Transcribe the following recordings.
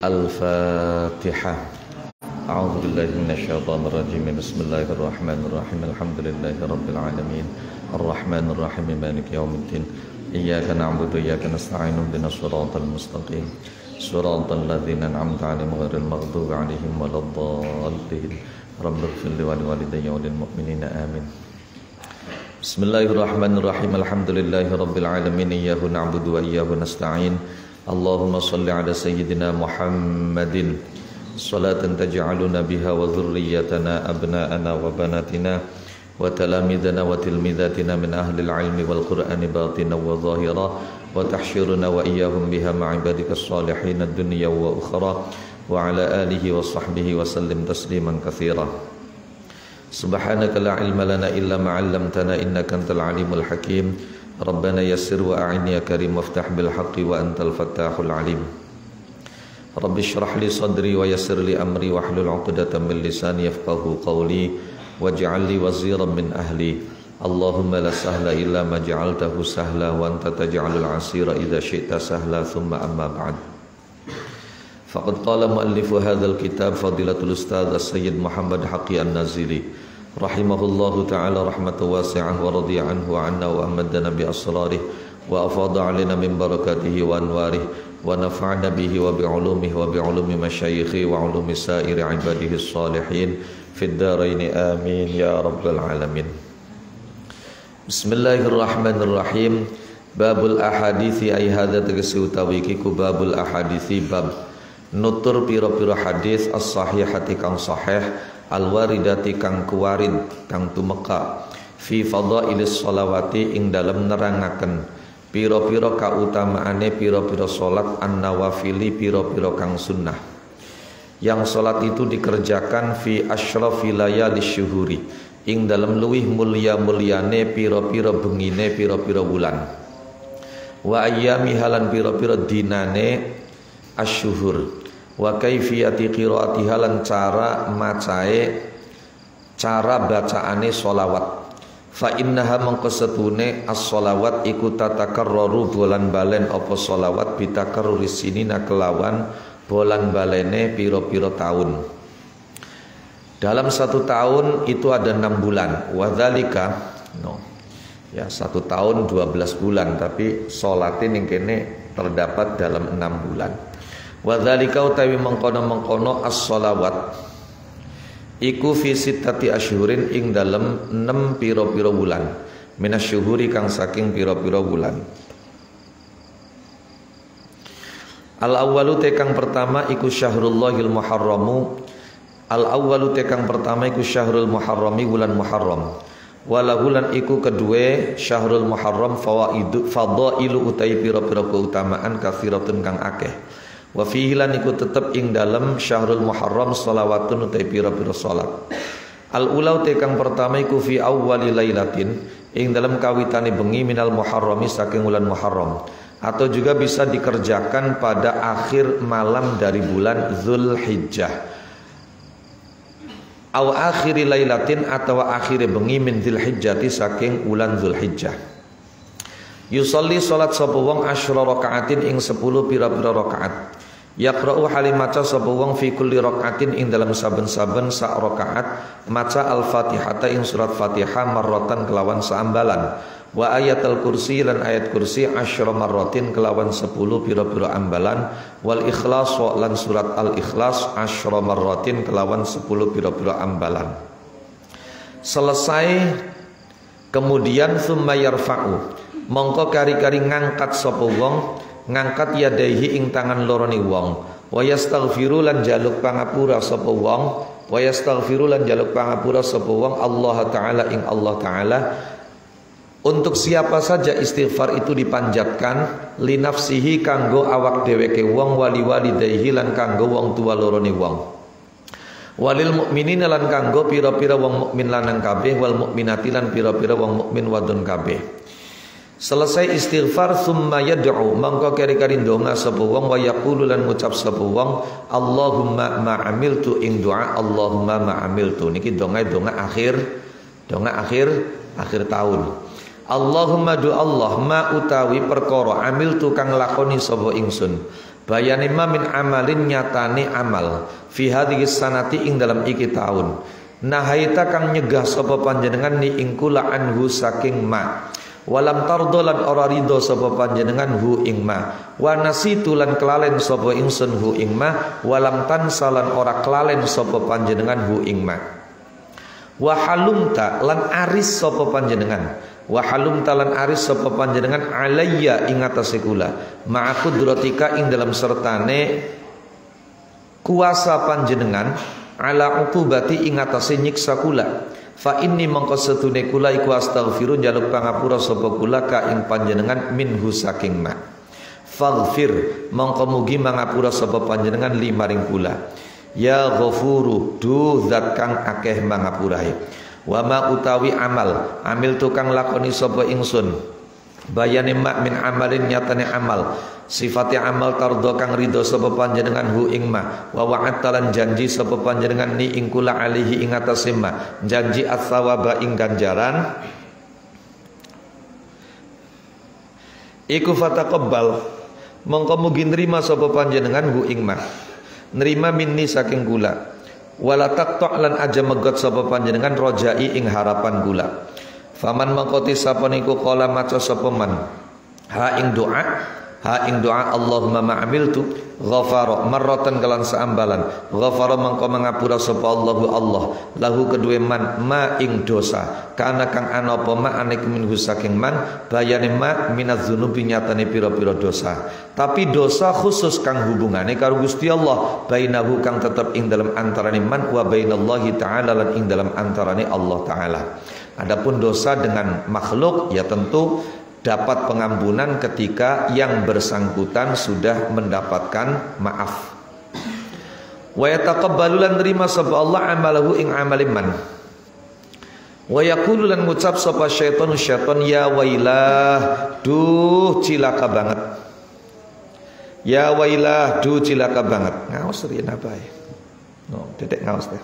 Al-Fatihah. A'udzu billahi minasyaitonir rajim. Bismillahirrahmanirrahim. Alhamdulillahi rabbil alamin. Arrahmanir rahim. Maliki yaumiddin. Iyyaka na'budu wa iyyaka nasta'in. Ihdinas shiratal mustaqim. Shiratal ladzina an'amta 'alaihim ghairil maghdubi 'alaihim waladdallin. Rabbighfir li wa liwalidayya wa lil mu'minina amin. Bismillahirrahmanirrahim. Alhamdulillahi rabbil alamin. Iyyahu na'budu wa iyyahu nasta'in. Allahumma salli ala sayyidina Muhammadin salatan taj'aluna biha wa dhurriyyatana abna'ana wa banatina wa talamidana wa tilmidatina min ahlil ilmi wal qur'ani batina wa zahira wa tahsyiruna wa iyyahum biha ma'ibadikas salihin ad-dunya wa ukhra wa ala alihi wa sahbihi wa sallim tasliman katsira. Subhanaka la ilma lana illa ma 'allamtana innaka antal alimul hakim. Rabbana yassir wa a'inni ya karim waftah bil haqqi wa antal fattahul alim. Rabbi shrah li sadri wa yassir li amri wahlul 'uqdatam min lisani yafqahu qawli waj'al li waziran min ahli. Allahumma la sahla illa ma ja'altahu sahla wa anta taj'alul 'asira idza syi'ta sahla thumma amma ba'd. Faqad qala muallifu hadzal kitab fadilatul ustadz as-sayyid Muhammad Haqqi An-Nazili rahimahullahu ta'ala rahmatan wasi'ah wa radiya anhu wa anna wa amadana bi asrarih wa afada alina min barakatihi wa anwarih wa nafa'na bihi wa bi ulumihi wa bi ulumi masyayikhi wa ulumi sa'iri ibadihi salihin fid dharain amin ya rabbal alamin. Bismillahirrahmanirrahim. Babul ahadithi ay hadza tegese utawi iki ku babul ahadithi bab nutur pira-pira hadis as-sahihati kang sahih al-waridati kang kuwarid kang tumeka fi fadailis sholawati ing dalem nerangaken pira-pira kautamaane pira-pira salat an-nawafili pira-pira kang sunnah yang salat itu dikerjakan fi asyrafil layali syuhuri ing dalem luwih mulya-mulyane pira-pira bengine pira-pira wulan wa ayyami halan pira-pira dinane asyuhur wa kaifiyati qiraatiha lan cara macae cara bacaane sholawat fa innaha mangkasatune as-sholawat iku tatakarraru bolan balen apa sholawat bitakarruri sinina kelawan bolan balene pira-pira tahun. Dalam satu tahun itu ada 6 bulan wa dzalika ya 1 tahun 12 bulan tapi sholate ning kene terdapat dalam 6 bulan. Wa dzalika utawi mengkono-mengkono as-sholawat iku fi sittati asyhurin ing dalem 6 pira-pira wulan minasyuhuri kang saking pira-pira wulan. Al-awwalu tekang pertama iku syahrullahil muharramu. Al-awwalu tekang pertama iku syahrul muharrami wulan muharram. Walahulan iku kedue syahrul muharram fadailu utai pira-pira keutamaan katsiratun kang akeh. Wa fihi lan iku tetep ing dalem syahrul muharram sholawatun utai pira-pira salat. Al-ulau tekang pertama iku fi awwali lailatin ing dalem kawitane bengi minal muharrami saking bulan muharram atau juga bisa dikerjakan pada akhir malam dari bulan Zulhijjah aw akhiri lailatin atau akhir bengi min Zulhijjati saking bulan Zulhijjah. Yusolli salat sapa wong asyra rakaatin ing 10 pira-pira rakaat. Yaqra'u halim maca sapa wong fi kulli rakaatin ing dalam saben-saben sak rakaat maca al-Fatihata ing surat Fatihah marratan kelawan saambalan wa ayatul kursi lan ayat kursi asyra marratin kelawan 10 pira-pira ambalan wal ikhlas lan surat al-ikhlas asyra marratin kelawan 10 pira-pira ambalan. Selesai kemudian summa yarfa'u mongko kari-kari ngangkat sapa wong ngangkat yadaihi ing tangan lorone wong wa yastaghfiru lan jaluk pangapura sapa wong wa yastaghfiru lan jaluk pangapura sapa wong Allah taala ing Allah taala. Untuk siapa saja istighfar itu dipanjatkan li nafsihi kanggo awak dheweke wong wali walidayhi lan kanggo wong tua lorone wong walil mukminin lan kanggo pira-pira wong mukmin lanang kabeh wal mukminati lan pira-pira wong mukmin wadon kabeh. Selesai istighfar summa yad'u mangko kari-kari ndonga sapa wong wa yaqulu lan ngucap sapa wong Allahumma ma amiltu ing doa Allahumma ma amiltu niki donga akhir tahun. Allahumma du Allah ma utawi perkara amiltu kang lakoni sapa ingsun bayane ma min amalin nyatane amal fi hadhihi sanati ing dalam iki taun nahaita kang nyegah sapa panjenengan ni ing kula anhu saking ma walam tardolan ora ridho sapa panjenengan hu ing ma wa nasitu lan kelalen sapa ingsun hu ing ma walam tansalan ora kelalen sapa panjenengan hu ing ma wa halumta lan aris sapa panjenengan wa halumta lan aris sapa panjenengan alayya ing atase kula ma'a qudratika ing dalam sertane kuasa panjenengan ala uqubati ing atase nyiksa kula fa inni mangko setune kula iku astaghfiru njaluk pangapura sapa kula ka ing panjenengan minhu saking ma faghfir mangko mugi mangapura sapa panjenengan limaring kula ya ghafuru du zat kang akeh mangapurahe wa ma utawi amal amil tukang lakoni sapa ingsun bayane mak min amalin nyatane amal sifate amal tardo kang ridho sapa panjenengan hu ing ma wa wa'atalan janji sapa panjenengan ni ing kula alihi ing atase ma janji as-sawaba ing ganjaran iku fataqabbal mongko mugi nrima sapa panjenengan hu ing ma nrima minni saking kula wala taqta' lan aja megot sapa panjenengan rojai ing harapan kula faman mangkoti sapa niku kala maca sapa man ha ing doa Allahumma ma'amiltu ghafara marratan kalan saambalan ghafara mangko mangapura sapa Allahu Allah lahu kedue man ma ing dosa kana kang ana apa ma anek minhu saking man bayane ma minaz dzunubi nyatane pira-pira dosa tapi dosa khusus kang hubungane karo Gusti Allah bainahu kang tetep ing dalam antarane man wa bainallahi ta'ala lan ing dalam antarane Allah taala. Adapun dosa dengan makhluk ya tentu dapat pengampunan ketika yang bersangkutan sudah mendapatkan maaf. Wa yataqabbalu lan nerima sapa Allah amalahu ing amaliman. Wa yaqulu lan ngucap sapa syaitan ya wailah duh cilaka banget. Ya wailah duh cilaka banget. Ngaos riyen apa ya? No, dedek ngaos teh.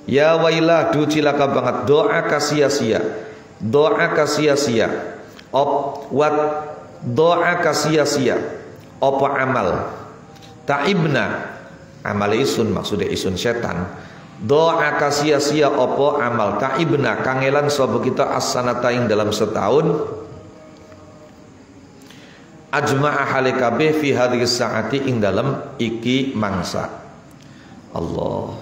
Ya wailah duh cilaka banget doa kasia-sia. Doa kasia-sia doa kasia-sia apa amal taibna amal isun maksudnya isun setan doa kasia-sia apa amal taibna kangelan sapa kita as-sanata ing dalam setahun ajma'a halikabe fi hadhihi saati ing dalam iki mangsa Allah.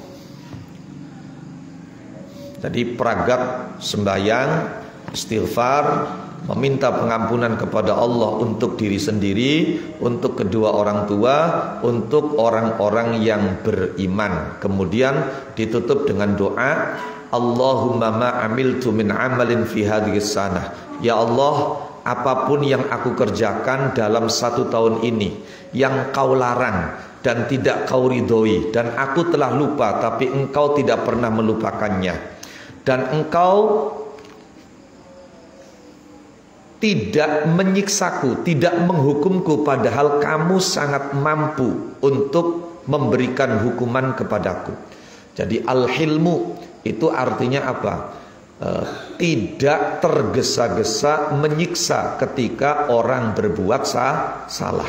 Jadi pragat sembahyang istighfar, meminta pengampunan kepada Allah untuk diri sendiri, untuk kedua orang tua, untuk orang-orang yang beriman. Kemudian ditutup dengan doa, Allahumma ma amiltu min amalin fi hadhihi sanah. Ya Allah, apapun yang aku kerjakan dalam 1 tahun ini yang kau larang dan tidak kau ridhoi dan aku telah lupa tapi engkau tidak pernah melupakannya dan engkau tidak menyiksaku, tidak menghukumku padahal kamu sangat mampu untuk memberikan hukuman kepadaku. Jadi al-hilmu itu artinya apa? Tidak tergesa-gesa menyiksa ketika orang berbuat salah.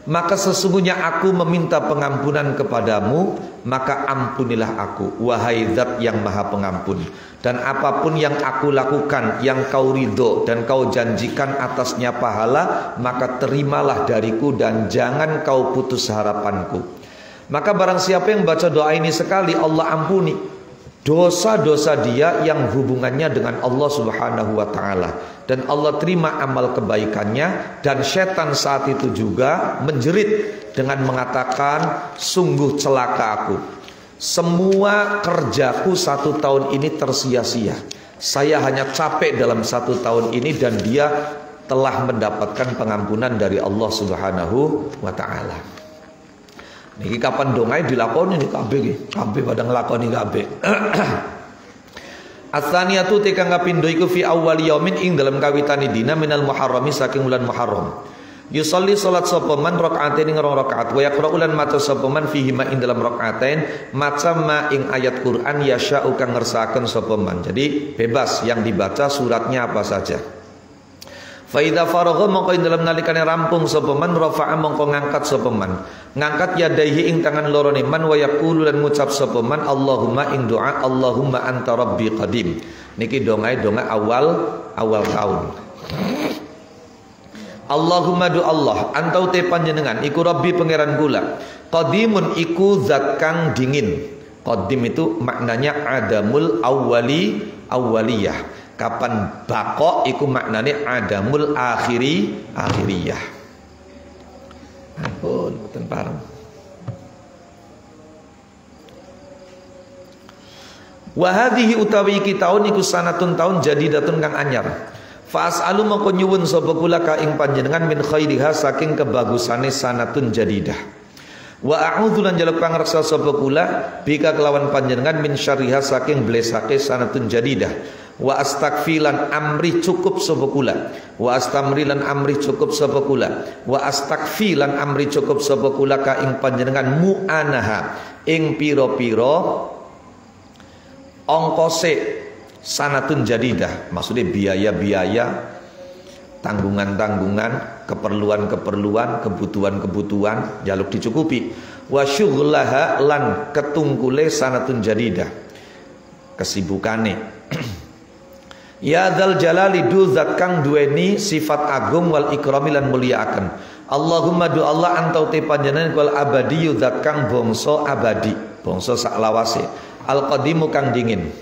Maka sesungguhnya aku meminta pengampunan kepadamu, maka ampunilah aku, wahai Zat yang Maha Pengampun. Dan apapun yang aku lakukan, yang kau ridho dan kau janjikan atasnya pahala, maka terimalah dariku dan jangan kau putus harapanku. Maka barang siapa yang baca doa ini sekali, Allah ampuni dosa-dosa dia yang hubungannya dengan Allah Subhanahu wa ta'ala. Dan Allah terima amal kebaikannya. Dan setan saat itu juga menjerit dengan mengatakan, sungguh celaka aku, semua kerjaku 1 tahun ini tersia-sia. Saya hanya capek dalam 1 tahun ini. Dan dia telah mendapatkan pengampunan dari Allah Subhanahu wa ta'ala. Niki kapan dongai dilakoni nih kabeh pada nglakoni kabeh. As-saniyatu tekang kapindo iku fi awwal yaumin ing dalam kawitane dina minal muharrami saking bulan Muharram. Yusolli salat sapa man rakaatain ing 2 rakaat wa yaqra'u lan maca sapa man fihi ma ing dalam rakaatain maca ma ing ayat Quran yasya'u kang ngersakaken sapa man. Jadi bebas yang dibaca suratnya apa saja. Fa idza faragha mongko ing dalem nalikane rampung sapa man rafa'a mongko ngangkat sapa man. Ngangkat yadaihi ing tangan lorone man wa yaqulu lan ngucap sapa man Allahumma ing doa Allahumma anta rabbi qadim. Niki donga awal tahun. Allahumma du Allah antau te panjenengan iku rabbi pangeran kula. Qadimun iku zat kang dingin. Qadim itu maknanya adamul awaliyah. Kapan bako iku maknanya adamul akhiriyah. Ampun, boten pareng. Wa hadhihi utawi iki taun iku sanatun taun jadidatun kang anyar. Fa as'alu mongko nyuwun sapa kula ka ing panjenengan min khairiha saking kebagusane sanatun jadidah. Wa a'udzu lan jaluk pangreksa sapa kula bika kelawan panjenengan min syarriha saking blesake sanatun jadidah. Wa astaghfilan amri cukup sapa kula. Wa astamrilan amri cukup sapa kula. Wa astaghfilan amri cukup sapa kula ka ing panjenengan mu'anaha ing pira-pira ongkose sanatun jadidah, maksudnya biaya-biaya, tanggungan-tanggungan, keperluan-keperluan, kebutuhan-kebutuhan jaluk dicukupi. Wa syughlaha lan ketungkule sanatun jadidah, kesibukane. Ya dzal jalali du zat kang duweni sifat agung wal ikrami lan mulyaaken. Allahumma du Allah antau te panjenengan wal abadi zat kang bangsa abadi, bangsa saklawase. Al qadimu kang dingin.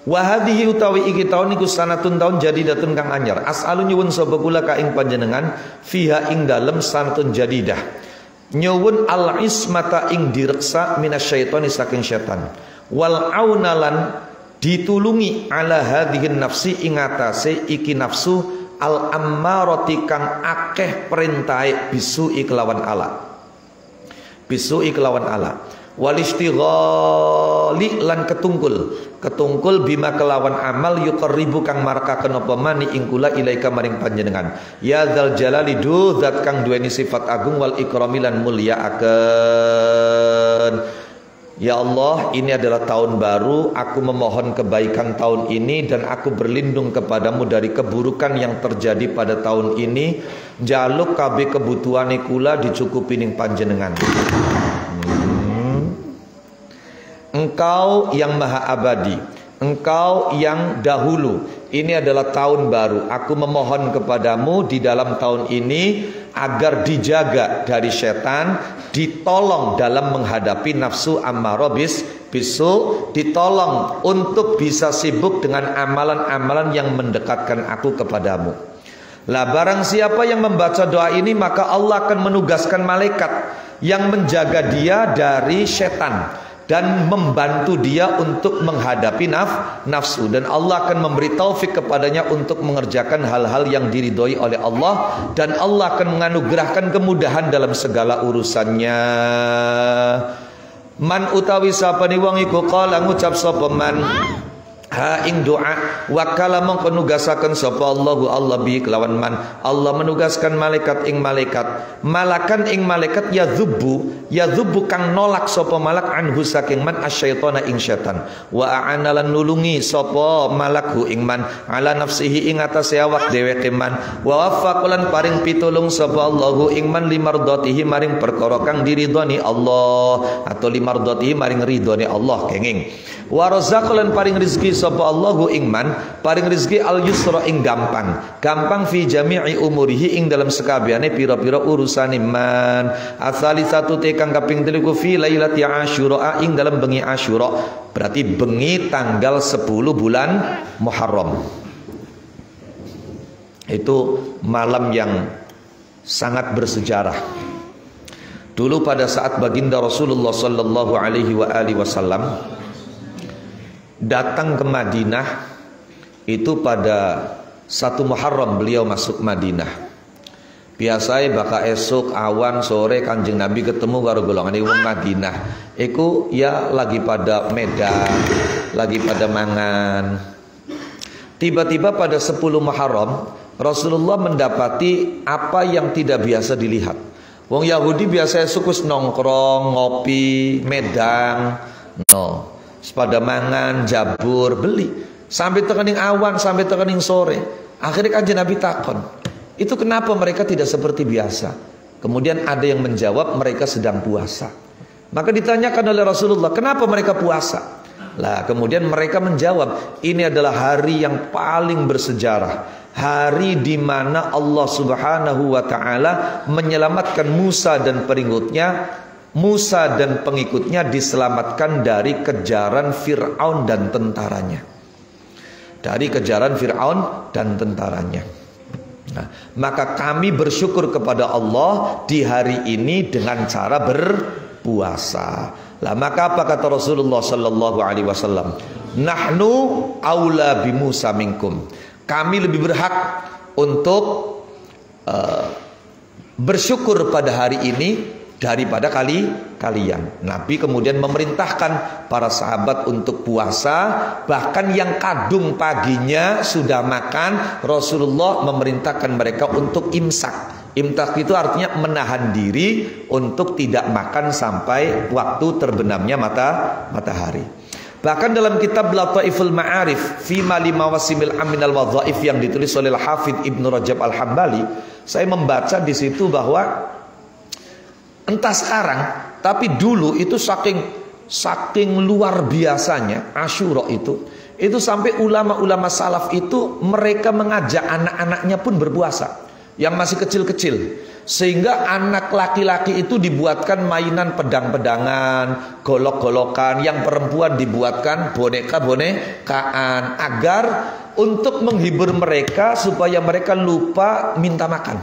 Wa hadhihi utawi iki taun iku sanatun taun jadidatun kang anyar. As'alu nyuwun sapa kula ka ing panjenengan fiha ing dalem sanatun jadidah. Nyuwun al ismata ing direksa minasyaitani saking setan. Wal aunalan ditulungi ala hadhihi nafsi ing atase iki nafsu al ammarati kang akeh perintahe bisu iklawan ala. Bisu iklawan ala. Wal istighali lan ketungkul bima kelawan amal yuqarribu kang marakaken apa mani ing kula ilaika maring panjenengan. Ya dzal jalali du zat kang duweni sifat agung wal ikrami lan mulyaaken. Ya Allah, ini adalah tahun baru, aku memohon kebaikan tahun ini dan aku berlindung kepadamu dari keburukan yang terjadi pada tahun ini. Jaluk kabeh kebutuhane kula dicukupi ning panjenengan. Engkau yang maha abadi, Engkau yang dahulu. Ini adalah tahun baru. Aku memohon kepadamu di dalam tahun ini agar dijaga dari setan, ditolong dalam menghadapi nafsu ammarah bisu, ditolong untuk bisa sibuk dengan amalan-amalan yang mendekatkan aku kepadamu. Lah barang siapa yang membaca doa ini maka Allah akan menugaskan malaikat yang menjaga dia dari setan dan membantu dia untuk menghadapi nafsu, dan Allah akan memberi taufik kepadanya untuk mengerjakan hal-hal yang diridhoi oleh Allah, dan Allah akan menganugerahkan kemudahan dalam segala urusannya. Man utawi sapane wong iku qala ngucap sapa man ha ing doa wakala mongko nugasaken sapa Allahu Allah bi kelawan man. Allah menugaskan malaikat ing malaikat, malakan ing malaikat yadzubu kang nolak sapa malak anhu saking man asyaitona ing setan. Wa a'analan nulungi sapa malakhu ing man ala nafsihi ing atase awak dheweke man. Wa waffaqalan paring pitulung sapa Allahu ing man limardatihi maring perkara kang diridhoni Allah, atau limardatihi maring ridhone Allah kenging. Wa razaqalan paring rezeki sapa Allahu ingman paring rezeki al yusra ing gampang fi jami'i umurihi ing dalam sekabehane pira-pira urusan iman. Asali satu tekang kaping 3 fi lailati asyura ing dalam bengi asyura, berarti bengi tanggal 10 bulan Muharram. Itu malam yang sangat bersejarah. Dulu pada saat baginda Rasulullah sallallahu alaihi wasallam datang ke Madinah, itu pada 1 Muharram beliau masuk Madinah. Biasanya baka esok awan sore Kanjeng Nabi ketemu karo golongan wong Madinah. Iku ya lagi pada medan, lagi pada mangan. Tiba-tiba pada 10 Muharram Rasulullah mendapati apa yang tidak biasa dilihat. Wong Yahudi biasanya sukus nongkrong, ngopi, medang, sepada mangan, jabur, beli. Sampai tekening awan, sampai tekening sore. Akhirnya Kanjeng Nabi takon, itu kenapa mereka tidak seperti biasa? Kemudian ada yang menjawab mereka sedang puasa. Maka ditanyakan oleh Rasulullah, kenapa mereka puasa? Lah kemudian mereka menjawab, ini adalah hari yang paling bersejarah. Hari di mana Allah Subhanahu wa taala menyelamatkan Musa dan pengikutnya. Musa dan pengikutnya diselamatkan dari kejaran Fir'aun dan tentaranya. Dari kejaran Fir'aun dan tentaranya. Nah, maka kami bersyukur kepada Allah di hari ini dengan cara berpuasa. Lah maka apa kata Rasulullah sallallahu alaihi wasallam? Nahnu aula bi Musa minkum. Kami lebih berhak untuk bersyukur pada hari ini daripada kalian. Nabi kemudian memerintahkan para sahabat untuk puasa. Bahkan yang kadung paginya sudah makan, Rasulullah memerintahkan mereka untuk imsak. Imsak itu artinya menahan diri untuk tidak makan sampai waktu terbenamnya matahari. Bahkan dalam kitab Lataiful Ma'arif fi mali mawasimil aminal wadhaif yang ditulis oleh Hafidz Ibnu Rajab Al-Hambali, saya membaca di situ bahwa entah sekarang, tapi dulu itu saking luar biasanya Asyura itu sampai ulama-ulama salaf itu mereka mengajak anak-anaknya pun berpuasa yang masih kecil-kecil. Sehingga anak laki-laki itu dibuatkan mainan pedang-pedangan, golok-golokan, yang perempuan dibuatkan boneka-bonekaan agar untuk menghibur mereka supaya mereka lupa minta makan.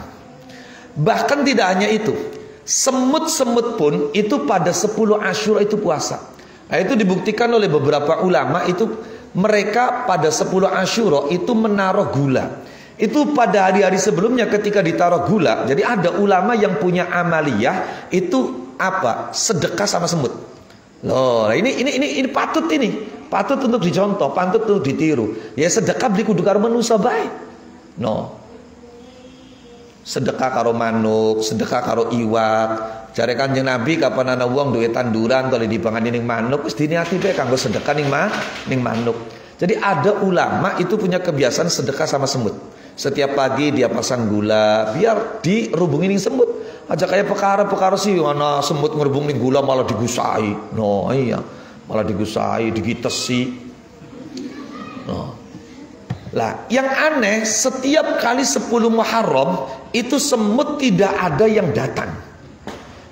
Bahkan tidak hanya itu, semut-semut pun itu pada 10 Asyura itu puasa. Nah, itu dibuktikan oleh beberapa ulama itu mereka pada 10 Asyura itu menaruh gula. Itu pada hari-hari sebelumnya ketika ditaruh gula. Jadi ada ulama yang punya amaliyah itu apa? Sedekah sama semut. Loh, ini patut untuk dicontoh, patut untuk ditiru. Ya sedekah beli kudu karo manusa bae. No. Sedekah karo manuk, sedekah karo iwak. Jare Kanjeng Nabi kapan ana wong duwe tanduran kali dipangani ning manuk wis diniati bae kanggo sedekah ning manuk. Jadi ada ulama itu punya kebiasaan sedekah sama semut. Setiap pagi dia pasang gula biar dirubungin ning semut. Aja kayak perkara sih ana semut ngerubung ning gula malah digusai. No, iya. Malah digusai, digitesi. No. Lah, yang aneh setiap kali 10 Muharram itu semut tidak ada yang datang.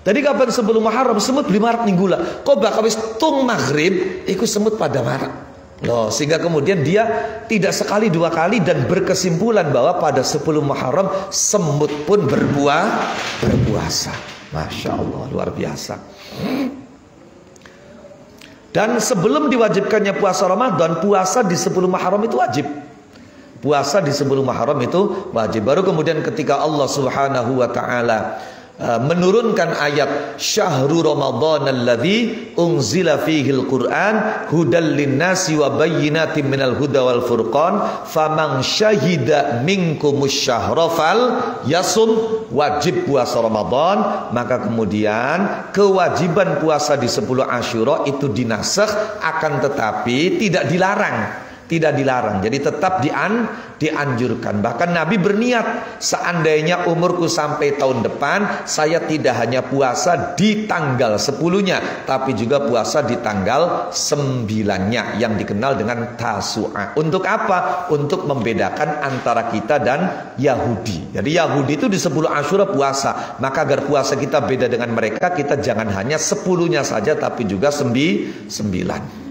Tadi kapan 10 Muharram semut beli marak ning gula. Kok bakal wis tung maghrib iku semut pada marak. Loh, sehingga kemudian dia tidak sekali dua kali dan berkesimpulan bahwa pada 10 Muharram semut pun berpuasa. Masya Allah, luar biasa. Dan sebelum diwajibkannya puasa Ramadan, puasa di 10 Muharram itu wajib. Puasa di 10 Muharram itu wajib. Baru kemudian ketika Allah Subhanahu wa taala menurunkan ayat Syahrul Ramadan alladzi unzila fihil Qur'an hudal linnasi wa bayyinatin minal huda wal furqan faman syahida minkumus syahra fal yasum. Wajib puasa Ramadan. Maka kemudian kewajiban puasa di 10 Asyura itu dinasakh, akan tetapi tidak dilarang. Tidak dilarang, jadi tetap dianjurkan. Bahkan Nabi berniat, seandainya umurku sampai tahun depan, saya tidak hanya puasa di tanggal 10-nya, tapi juga puasa di tanggal 9-nya yang dikenal dengan Tasu'a. Untuk apa? Untuk membedakan antara kita dan Yahudi. Jadi Yahudi itu di 10 Asyura puasa. Maka agar puasa kita beda dengan mereka, kita jangan hanya 10-nya saja, tapi juga 9.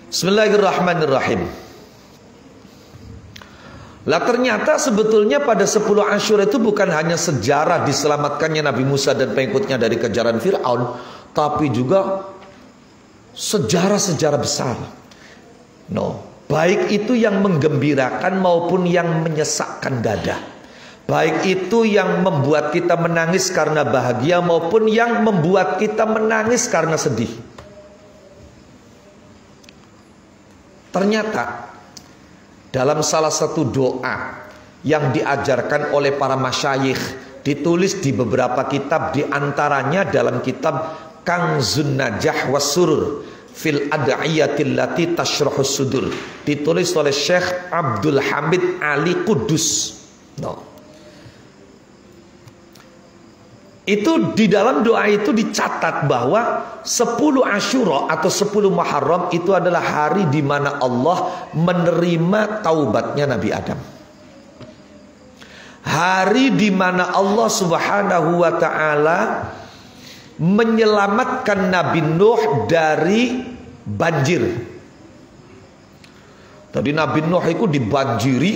Bismillahirrahmanirrahim. Lah ternyata sebetulnya pada 10 Asyura itu bukan hanya sejarah diselamatkannya Nabi Musa dan pengikutnya dari kejaran Fir'aun, tapi juga sejarah-sejarah besar. Baik itu yang menggembirakan maupun yang menyesakkan dada. Baik itu yang membuat kita menangis karena bahagia maupun yang membuat kita menangis karena sedih. Ternyata dalam salah satu doa yang diajarkan oleh para masyayikh, ditulis di beberapa kitab, di antaranya dalam kitab Kanzun Najah was Surur fil ad'iyatil lati tashrahus sudur, ditulis oleh Syekh Abdul Hamid Ali Kudus. Itu di dalam doa itu dicatat bahwa 10 Asyura atau 10 Muharram itu adalah hari di mana Allah menerima taubatnya Nabi Adam. Hari di mana Allah Subhanahu wa taala menyelamatkan Nabi Nuh dari banjir. Tadi Nabi Nuh itu dibanjiri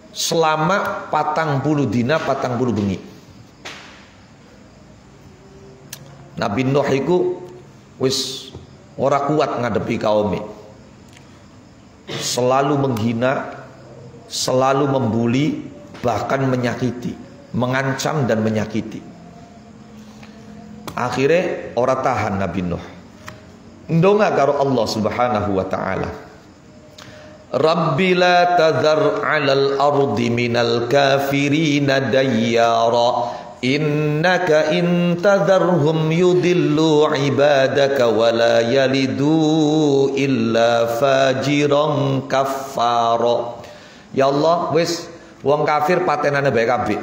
selama 40 dina 40 bengi. Nabi Nuh itu wis ora kuat ngadepi kaumnya, selalu menghina, selalu membuli, bahkan menyakiti, mengancam dan menyakiti. Akhirnya ora tahan Nabi Nuh, ndonga karo Allah Subhanahu wa taala, Rabbi la tadhar 'alal ardi minal kafirina dayyara innaka intadharhum yudillu ibadaka wala yalidu illa fajiran kaffara. Ya Allah, wis wong kafir patenane bae kabeh.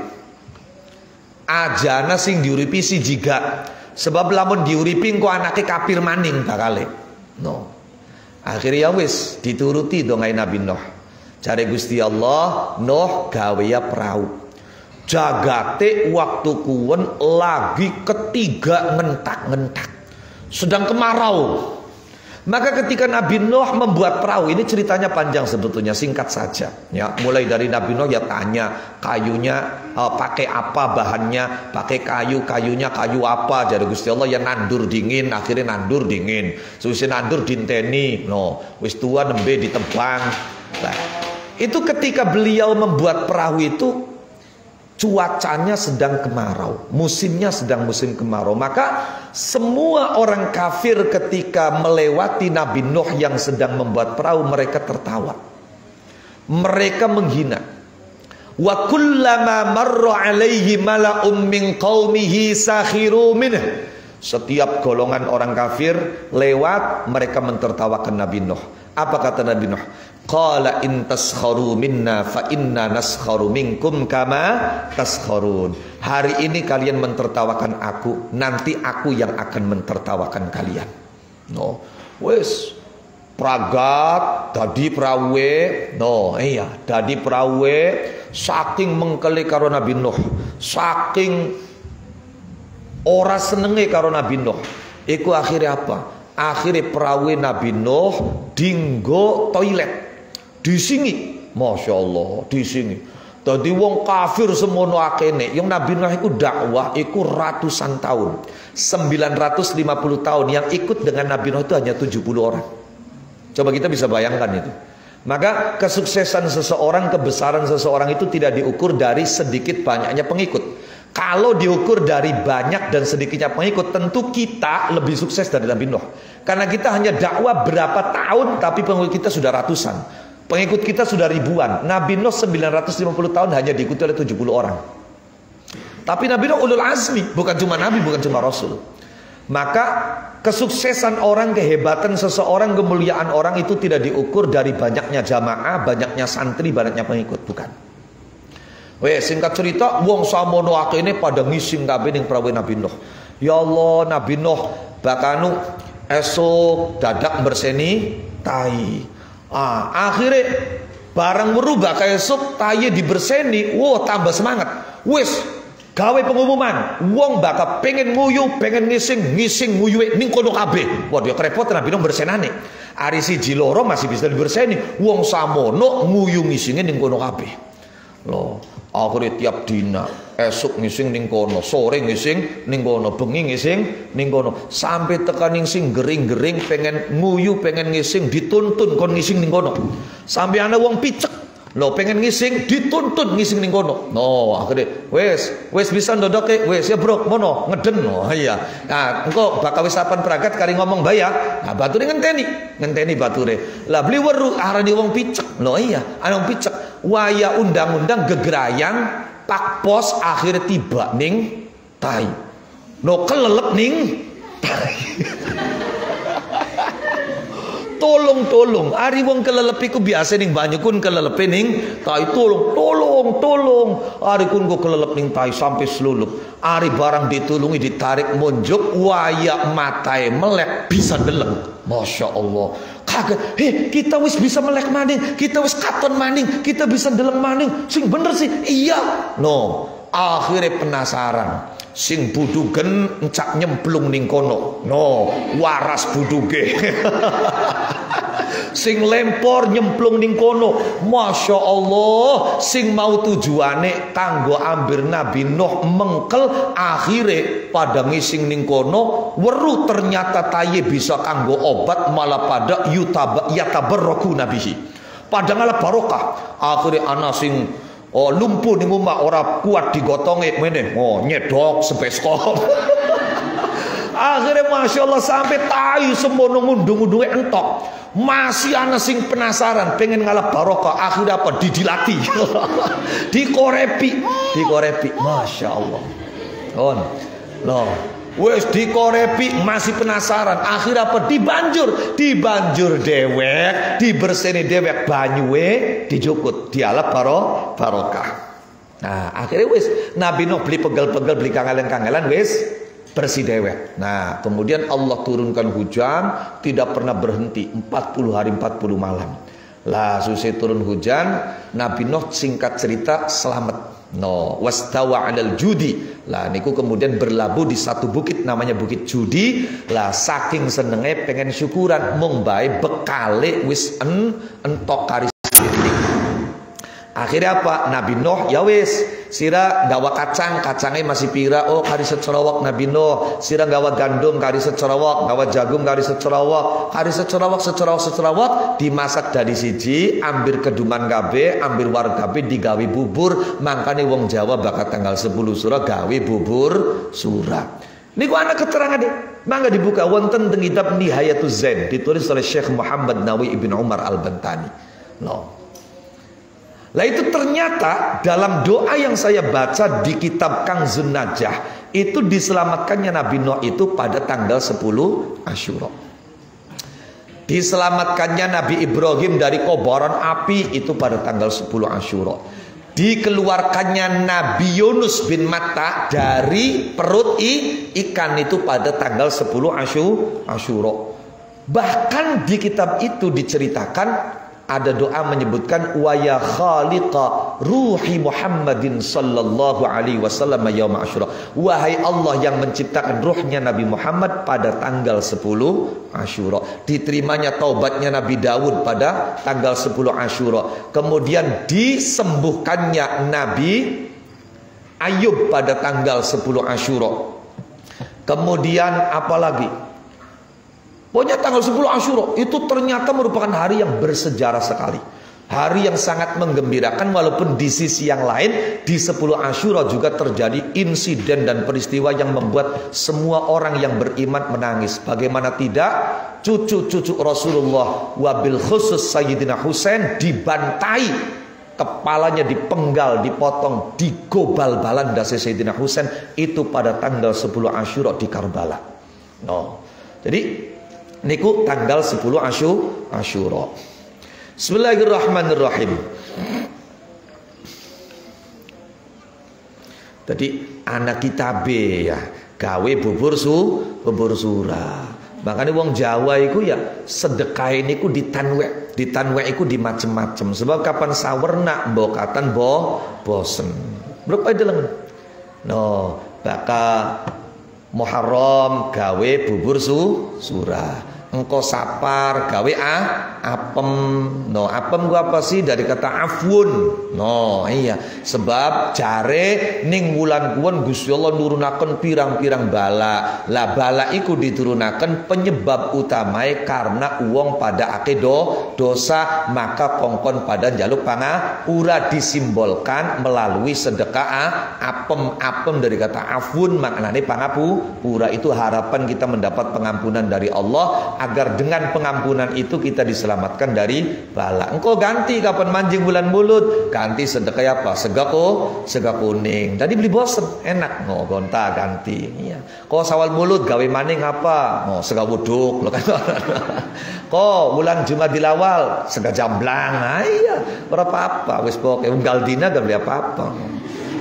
Ajana sing diuripi siji gak. Sebab lamun diuripi engko anake kafir maning bakale. No. Akhirnya ya wis dituruti dongai Nabi Nuh. Jare Gusti Allah, Nuh gawe ya perahu. Jagate waktu kuwen lagi ketiga ngentak-ngentak, sedang kemarau. Maka ketika Nabi Nuh membuat perahu, ini ceritanya panjang sebetulnya, singkat saja ya. Mulai dari Nabi Nuh ya tanya kayunya pakai apa bahannya, pakai kayunya kayu apa. Jadi Gusti Allah ya nandur dingin, akhirnya nandur dingin. Susi nandur dinteni, no wis tua nembe ditebang. Nah, itu ketika beliau membuat perahu itu cuacanya sedang kemarau, musimnya sedang musim kemarau. Maka semua orang kafir ketika melewati Nabi Nuh yang sedang membuat perahu, mereka tertawa, mereka menghina. Wa kullama marra alaihi mala'um min qaumihi sakhiru minhu. Setiap golongan orang kafir lewat, mereka mentertawakan Nabi Nuh. Apa kata Nabi Nuh? Qala in taskharu minna fa inna naskharu minkum kama taskharun. Hari ini kalian mentertawakan aku, nanti aku yang akan mentertawakan kalian. No, wes pragat dadi prawe. No, iya, dadi prawe saking mengkele karo Nabi Nuh, saking ora senenge karo Nabi Nuh. Iku akhirnya apa? Akhirnya prawe Nabi Nuh dinggo toilet. Disingi, Masya Allah, disingi. Tadi wong kafir semono akene, yang Nabi Nuh itu dakwah, itu ratusan tahun, 950 tahun. Yang ikut dengan Nabi Nuh itu hanya 70 orang. Coba kita bisa bayangkan itu. Maka kesuksesan seseorang, kebesaran seseorang itu tidak diukur dari sedikit banyaknya pengikut. Kalau diukur dari banyak dan sedikitnya pengikut, tentu kita lebih sukses dari Nabi Nuh. Karena kita hanya dakwah berapa tahun, tapi pengikut kita sudah ratusan. Pengikut kita sudah ribuan. Nabi Nuh 950 tahun hanya diikuti oleh 70 orang. Tapi Nabi Nuh ulul azmi, bukan cuma Nabi, bukan cuma Rasul. Maka kesuksesan orang, kehebatan seseorang, kemuliaan orang itu tidak diukur dari banyaknya jamaah, banyaknya santri, banyaknya pengikut, bukan. Wes singkat cerita, wong samono akene pada ngising kabeh ning prawe Nabi Nuh. Ya Allah, Nabi Nuh bakanu esok dadak berseni tai. Akhirnya barang merubah kayak esok taye diberseni, wow tambah semangat. Wes gawe pengumuman, wong bakal pengen nguyu, pengen ngising nguyue ning kono kabeh. Wah dia kerepotan Nabi Nuh bersenane. Ari siji loro masih bisa diberseni, wong samono nguyu ngisinge ning kono kabeh. Loh, akhirnya tiap dina esok ngising ning kono, sore ngising ning kono, bengi ngising ning kono, sampai tekan ngising gering-gering pengen nguyu, pengen ngising dituntun kon ngising ning kono. Sampai ana wong picek, lo pengen ngising dituntun ngising ning kono. No, akhirnya wes bisa ndodoke, wes ya bro, mono ngeden. Oh iya. Nah, engko bakal wis sapan pragat kari ngomong bayar. Nah, bature ngenteni bature. Lah beli weru arani wong picek. Lo iya, ana wong picek. Waya undang-undang gegerayang pak pos akhirnya tiba ning tai. No kelelep ning tai. Tolong ari wong kelelep iku biasa ning banyu kun kelelep ning tai. Tolong ari kun go kelelep ning tai sampai selulup. Ari barang ditulungi ditarik monjok waya matae melek bisa deleng. Masya Allah. Kaget, kita wis bisa melek maning, kita wis katon maning, kita bisa deleng maning. Sing bener sih, iya. No, akhirnya penasaran. Sing budugen encak nyemplung ning kono. No, waras buduge. Sing lempor nyemplung ning kono. Masya Allah. Sing mau tujuane kanggo ambir Nabi Nuh mengkel akhire pada ngising ning kono weru ternyata taye bisa kanggo obat malah pada yatabarraku nabihi. Pada ngalah barokah. Akhire ana sing lumpuh ning omah ora kuat digotonge meneh. Nyedok sepeskop. Akhirnya Masya Allah sampai tayu sembono ngundung-undungnya entok. Masih ana sing penasaran pengen ngalap barokah. Akhirnya apa? Didilati. Dikorepi. Masya Allah. Loh, wes dikorepi masih penasaran. Akhirnya apa? Dibanjur dewek, diberseni dewek banyuwe, dijukut, dialap barokah. Nah, akhirnya wes Nabi Nuh beli pegel-pegel, beli kangelan-kangelan wes bersih dewek. Nah, kemudian Allah turunkan hujan tidak pernah berhenti 40 hari 40 malam. Lah susah turun hujan, Nabi Nuh singkat cerita selamat. No, wastawa 'alal judi. Lah niku kemudian berlabuh di satu bukit namanya Bukit Judi. Lah saking senenge pengen syukuran mung bae bekale wis entok kari. Akhirnya apa? Nabi Nuh ya wis sira gawa kacangnya masih pira. Oh kari secerowok Nabi Nuh. Sira gawa gandum kari secerowok, gawa jagung kari secerowok, secerowok dimasak dari siji, ambil keduman gabe, ambil war gabe digawe bubur. Makanya wong Jawa bakat tanggal 10 surah gawe bubur surah. Niku anak keterangan deh. Mangga dibuka wonten teng kitab Nihayatuz Zain ditulis oleh Syekh Muhammad Nawawi Ibn Umar Al-Bantani. No. Lah itu ternyata dalam doa yang saya baca di kitab Kanzun Najah itu diselamatkannya Nabi Nuh itu pada tanggal 10 Asyura. Diselamatkannya Nabi Ibrahim dari kobaran api itu pada tanggal 10 Asyura. Dikeluarkannya Nabi Yunus bin Matta dari perut ikan itu pada tanggal 10 Asyura. Bahkan di kitab itu diceritakan ada doa menyebutkan wa ya khaliqa ruhi Muhammadin sallallahu alaihi wasallam yaum Asyura. Wahai Allah yang menciptakan ruhnya Nabi Muhammad pada tanggal 10 Asyura. Diterimanya taubatnya Nabi Daud pada tanggal 10 Asyura. Kemudian disembuhkannya Nabi Ayub pada tanggal 10 Asyura. Kemudian apa lagi? Pokoknya tanggal 10 Asyura itu ternyata merupakan hari yang bersejarah sekali. Hari yang sangat menggembirakan walaupun di sisi yang lain di 10 Asyura juga terjadi insiden dan peristiwa yang membuat semua orang yang beriman menangis. Bagaimana tidak? Cucu-cucu Rasulullah wabil khusus Sayyidina Husain dibantai. Kepalanya dipenggal, dipotong, digobal balan dasi Sayyidina Husain itu pada tanggal 10 Asyura di Karbala. No. Jadi niku tanggal 10 Asyura. Bismillahirrahmanirrahim. Tadi anak kitabe ya gawe bubur surah. Makanya wong Jawa iku ya sedekah niku ditanwek iku di macem-macem. Sebab kapan sawerna mbokatan bosen. Berapa deleng. No, baka Muharram gawe bubur surah. Engko sapar gawe apem. No, apem gua apa sih dari kata afun. No, iya. Sebab jare ning wulan kuwon Gusti Allah nurunaken pirang-pirang bala. Lah bala iku diturunaken penyebab utamae karena wong pada ake dosa maka kongkon pada jaluk pangapura, disimbolkan melalui sedekah apem dari kata afun, maknanya pangapura itu harapan kita mendapat pengampunan dari Allah, agar dengan pengampunan itu kita diselamatkan dari bala. Engkau ganti kapan manjing bulan mulut, ganti sedekah apa? Sega kuning. Tadi beli bosen, enak no gonta ganti. Iya. Kau sawal mulut gawe maning apa? No sega wuduk lo kan. Kau bulan Jumat dilawal sega jamblang. Nah, iya, berapa apa? Wis pokoke unggal dina gak beli apa-apa.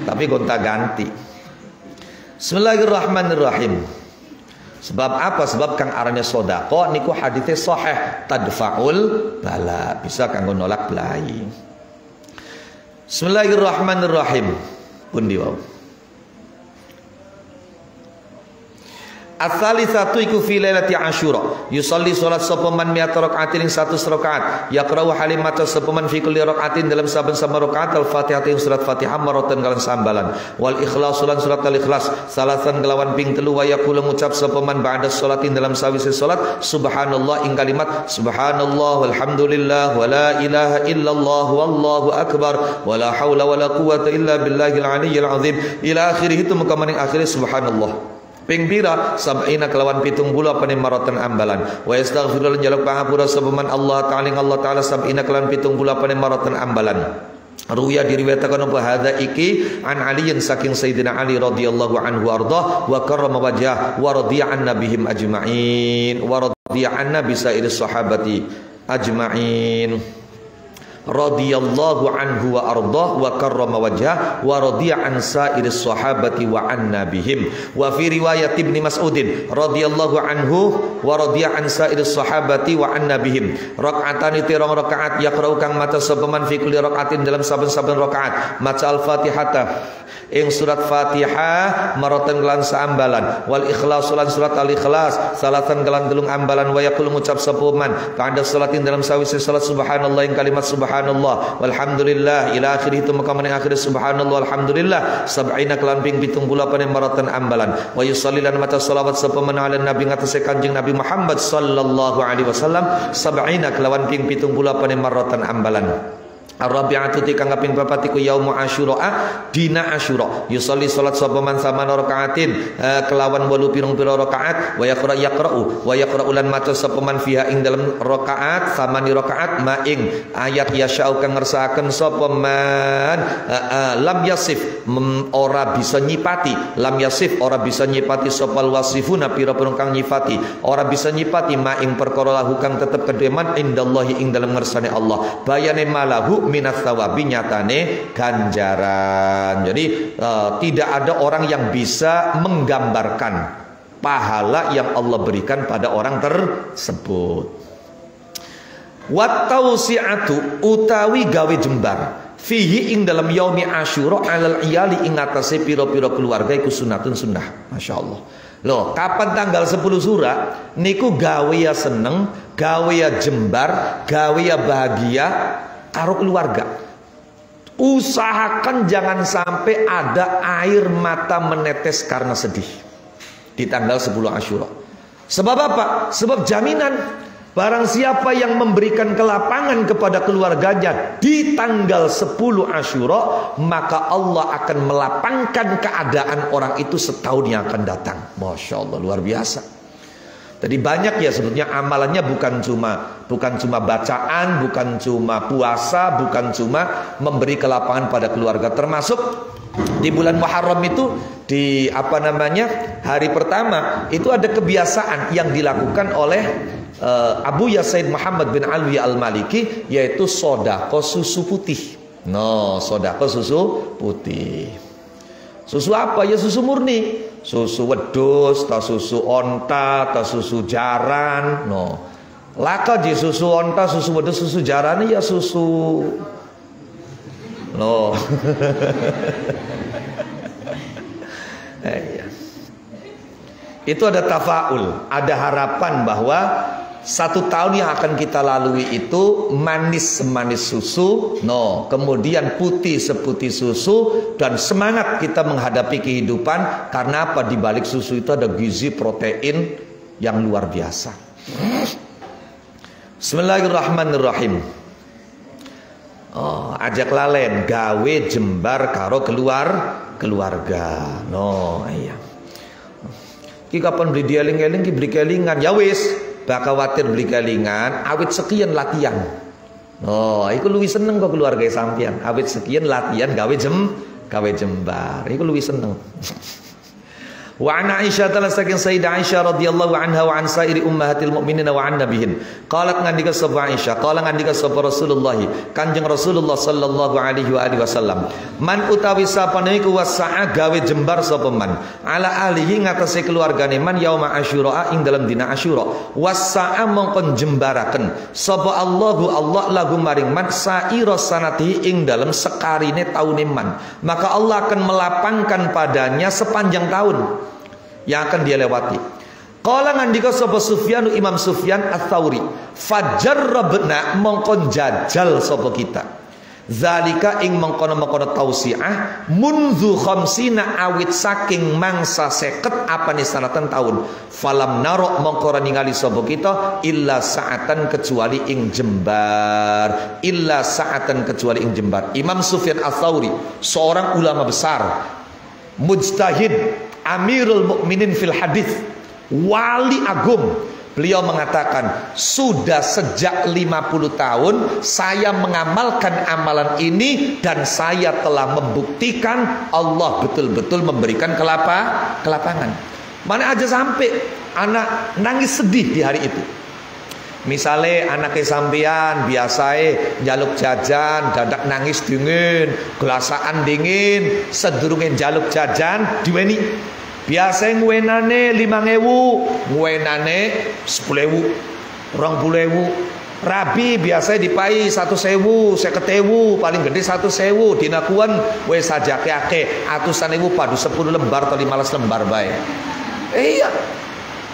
Tapi gonta ganti. Bismillahirrahmanirrahim. Sebab apa? Sebab kang arane sedekah niku hadits sahih, tadfaul bala, bisa kanggo nolak belai. Bismillahirrahmanirrahim. Pundi wae. Ats-tsalitsatu iku fi lailati Asyura. Yusalli salat sapa man 100 rakaatin ing 100 rakaat. Yaqra'u halimata sapa man fi kulli rakaatin dalam saben-saben rakaat al-Fatihah ing surat Fatihah maratan kalan sambalan. Wal ikhlas lan surat al-Ikhlas salasan kelawan ping 3 wa yaqulu ngucap sapa man ba'da sholatin dalam sawise salat subhanallah ing kalimat subhanallah walhamdulillah wala ilaha illallah wallahu akbar wala haula wala quwwata illa billahil aliyyil azim ila akhirih. Itu muka maning akhirnya subhanallah ping pira sab'ina kelawan 70 paning maratan ambalan. Wa yastaghfirul jaluk pangapura sapa man Allah taala sab'ina kelawan 70 paning maratan ambalan. Ruya diriwayatakan apa hadza iki an aliyin saking Sayyidina Ali radhiyallahu anhu arda wa karrama wajhah wa radiya an nabihim ajma'in wa radiya anna bi sa'iris sahabati ajma'in. Radhiyallahu anhu wa ardah wa karrama wajhah wa radiya an sa'iris sahabati wa anna bihim. Wa fi riwayat Ibnu Mas'udin radhiyallahu anhu wa radiya an sa'iris sahabati wa anna bihim. Rakaatani tirang rakaat yaqra'u kang maca sapa man fi kulli rakaatin dalam saben-saben rakaat maca al-Fatihata ing surat Fatihah maratan kelan saambalan wal ikhlas lan surat al-Ikhlas salatan kelan 3 ambalan wa yaqul ngucap sapa man pada salatin dalam sawise salat subhanallah ing kalimat subhanallah walhamdulillah ila akhirih. Itu maka meneng akhir subhanallah alhamdulillah sab'ina kelan ping 70 paning maratan ambalan wa yusalli lan maca selawat sapa man ala nabi ngatese Kanjeng Nabi Muhammad sallallahu alaihi wasallam sab'ina kelawan ping 70 paning maratan ambalan. Ar-rabi'atu tikang kaping 4 iku yaumu Asyura dina Asyura. Yusolli salat sapa man samana rakaatin kelawan 8 pirang-pira rakaat wa yaqra'u lan maca sapa man fiha ing dalam rakaat samani rakaat ma ing ayat yasya'u kang ngersakaken sapa man lam yasif ora bisa nyipati lam yasif ora bisa nyipati sapa wasifuna pira-pira kang nyipati ora bisa nyipati ma ing perkara lahu kang tetep kedeman indallahi ing dalam ngersane Allah bayane malahu minat thawabi nyatane ganjaran. Jadi tidak ada orang yang bisa menggambarkan pahala yang Allah berikan pada orang tersebut. Wat tausi'atu utawi gawe jembar fihi ing dalam yaumi Asyura alal iyali ing atase pira-pira keluarga iku sunatun sunnah. Masyaallah. Loh, kapan tanggal 10 Syura niku gawe ya seneng, gawe ya jembar, gawe ya bahagia karo keluarga. Usahakan jangan sampai ada air mata menetes karena sedih di tanggal 10 Asyura. Sebab apa? Sebab jaminan barang siapa yang memberikan kelapangan kepada keluarganya di tanggal 10 Asyura, maka Allah akan melapangkan keadaan orang itu setahun yang akan datang. Masya Allah, luar biasa. Jadi banyak ya sebetulnya amalannya bukan cuma bacaan, bukan cuma puasa, bukan cuma memberi kelapangan pada keluarga. Termasuk di bulan Muharram itu di hari pertama itu ada kebiasaan yang dilakukan oleh Abu Yasaid Muhammad bin Alwi al-Maliki, yaitu sodako susu putih. Sodako susu putih. Susu apa? Ya susu murni. Susu wedhus, ta susu onta, ta susu jaran. Laka ji susu onta, susu wedhus, susu jaran ya susu. Itu ada tafaul, ada harapan bahwa 1 tahun yang akan kita lalui itu manis semanis susu, kemudian putih seputih susu, dan semangat kita menghadapi kehidupan. Karena apa? Di balik susu itu ada gizi protein yang luar biasa. Bismillahirrahmanirrahim. Oh, ajak lalen gawe jembar karo keluarga. No, iya. Ki kapan beli dieling-eling ki beli kelingan. Ya wis, bak khawatir beli kelingan, awit sekian latihan. Oh, iku luwih seneng kok keluarga sampean. Awit sekian latihan gawe jembar. Iku luwih seneng. Wa an Aisyah taala saking Sayyidah Aisyah radhiyallahu anha wa an sairi ummahatil mukminin wa an nabihin. Qalat ngandika sapa Aisyah, qala ngandika sapa Rasulullah, Kanjeng Rasulullah sallallahu alaihi wa alihi wasallam, man utawi sapane iku wasa'a gawe jembar sapa man, ala ahlihi ngatasi keluargane man yauma Asyura ing dalam dina Asyura, wasa'a mongkon jembaraken sapa Allahu Allah lagu maring man saira sanati ing dalam sekarine taune man, maka Allah akan melapangkan padanya sepanjang tahun yang akan dia lewati. Qala ngandika sapa Sufyan, Imam Sufyan Ats-Tsauri, fajarrabna mongkon jajal sapa kita. Zalika ing mengkono-mengkono tausiah munzu khamsina awit saking mangsa 50 apane sanatan tahun. Falam narok mongko ningali sapa kita illa sa'atan kecuali ing jembar. Illa sa'atan kecuali ing jembar. Imam Sufyan Ats-Tsauri seorang ulama besar, mujtahid, Amirul Mukminin fil hadis, wali agung. Beliau mengatakan, sudah sejak 50 tahun saya mengamalkan amalan ini dan saya telah membuktikan Allah betul-betul memberikan kelapangan. Mana aja sampai anak nangis sedih di hari itu. Misalnya anaknya sampean biasae njaluk jajan, dadak nangis dingin, gelasaan dingin, sedurunge njaluk jajan diweni. Biasanya ngwenane 5.000, ngwenane 10.000, 20.000. Rabi biasanya dipai 1.000, 50.000, paling gede 1.000. Dinakuan wes sajake akeh, atusan ewu padu 10 lembar atau 15 lembar bae. Iya.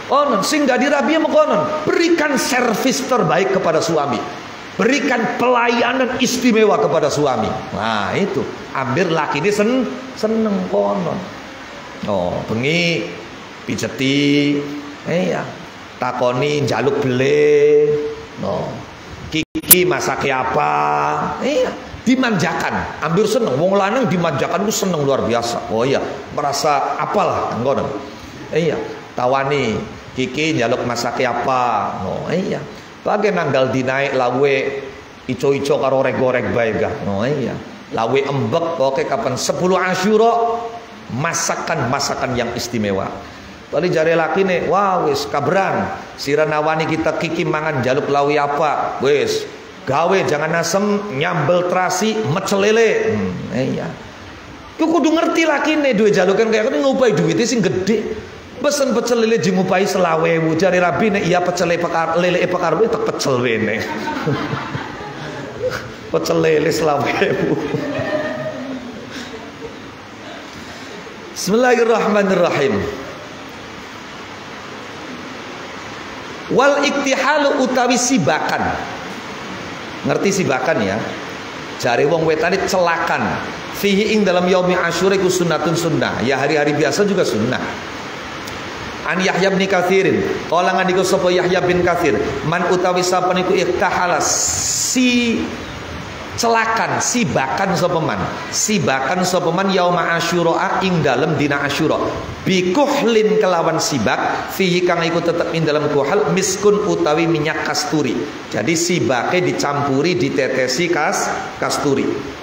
Onon sing dadi rabi mengkonon, berikan servis terbaik kepada suami. Berikan pelayanan istimewa kepada suami. Nah, itu. Ambil laki ini seneng konon. Oh, bengi pijeti, iya, takoni njaluk bele, no, kiki masake apa, iya, dimanjakan, ambil seneng, wong lanang dimanjakan itu seneng luar biasa. Oh iya, merasa apalah, ngono, iya, tawani, kiki njaluk masake apa, no, iya, bagai nanggal dinaik lawe, ico-ico karo goreng bae gah, no, iya, lawe embek, oke kapan 10 Asyura. Masakan-masakan yang istimewa. Tadi jari laki nih, wah wis kabran, sira nawani kita kiki mangan jaluk lawi apa, wis gawe jangan asem, nyambel terasi, mecel lele. Iya. Ku kudu ngerti laki nih dua jalukan kayak gini ngupai duitnya sing gede. Pesen pecel lele ngupai selawewu, jari rabi nih iya pecel lele pekar tak pecel wene. Pecel lele selawewu. Bismillahirrahmanirrahim. Wal iktihalu utawi sibakan. Ngerti sibakan ya? Jari wong wetane celakan. Fihi ing dalam yaumi Asyura iku sunnatun sunnah. Ya hari-hari biasa juga sunnah. An Yahya bin Katsirin, qala ngandika sapa Yahya bin Katsir, man utawi sapa niku iktahala si celakan, sibakan sapa man yauma Asyura ing dalem dina Asyura bikuhlin kelawan sibak fihi kang iku tetep ing dalem kuhal miskun utawi minyak kasturi. Jadi sibake dicampuri ditetesi kasturi.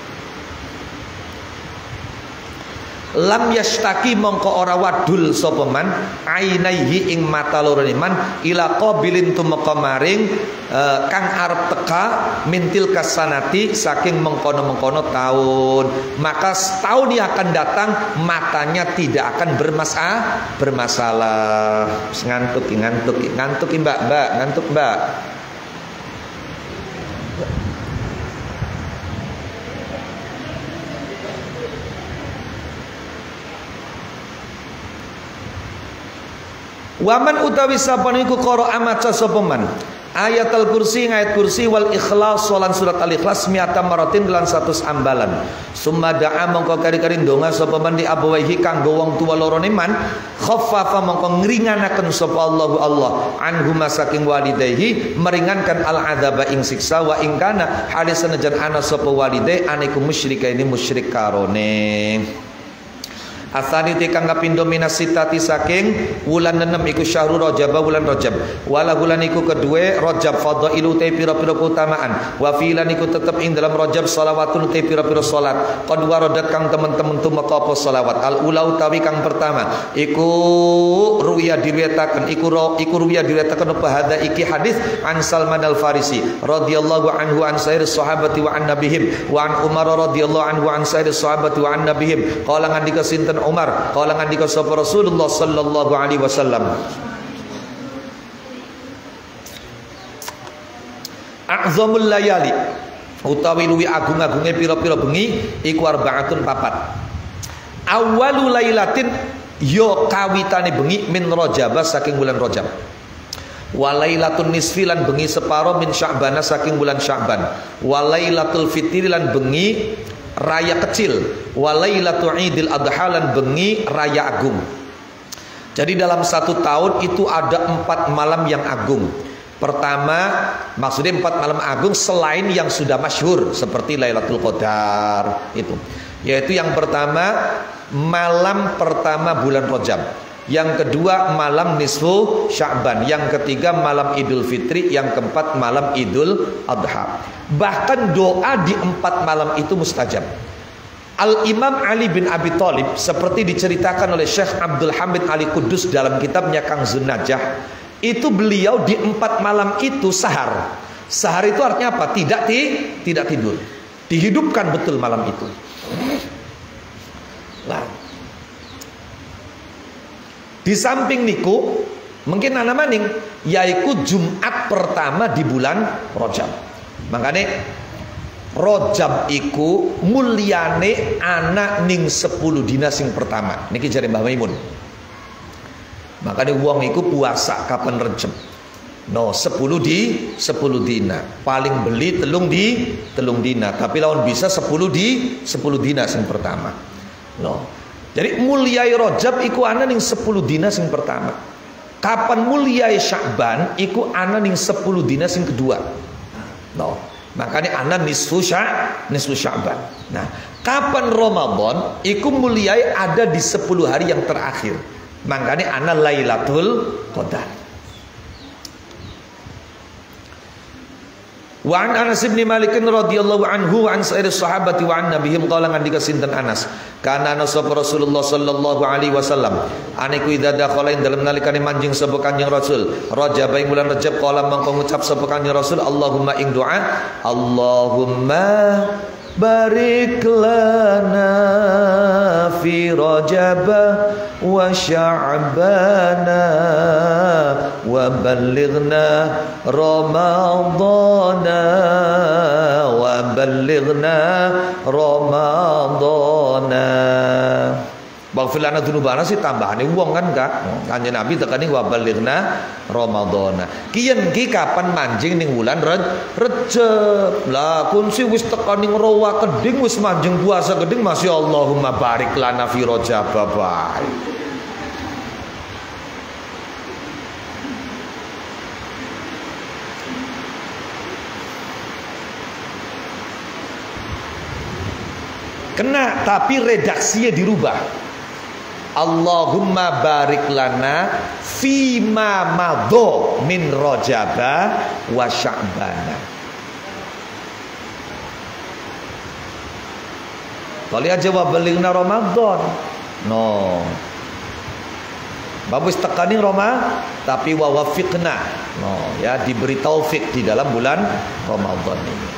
Lam yashtaki mongko ora wadul sapa man ainaihi ing mata lorone man ila qabilin tumeka maring kang arep teka mintil kasanati saking mengkono-mengkono tahun, maka setahun yang akan datang matanya tidak akan bermasalah. Ngantuk mbak. Waman utawi sapa niku qara amaca sapa man Ayatul kursi ayat kursi wal ikhlas lan surat al-ikhlas mi'atan maratin lan 100 ambalan. Summa da'a mongko kari-kari ndonga sapa man di abawaihi kanggo wong tuwa lorone man khaffafa mongko ngringanaken sapa Allah anhuma saking walidayhi meringankan al adzaba ing siksa wa ing kana halis senajan ana sapa walidai aniku musyrikaini musyrik karone. Asani tekang kapindo minas sitati saking wulan 6 iku syahrul Rajab wulan Rajab wala wulan iku kedue Rajab fadailu te pira-pira keutamaan wa filan iku tetep ing dalam Rajab shalawatun te pira-pira salat qad waradat kang temen-temen tumeka apa selawat al ula utawi kang pertama iku ruwiya diriwayataken iku ruwiya diriwayataken apa hadza iki hadis an Salman al Farisi radhiyallahu anhu an sair sahabati wa an nabihim wa an Umar radhiyallahu anhu an sair sahabati wa an nabihim qala ngandika sinten Umar qala ngandika sapa Rasulullah sallallahu alaihi wasallam a'zamul layali utawi luwi agung-agunge pira-pira bengi iku arbaatun papat awwalu lailatin yo kawitane bengi min Rajab saking bulan Rajab walailatun nisfi lan bengi separo min Sya'ban saking bulan Sya'ban walailatul fitri lan bengi raya kecil walailatu idil adha lan bengi raya agung. Jadi dalam satu tahun itu ada 4 malam yang agung. Pertama maksudnya 4 malam agung selain yang sudah masyhur seperti Lailatul Qadar itu, yaitu yang pertama malam pertama bulan Rajab, yang kedua malam nisfu Sya'ban, yang ketiga malam Idul Fitri, yang keempat malam Idul Adha. Bahkan doa di 4 malam itu mustajab. Al-Imam Ali bin Abi Thalib seperti diceritakan oleh Syekh Abdul Hamid Ali Kudus dalam kitabnya Kanzun Najah, itu beliau di 4 malam itu sahar. Sahar itu artinya apa? Tidak tidur. Dihidupkan betul malam itu. Nah, di samping niku mungkin ana maning yaiku Jumat pertama di bulan Rajab. Makanya Rajab iku mulyane ana ning 10 dina sing pertama. Niki jare Mbah Maimun. Makanya wong iku puasa kapan Rajab? No, 10 dina. Paling beli telung dina. Tapi lawan bisa 10 dina sing pertama. No. Jadi mulyai Rajab iku ana ning 10 dina sing pertama. Kapan mulyai Sya'ban iku ana ning 10 dina sing kedua. No. Makanya ana nisfu Sya'ban. Nah, kapan Ramadan iku mulyai ada di 10 hari yang terakhir. Makanya ana Lailatul Qadar. Wa an Anas bin Malik radhiyallahu anhu wa an sa'ir sahabati wa an nabihim qala ngandika sinten Anas kana sapa Rasulullah sallallahu alaihi wasallam aniku idza dakhala ing dalem nalikane manjing sapa Kanjeng Rasul Rajab ing bulan Rajab qala mangko ngucap sapa Kanjeng Rasul Allahumma ing doa Allahumma barik lana fi Rajab wa Sya'bana wa ballighna Ramadana wa ballighna Ramadana. Baghfir lana dzunubana sih tambahane wong kan Kak. Kanjeng Nabi tekani wa ballighna Ramadana. Kiyen ki kapan manjing ning wulan Rejab. Lah kun si wis tekani ngrowa keding wis manjing puasa keding masya Allahumma barik lana fi Rajab bae. Kena tapi redaksinya dirubah. Allahumma barik lana fima madho min Rajaba wa Sya'bana. Kali aja wa balighna Ramadan. No. Babus tekani Roma tapi wa wafiqna. No, ya diberi taufik di dalam bulan Ramadan ini.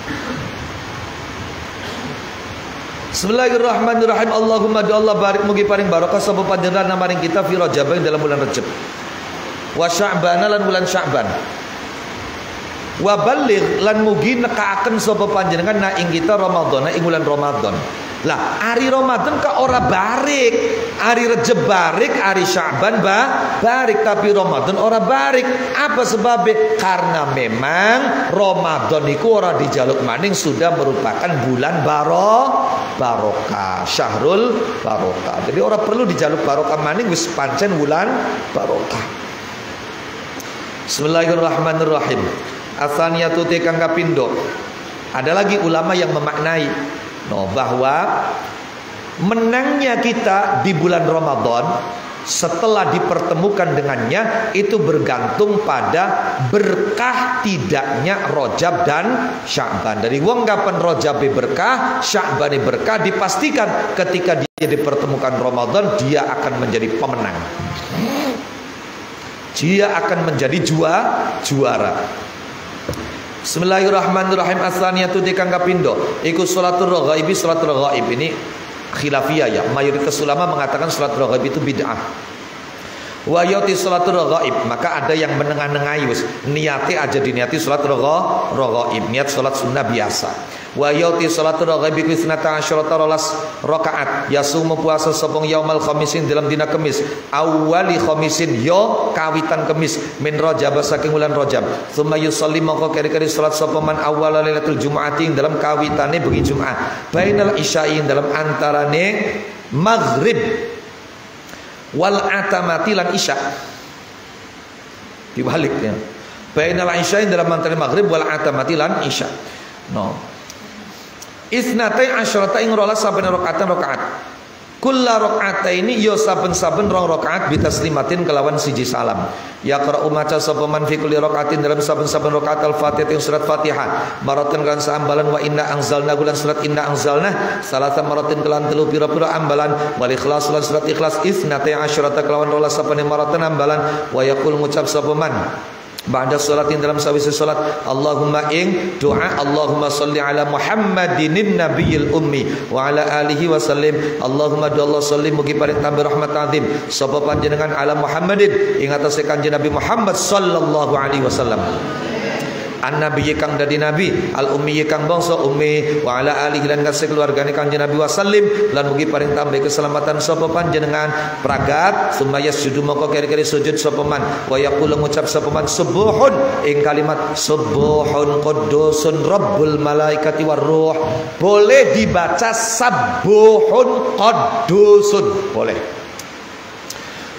Bismillahirrahmanirrahim. Allahumma do Allah barik mugi paring barokah sapa panjenengan maring kita fi Rajab dalam bulan Rajab. Wa Sya'ban lan bulan Sya'ban. Wa balligh lan mugi nekaaken sapa panjenengan na ing kita Ramadan ing bulan Ramadan. Lah hari Ramadan ke ora barik, hari Rejab barik, hari Sya'ban barik, tapi Ramadan ora barik. Apa sebabnya? Karena memang Ramadan iku ora dijaluk maning sudah merupakan bulan barokah, syahrul barokah. Jadi ora perlu dijaluk barokah maning, wis pancen bulan barokah. Bismillahirrahmanirrahim. Asaniyatu tekang kapindo. Ada lagi ulama yang memaknai bahwa menangnya kita di bulan Ramadan setelah dipertemukan dengannya itu bergantung pada berkah tidaknya Rajab dan Sya'ban. Dari wong kapan Rajab berkah, Sya'ban berkah, dipastikan ketika dia dipertemukan Ramadan dia akan menjadi pemenang. Dia akan menjadi juara. Bismillahirrahmanirrahim. As-saniyatu tekang kapindo iku salatul raghaib. Salatul raghaib ini khilafiyah ya. Mayoritas ulama mengatakan salatul raghaib itu bid'ah. Wa yati salatul raghaib, maka ada yang menengah-nengahi wis niate aja diniati salatul raghaib, niat salat sunnah biasa. Wa yati salatul raghaib bi 12 rakaat, yasumu puasa sopong yaumal khamisin dalam dina Kamis, awali khamisin yo kawitan Kamis min Rajab saking bulan Rajab. Tsumma yusalli mongko keri-keri salat sapa man awal lailatul jumu'ati dalam kawitane bengi Jumat, bainal isya'i dalam antarane maghrib wal atamati lan isya. Dibaliknya, bainal isya'i dalam antara maghrib wal atamati lan isya. Isnatai asyrata ing rolas saben rakaat. Kulla rakaataini yo saben-saben rong rakaat bitaslimatin kelawan siji salam. Yaqra'u maca sapa man fi kulli rakaatin dalam saben-saben rakaat al-Fatihah ing surat Fatihah. Maratan kan saambalan wa inna anzalna gulan surat inna anzalna salasa maratin kelan telu pira-pira ambalan wal ikhlas lan surat ikhlas isnatai asyrata kelawan rolas saben maratan ambalan wa yaqul ngucap sapa man ba'da sholatin dalam sawise salat Allahumma ing doa Allahumma sholli ala Muhammadinin nabiyil ummi wa ala alihi wa sallim. Allahumma do Allah sholli mugi paring tambah rahmat azim sapa panjenengan ala Muhammadin ing atase Kanjeng Nabi Muhammad sallallahu alaihi wasallam. An-nabi kang dadi nabi, al-ummi kang bangsa ummi, wa ala alihi lan kasih keluargane Kanjeng Nabi wasallim lan mugi paring tambah keselamatan sapa panjenengan pragat summa yasjudu mongko keri-keri sujud sapa man wa yaqulu ngucap sapa man subuhun ing kalimat subuhun quddusun rabbul malaikati war ruh. Boleh dibaca subuhun quddusun, boleh.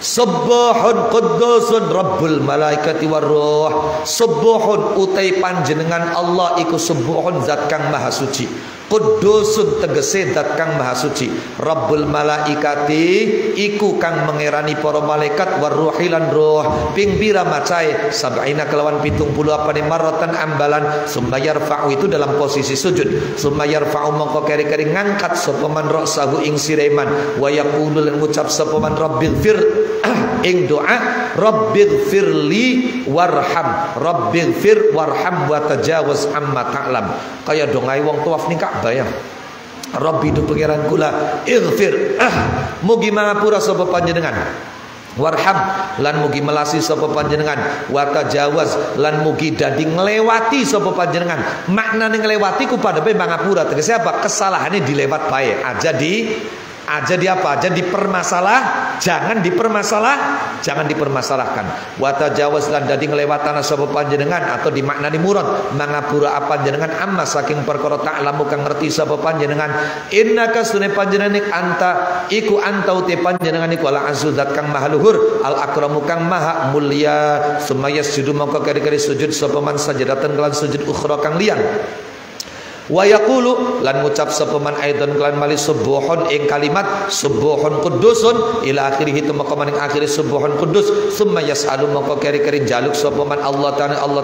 Subuhun quddusun rabbul malaikati war ruh. Subuhun utai panjenengan Allah iku subuhun zat kang maha suci, quddusun tegese zat kang maha suci, rabbul malaikati iku kang mengerani para malaikat war ruhilan ruh. Ping pira macae sab'ina kelawan 70 apa ni maratan ambalan. Summa yarfa'u itu dalam posisi sujud. Summa yarfa'u mongko keri-keri ngangkat sapa man ra'sahu ing sireman wa yaqulu lan ngucap sapa man rabbighfir ing doa rabbighfirli warham, rabbighfir warham wa tajawaz amma ta'lam. Kaya dongai wong tawaf ning Ka'bah ya. Rabbi du pangeran kula ighfir mugi mangapura sapa panjenengan, warham lan mugi melasi sapa panjenengan, wa tajawaz lan mugi dadi nglewati sapa panjenengan. Maknane nglewati ku padha mangapura tegese apa? Kesalahane dilewat bae aja jangan dipermasalahkan. Wa tajawaz lan dadi nglewatana sapa panjenengan atau dimaknani murad mangapura apa panjenengan amma saking perkara ta'lamu kang ngerti sapa panjenengan. Innaka sunne panjenengan anta iku antau te panjenengan iku ala azudat kang maha luhur al akramu kang maha mulya. Sumayas sujudu mongko kari-kari sujud sapa man sajadatan kelan sujud ukhra kang liyan. Wa yaqulu lan ngucap sapa man aidan kelan mali subuhun ing kalimat subuhun quddusun ila akhirih temeka maning akhir subuhun quddus. Summa yas'alu mongko keri-keri jaluk sapa man Allah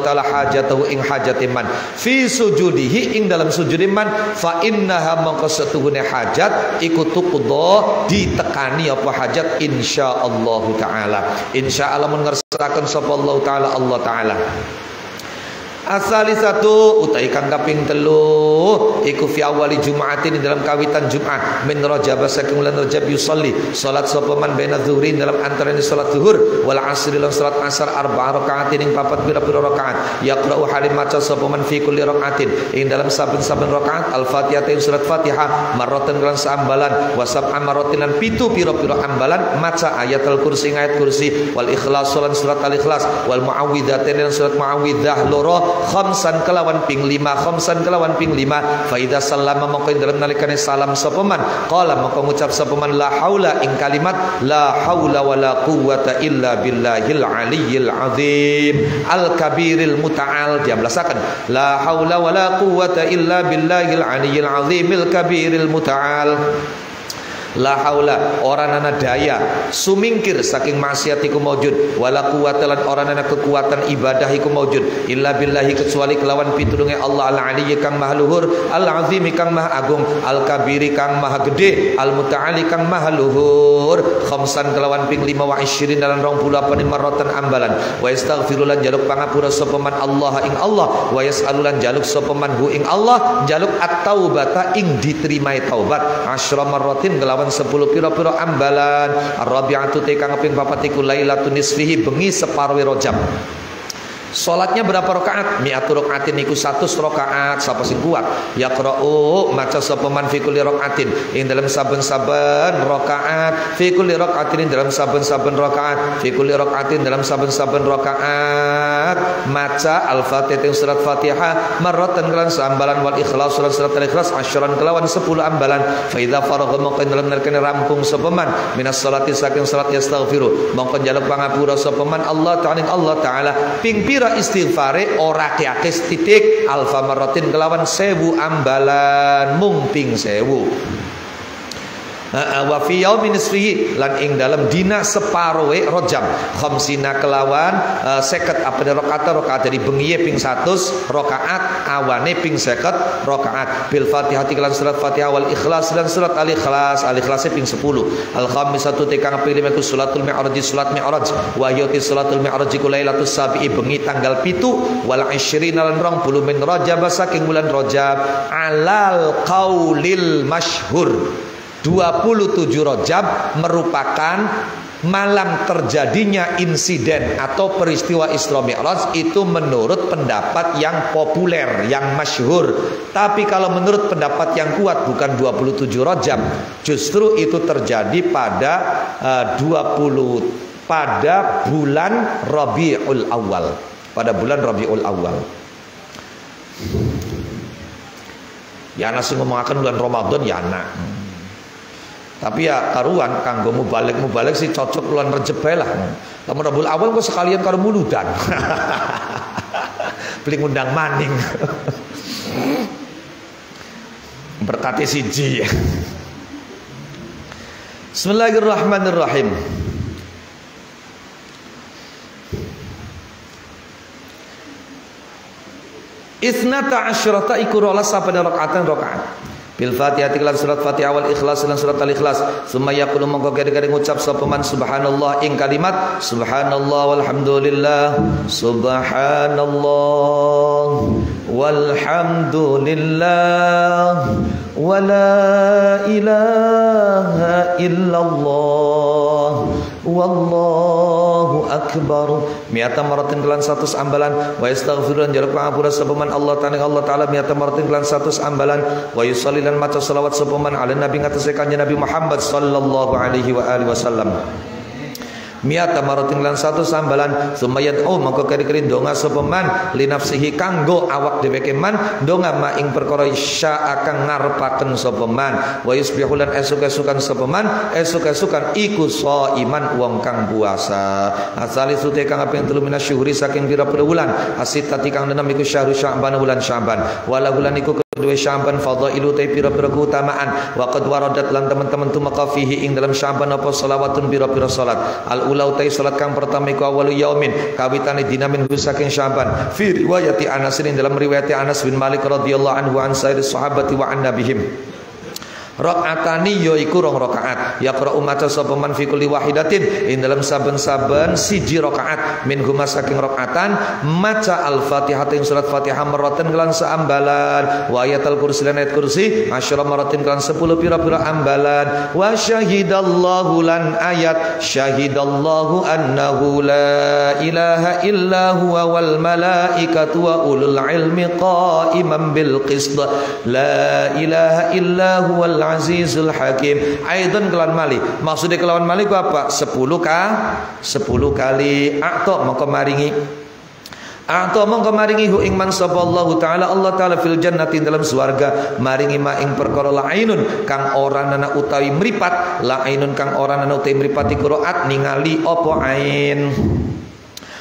taala hajatahu ing hajate man fi sujudihi ing dalam sujud man fa innaha mongko setuhune hajat iku tuqda ditekani apa hajat insyaallah taala. Insyaallah mun ngersakaken sapa Allah taala Asali satu utai kang kaping telu iku fi awali Jum'atin dalam kawitan Jumat min Rajab saking bulan Rajab yusolli salat sapa man baina zuhrin dalam antarane salat zuhur wal asri lan salat asar arba'a rakaatin ing papat pira-pira rakaat yaqra'u halim maca sapa man fi kulli rakaatin ing dalam saben-saben rakaat al-Fatihah ing surat Fatihah marratan lan saambalan wa sab'a marratin lan pitu pira-pira ambalan maca ayatul kursi ayat kursi wal ikhlas lan surat al-ikhlas wal muawwidzatain lan surat muawwidzah loro khamsan kelawan ping 5 khamsan kelawan ping 5 fa idza sallama mongko dalam nalikane salam sapa man qala mongko ngucap sapa man la haula ing kalimat la haula wala quwwata illa billahil aliyyil azim al kabiril muta'al diablasaken la haula wala quwwata illa billahil aliyyil azimil kabiril muta'al. La haula orang ana daya sumingkir saking maksiat iku maujud wala quwwata lan orang ana kekuatan ibadah iku maujud illa billahi kecuali kelawan pitulunge Allah al-aliyyi kang maha luhur al-azim kang maha agung al-kabiri kang maha gede al-muta'ali kang maha luhur khamsan kelawan ping 5 wa 20 dalam 28 marratan ambalan wa yastaghfirulan jaluk pangapura sapa man Allah ing Allah wa yasalulan jaluk sapa man hu ing Allah jaluk at-taubata ing diterimai taubat asyra marratin kelawan 10 pira-pira ambalan ar-rabi'atu te kang ping 4 iku lailatun nisfihi bengi separuh Rajab. Salatnya berapa rakaat? Mi'atu rakaatin iku 100 rakaat. Sapa sing kuat? Yaqra'u maca sapa man fi kulli rakaatin ing dalam saben-saben rakaat fi kulli rakaatin dalam saben-saben rakaat fi kulli rakaatin dalam saben-saben rakaat maca al-Fatihah ing surat Fatihah marratan kelan sambalan wal ikhlas surat al-ikhlas asyran kelawan 10 ambalan fa idza faragha mongko dalam narkane rampung sapa man minas salati saking salat yastaghfiru mongko njaluk pangapura sapa man Allah taala ping pira istighfare ora kiakis titik alfa marratin kelawan 1000 ambalan mung ping 1000 wa fi yaumin nisfihi lan ing dalam dina separohe Rajab khamsina kelawan 50 apa rakaat dari bengi ping 100 rakaat awane ping 50 rakaat bil Fatihah lan surat Fatihah wal ikhlas dan surat al-ikhlas ping 10 al khamisatu tekang ping 5 ku salatul mi'raj salat mi'raj wa yati salatul mi'raj ku lailatus sabi'i bengi tanggal 7 wal 20 lan 20 min Rajab saking bulan Rajab alal qaulil masyhur 27 Rajab merupakan malam terjadinya insiden atau peristiwa Isra Mi'raj itu menurut pendapat yang populer, yang masyhur. Tapi kalau menurut pendapat yang kuat bukan 27 Rajab, justru itu terjadi pada pada bulan Rabiul Awal. Pada bulan Rabiul Awal. Ya ana sing ngomongaken bulan Ramadan ya ana. Tapi ya karuan kanggo mubalik sih cocok bulan Rajab bae lah. Lamun Rabiul Awal kok sekalian karo muludan. Beli ngundang maning. Berkati siji. Bismillahirrahmanirrahim. Isnata asyrata iku rolas sapada rakaatan rakaat. Bil Fatihah lan surat Fatihah wal ikhlas lan surat al-ikhlas summa yaqulu mongko gede-gede ngucap sapa man subhanallah ing kalimat subhanallah walhamdulillah subhanallah walhamdulillah wala ilaha illallah wallahu akbar mi'ata maratin kelan 100 ambalan wa yastaghfirulan jaluk pangapura sapa man Allah taala mi'ata maratin kelan 100 ambalan wa yusalli lan maca selawat sapa man ala nabi ngatese kanjeng Nabi Muhammad sallallahu alaihi wa alihi wasallam mi'ata maratin lan 100 ambalan sumayat mongko keri-keri donga sapa man li nafsihi kanggo awak dheweke man donga ma ing perkara isya akan ngarepaken sapa man wa yusbihu lan esuk-esukan sapa man esuk-esukan iku shaiman wong kang puasa asali sute kang kaping 3 minasyuhuri saking pira-pira wulan asitati kang enam iku syahrul Sya'ban bulan Sya'ban wala bulan iku kedua Sya'ban fadhailu ta pira-pira keutamaan wa qad waradat lan teman-teman tumeka fihi ing dalam Sya'ban apa selawatun pira-pira salat al-ula utai salat kang pertama iku awalu yaumin kawitane dina min saking Sya'ban fi riwayati Anas dalam riwayat Anas bin Malik radhiyallahu anhu an sayyidis sahabati wa an nabihim Rakaatani yaiku rong rakaat. Yaqra'u maca sapa man fi kulli wahidatin ing dalam saben-saben siji rakaat minhuma saking rakaatan maca al-Fatihah ing surat Fatihah marratan kelan saambalan wa ayatul kursi lan ayat kursi asyra marratin kelan 10 pira-pira ambalan wa syahidallahu lan ayat syahidallahu annahu la ilaha illa huwa wal malaikatu wa ulul ilmi qa'iman bil qist la ilaha illa huwal azizul hakim. Aidan kelawan mali. Maksudnya kelawan mali ku apa? 10 kali. Akto mongko maringi. Akto mongko maringi hu ing man sapa Allah taala fil jannati dalam swarga maringi ma ing perkara lainun kang ora ana utawi mripat lainun kang ora ana utawi mripati qiraat ningali apa ain.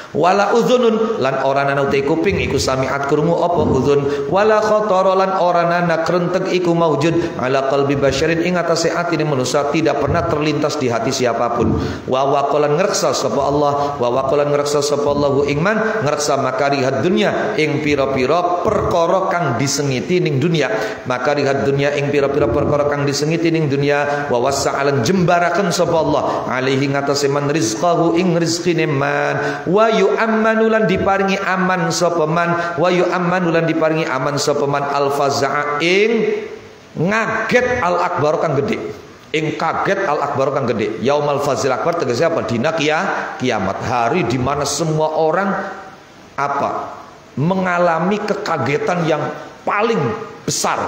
Wala uzunun lan ora ana utai kuping iku samiat krungu apa uzun wala khatara lan ora ana krenteg iku maujud ala qalbi basyarin ing atase atine manusia tidak pernah terlintas di hati siapapun wa waqalan ngreksa sapa Allah wa waqalan ngreksa sapa Allah ing man ngreksa makarihat dunya ing pira-pira perkara kang disengiti ning dunya makarihat dunya ing pira-pira perkara kang disengiti ning dunya wa wasa'alan jembaraken sapa Allah alaihi ngatasi man rizqahu ing rizqine man wa yu'ammanulan diparingi aman sapa man wa yu'ammanulan diparingi aman sapa man al-faza'a ing ngaget al-akbar kang gede ing kaget al-akbar kang gede yaumal fazil akbar tegese apa dina kiamat hari di mana semua orang apa mengalami kekagetan yang paling besar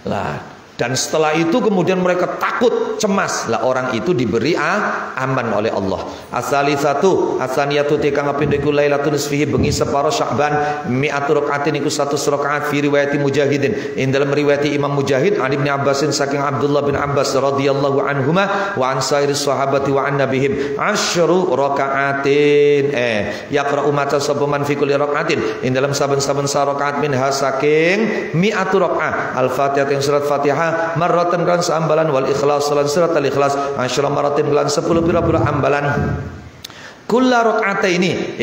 lah. Dan setelah itu kemudian mereka takut, cemas. Lah orang itu diberi aman oleh Allah. As-salisatu, as-saniyatu tekang apindo iku lailatul nisfihi bengi separo Sya'ban mi'atu rakaatin iku 100 rakaat fi riwayat Mujahidin. In dalam riwayat Imam Mujahid Ali bin Abbasin saking Abdullah bin Abbas radhiyallahu anhuma wa an sairis sahabati wa an nabihim asyru rakaatin. Yaqra'u maca sapa man fi kulli rakaatin in dalam saben-saben rakaat minha saking mi'atu rakaat al-Fatihah yang surat Fatihah marratan kan seambalan wal ikhlas lan surat al ikhlas asyra maratin lan 10 pira-pira ambalan kulla rakaataini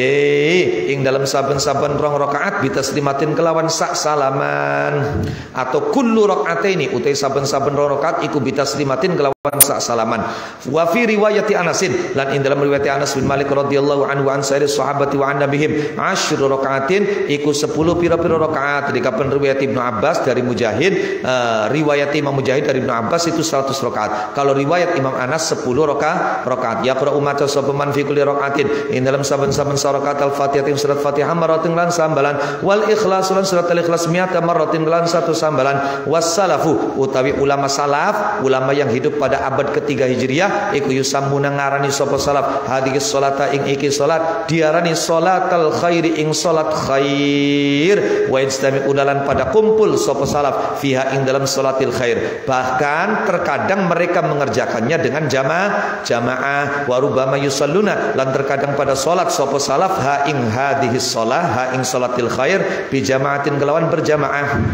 ing dalam saben-saben rong rakaat bitaslimatin kelawan sak salaman atau kullu rakaataini utai saben-saben rong rakaat iku bitaslimatin kelawan sak salaman wa fi riwayati Anasin lan ing dalam riwayat Anas bin Malik radhiyallahu anhu an sayyidis sahabati wa an nabihim asyru rakaatin iku 10 pira-pira rakaat. Di kapan riwayat Ibnu Abbas dari Mujahid riwayat Imam Mujahid dari Ibnu Abbas itu 100 rakaat. Kalau riwayat Imam Anas 10 rakaat. Yaqra'u maca sapa man fi kulli rakaatin in dalam saben-saben rakaat al-Fatihah surat Fatihah maratin lan sambalan wal ikhlas lan surat al-ikhlas mi'ata maratin lan 1 sambalan wassalafu utawi ulama salaf ulama yang hidup pada abad ketiga Hijriah iku yusammuna ngarani sapa salaf hadhihi sholata ing iki salat diarani salatal khairi ing salat khair wa ijtami udalan pada kumpul sapa salaf fiha ing dalam salatil khair bahkan terkadang mereka mengerjakannya dengan jamaah wa rubama yusalluna lan terkadang pada salat sapa salaf ha ing hadhihi shalah ha ing salatil khair bi jamaatin kelawan berjamaah.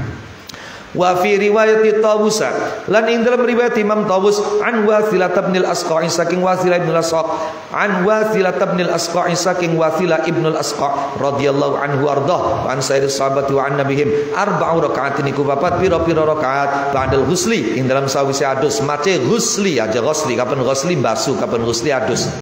Wa fi riwayat Tawus lan ing dalam riwayat Imam Tawus an Wasilah bin al-Asqa' saking Wasilah bin al-Asqa' an Wasilah bin al-Asqa' saking Wasilah ibn al-Asqa' radhiyallahu anhu ardah an sayyidis sahabati wa an nabihim arba'u rakaatin iku papat pira-pira rakaat ba'dal ghusli ing dalam sawise adus mace ghusli aja ghusli kapan ghusli basuh kapan ghusli adus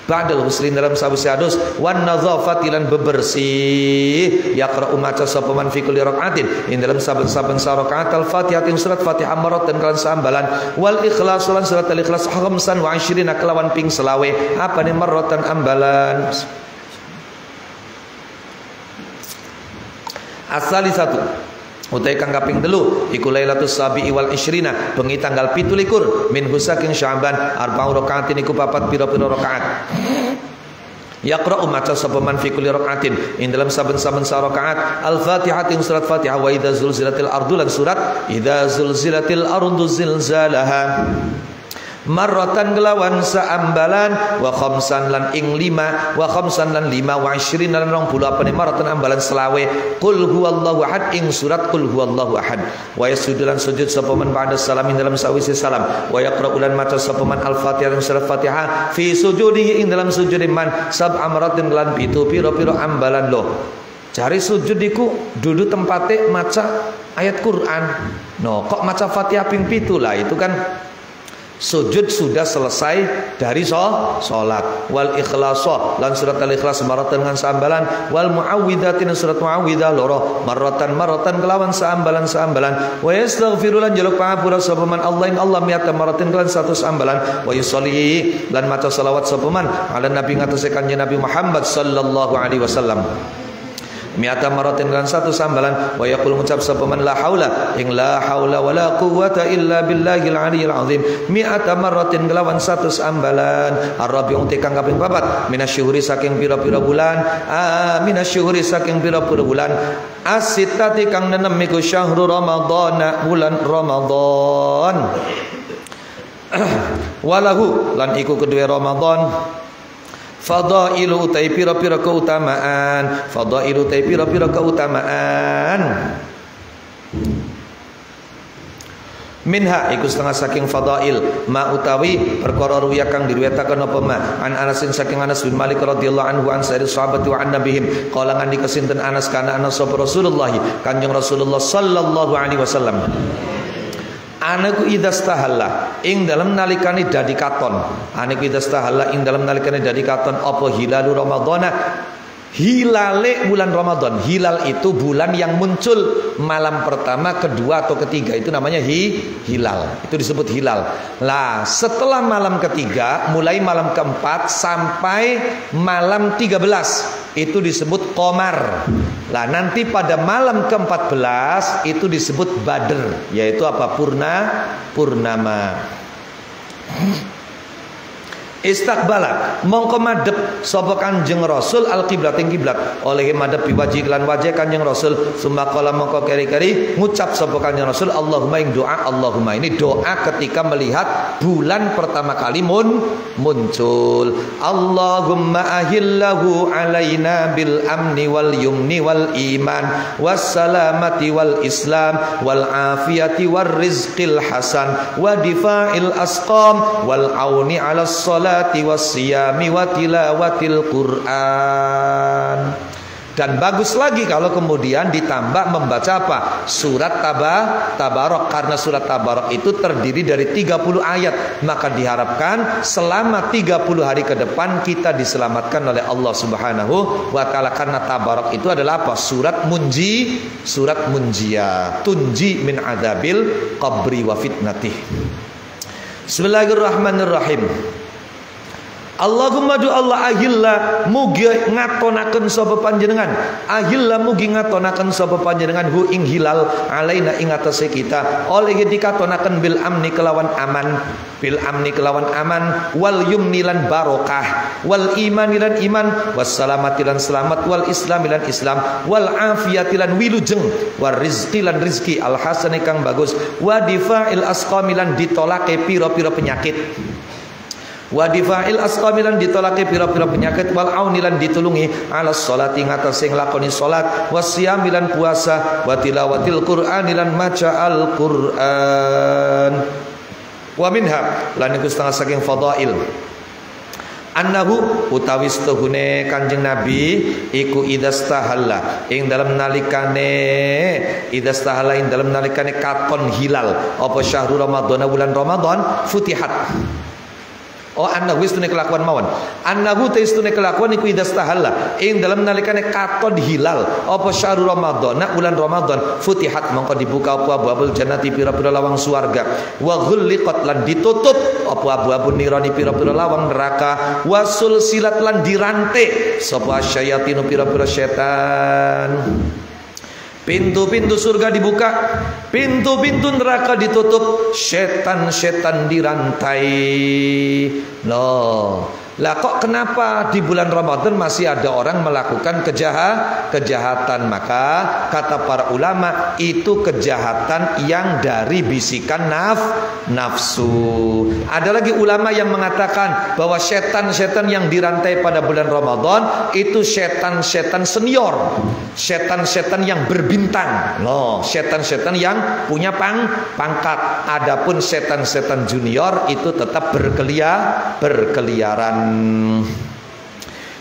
ba'dal ghusli dalam sawise adus wan nadzafati lan bebersih yaqra'u maca sapa man fi kulli rakaatin ing dalam saben-saben rakaat al-Fatihah ing surat Fatihah maratan kalan sambalan wal ikhlas lan surat al-ikhlas khamsan wa 20 kelawan ping selawe apa ne maratan ambalan. As-salisatu utai kang kaping 3 iku lailatus sabi'i wal isyrina bengi tanggal 17 min husaking Sya'ban arba'u rakaatin iku papat pira-pira rakaat. Yaqra'u maca sapa man fi kulli rakaatin ing dalam saben-saben rakaat al-Fatihah ing surat Fatihah wa idza zulzilatil ardu lan surat idza zulzilatil ardu zilzalaha marratan kelawan saambalan wa khamsan lan ing 5 wa khamsan lan 5 wa 20 lan 20 apa marratan ambalan selawe qul huwallahu ahad ing surat qul huwallahu ahad wa yasjudu lan sujud sapa man ba'da salam dalam sawise salam wa yaqra'u lan maca sapa man al-Fatihah ing surat Fatihah fi sujudihi ing dalam sujud man sab'a marratin lan pitu pira-pira ambalan lo Cari sujud iku duduk tempatnya maca ayat Quran. No, kok maca Fatihah ping 7 lah, itu kan sujud sudah selesai dari salat. Wal ikhlaso lan surat al-ikhlas maratan dengan seambalan, wal muawwidzatin surat muawwidzah loro maratan kelawan seambalan. Wa yastaghfiru lan jaluk pangapura sapa man Allah ing Allah mi'ata maratin kelawan 100 ambalan. Wa yusolli lan maca selawat sapa man ala nabi ngatose kanjeng Nabi Muhammad sallallahu alaihi wasallam mi'ata maratin kan 100 sambalan. Wa yaqul ngucap sapa man la haula ing la haula wala quwwata illa billahil aliyil azim mi'ata maratin kelawan 100 sambalan. Ar-rabi'u tekang kaping 4 minasyuhuri saking pira-pira bulan minasyuhuri saking pira-pira bulan asitati kang nenem iku syahrul ramadhan bulan Ramadan walahu lan iku kedue Ramadan fadailu utai pira-pira keutamaan minha iku setengah saking fadail ma utawi perkara ruya kang diriwayataken apa ma an Anasin saking Anas bin Malik radhiyallahu anhu an sayyidil sahabati wa an nabihim qala ngan dikesinten Anas kana Anas sapa Rasulullah Kanjeng Rasulullah sallallahu alaihi wasallam anaku idastahalla ing dalam nalikane dadi katon ing dalam nalikane dadi katon apa hilalu ramadhana hilale bulan Ramadan. Hilal itu bulan yang muncul malam pertama, kedua atau ketiga, itu namanya hilal. Itu disebut hilal. Lah, setelah malam ketiga, mulai malam keempat sampai malam 13 itu disebut qamar. Lah, nanti pada malam ke-14 itu disebut badr, yaitu apa? Purnama. Istakbala mongko madhep sapa Kanjeng Rasul al-qiblat ing kiblat oleh madhep biwajhi lan wajah Kanjeng Rasul summa qala mongko keri-keri ngucap sapa Kanjeng Rasul Allahumma ing doa. Allahumma ini doa ketika melihat bulan pertama kali muncul. Allahumma ahillahu alaina bil amni wal yumni wal iman was salamati wal islam wal afiyati war rizqil hasan wa difa'il asqam wal auni ala salati wassiyami wa tilawatil Quran. Dan bagus lagi kalau kemudian ditambah membaca apa? Surat Tabarok. Karena surat Tabarok itu terdiri dari 30 ayat. Maka diharapkan selama 30 hari ke depan kita diselamatkan oleh Allah Subhanahu wa ta'ala. Karena Tabarok itu adalah apa? Surat munjia. Tunji min adabil qabri wa fitnatih. Bismillahirrahmanirrahim. Allahumma du Allah ahilla mugi ngatonaken sapa panjenengan. Ahilla mugi ngatonaken sapa panjenengan hu ing hilal alaina ing atase kita. Oleh dikatonaken bil amni kelawan aman. Bil amni kelawan aman wal yumni lan barokah wal iman lan iman was salamati lan selamat wal islam lan islam wal afiyati lan wilujeng war rizqi lan rizki al hasani kang bagus wa difa'il asqami lan ditolake pira-pira penyakit. Wadifa'il asqamilan ditolake pira-pira penyakit wal aunilan ditulungi ala sholati ngatas sing lakoni salat wasiyamilan puasa wa tilawatil qur'anilan maca al-Qur'an. Wa minha lan iku setengah saking fadail annahu utawi setuhune Kanjeng Nabi iku idastahalla ing dalam nalikane katon hilal apa syahrul ramadhan bulan Ramadan futihat. Oh annahu istune kelakuan mawon. Annahu istune kelakuan iku idastahalla ing dalam nalikane katon hilal apa syahrul ramadhan bulan Ramadan futihat mongko dibuka apa abwabul jannati pira-pira lawang swarga wa ghulliqat lan ditutup apa abwabun nirani pira-pira lawang neraka wasul silat lan dirante sapa syayatinu pira-pira setan. Pintu-pintu surga dibuka, pintu-pintu neraka ditutup, setan-setan dirantai. Loh, lah kok kenapa di bulan Ramadan masih ada orang melakukan kejahatan? Maka kata para ulama itu kejahatan yang dari bisikan nafsu. Ada lagi ulama yang mengatakan bahwa setan-setan yang dirantai pada bulan Ramadan itu setan-setan senior, setan-setan yang berbintang. Loh, setan-setan yang punya pangkat. Adapun setan-setan junior itu tetap berkeliaran.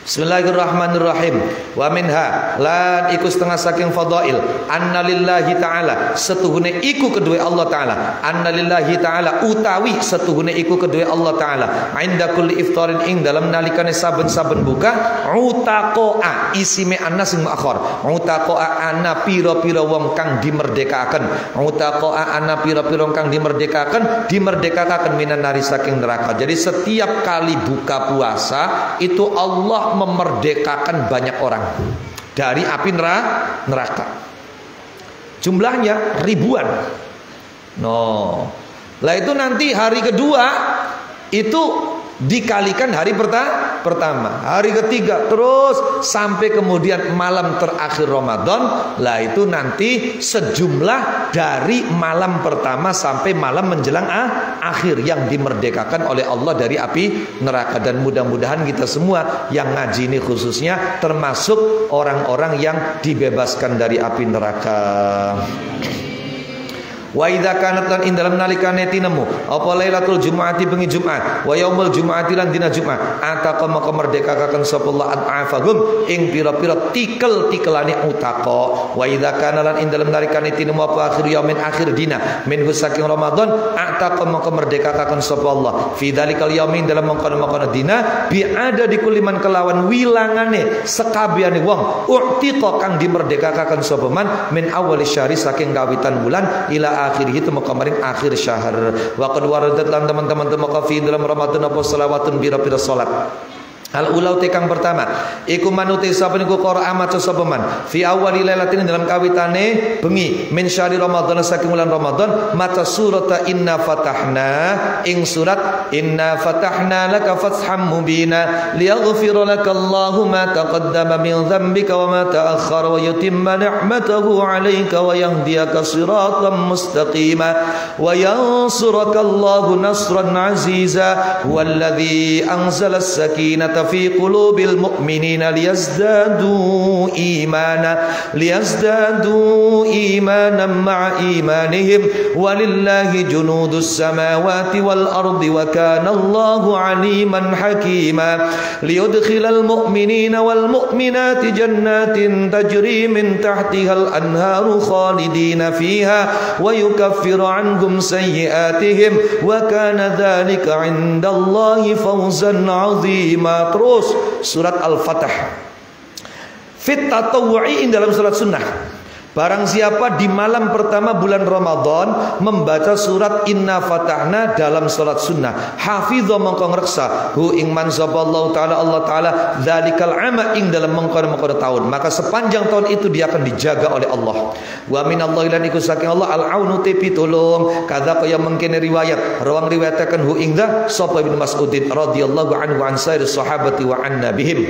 Bismillahirrahmanirrahim. Wa minha lan iku setengah saking fadail anna lillahi ta'ala setuhune iku kedue Allah ta'ala, anna lillahi ta'ala utawi setuhune iku kedue Allah ta'ala inda kulli iftarin ing dalam nalikane saben-saben buka utaqoa isime anna sing muakhir utaqoa ana pira-pira wong kang dimerdekaken utaqoa ana pira-pira kang dimerdekaken minan nari saking neraka. Jadi setiap kali buka puasa itu Allah memerdekakan banyak orang dari api neraka. Jumlahnya ribuan. Lah itu nanti hari kedua itu dikalikan hari pertama, hari ketiga, terus sampai kemudian malam terakhir Ramadan. Lah itu nanti sejumlah dari malam pertama sampai malam menjelang akhir yang dimerdekakan oleh Allah dari api neraka. Dan mudah-mudahan kita semua yang ngaji ini khususnya termasuk orang-orang yang dibebaskan dari api neraka. Wa idza kanat lan ing dalem nalikane tinemu apa lailatul jumu'ati bengi Jumat wa yaumul jumu'ati lan dina Jumat ataqa maka merdekakan sapa Allah afahum ing pira-pira tikel-tikelane utaqa. Wa idza kana lan ing dalem nalikane tinemu apa akhir yaumin akhir dina min saking Ramadan ataqa maka merdekakan sapa Allah fi dzalikal yaumin dalam mengkono-mengkono dina bi ada di kuliman kelawan wilangane sekabehane wong u'tiqa kang dimerdekakan sapa man min awal syahri saking kawitan bulan ila akhir itu kemarin akhir syahr. Wa qad waradat lan teman-teman fi dalam Ramadan apa selawatun bira-bira salat. Al ulau tekang pertama iku manuti sapa niku qira'a maca sapa man fi awwali lailatin dalam kawitane bengi min syahri Ramadan saking bulan Ramadan maca surat inna fatahna ing surat inna fatahna laka fatham mubina liyaghfira laka Allahu ma taqaddama min dhanbika wa ma ta'akhkhara wa yutimma ni'matahu 'alaika wa yahdiyaka siratan mustaqima wa yansuraka Allahu nasran 'aziza huwallazi anzala as-sakinata fi qulubil mu'minina liyazdadu imanan ma'a imanihim walillahi junudus samawati wal ardi wa kana Allahu aliman hakima liyudkhilal mu'minina wal mu'minati jannatin tajri min tahtihal anharu khalidina fiha wa yukaffiru anhum sayyi'atihim wa kana dhalika 'indallahi fawzan 'azima. Terus surat Al-Fatah fit tatawwu'i dalam salat sunnah. Barang siapa di malam pertama bulan Ramadan membaca surat Inna Fatahna dalam salat sunnah, hafidha mongko ngreksa hu ing man saballahu taala Allah taala dzalikal ama ing dalam mengkono-mengkono tahun, maka sepanjang tahun itu dia akan dijaga oleh Allah. Wa minallahi lan iku saking Allah al-aunu te pitulung kadza kaya mengkene riwayat rawang riwayataken hu ing dza sapa Ibnu Mas'udin radhiyallahu anhu an sair sahabati wa anna bihim.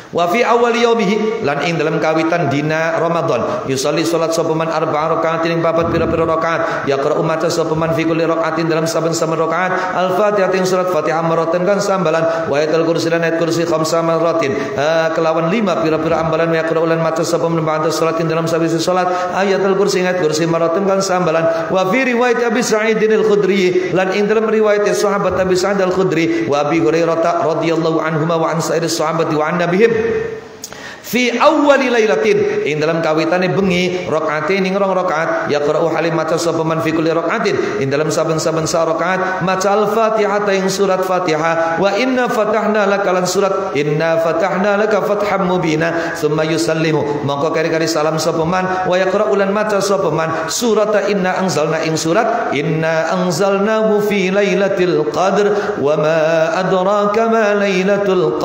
Wa fi awal yaumihi lan ing dalam kawitan dina Ramadan yusalli salat sapa man arba'a rakaatin ing papat pira-pira rakaat yaqra'u maca sapa man fi kulli rakaatin dalam saben-saben rakaat al-Fatihah ing surat Fatihah maratan kan sambalan wa ayatul kursi lan ayat kursi khamsa maratin kelawan 5 pira-pira ambalan yaqra'u lan maca sapa man ba'da salatin dalam sabisi salat ayatul kursi ayat kursi maratan kan sambalan. Wa fi riwayat Abi Sa'id al-Khudri lan ing dalam riwayat sahabat Abi Sa'id al-Khudri wa Abi Hurairah radhiyallahu anhuma wa an sa'ir sahabati wa an nabihim fi awwali lailatin ing dalam kawitane bengi rakaatin ing rong rakaat yaqra'u halim maca sapa man fi kulli rakaatin ing dalam saben-saben rakaat maca al-Fatihah ing surat Fatihah wa inna fatahna laka surat inna fatahna laka fatham mubina thumma yusallimu mongko kari-kari salam sapa man wa yaqra'u lan maca sapa man surat inna anzalna ing surat inna anzalnahu fi lailatul qadr wa ma adraka ma lailatul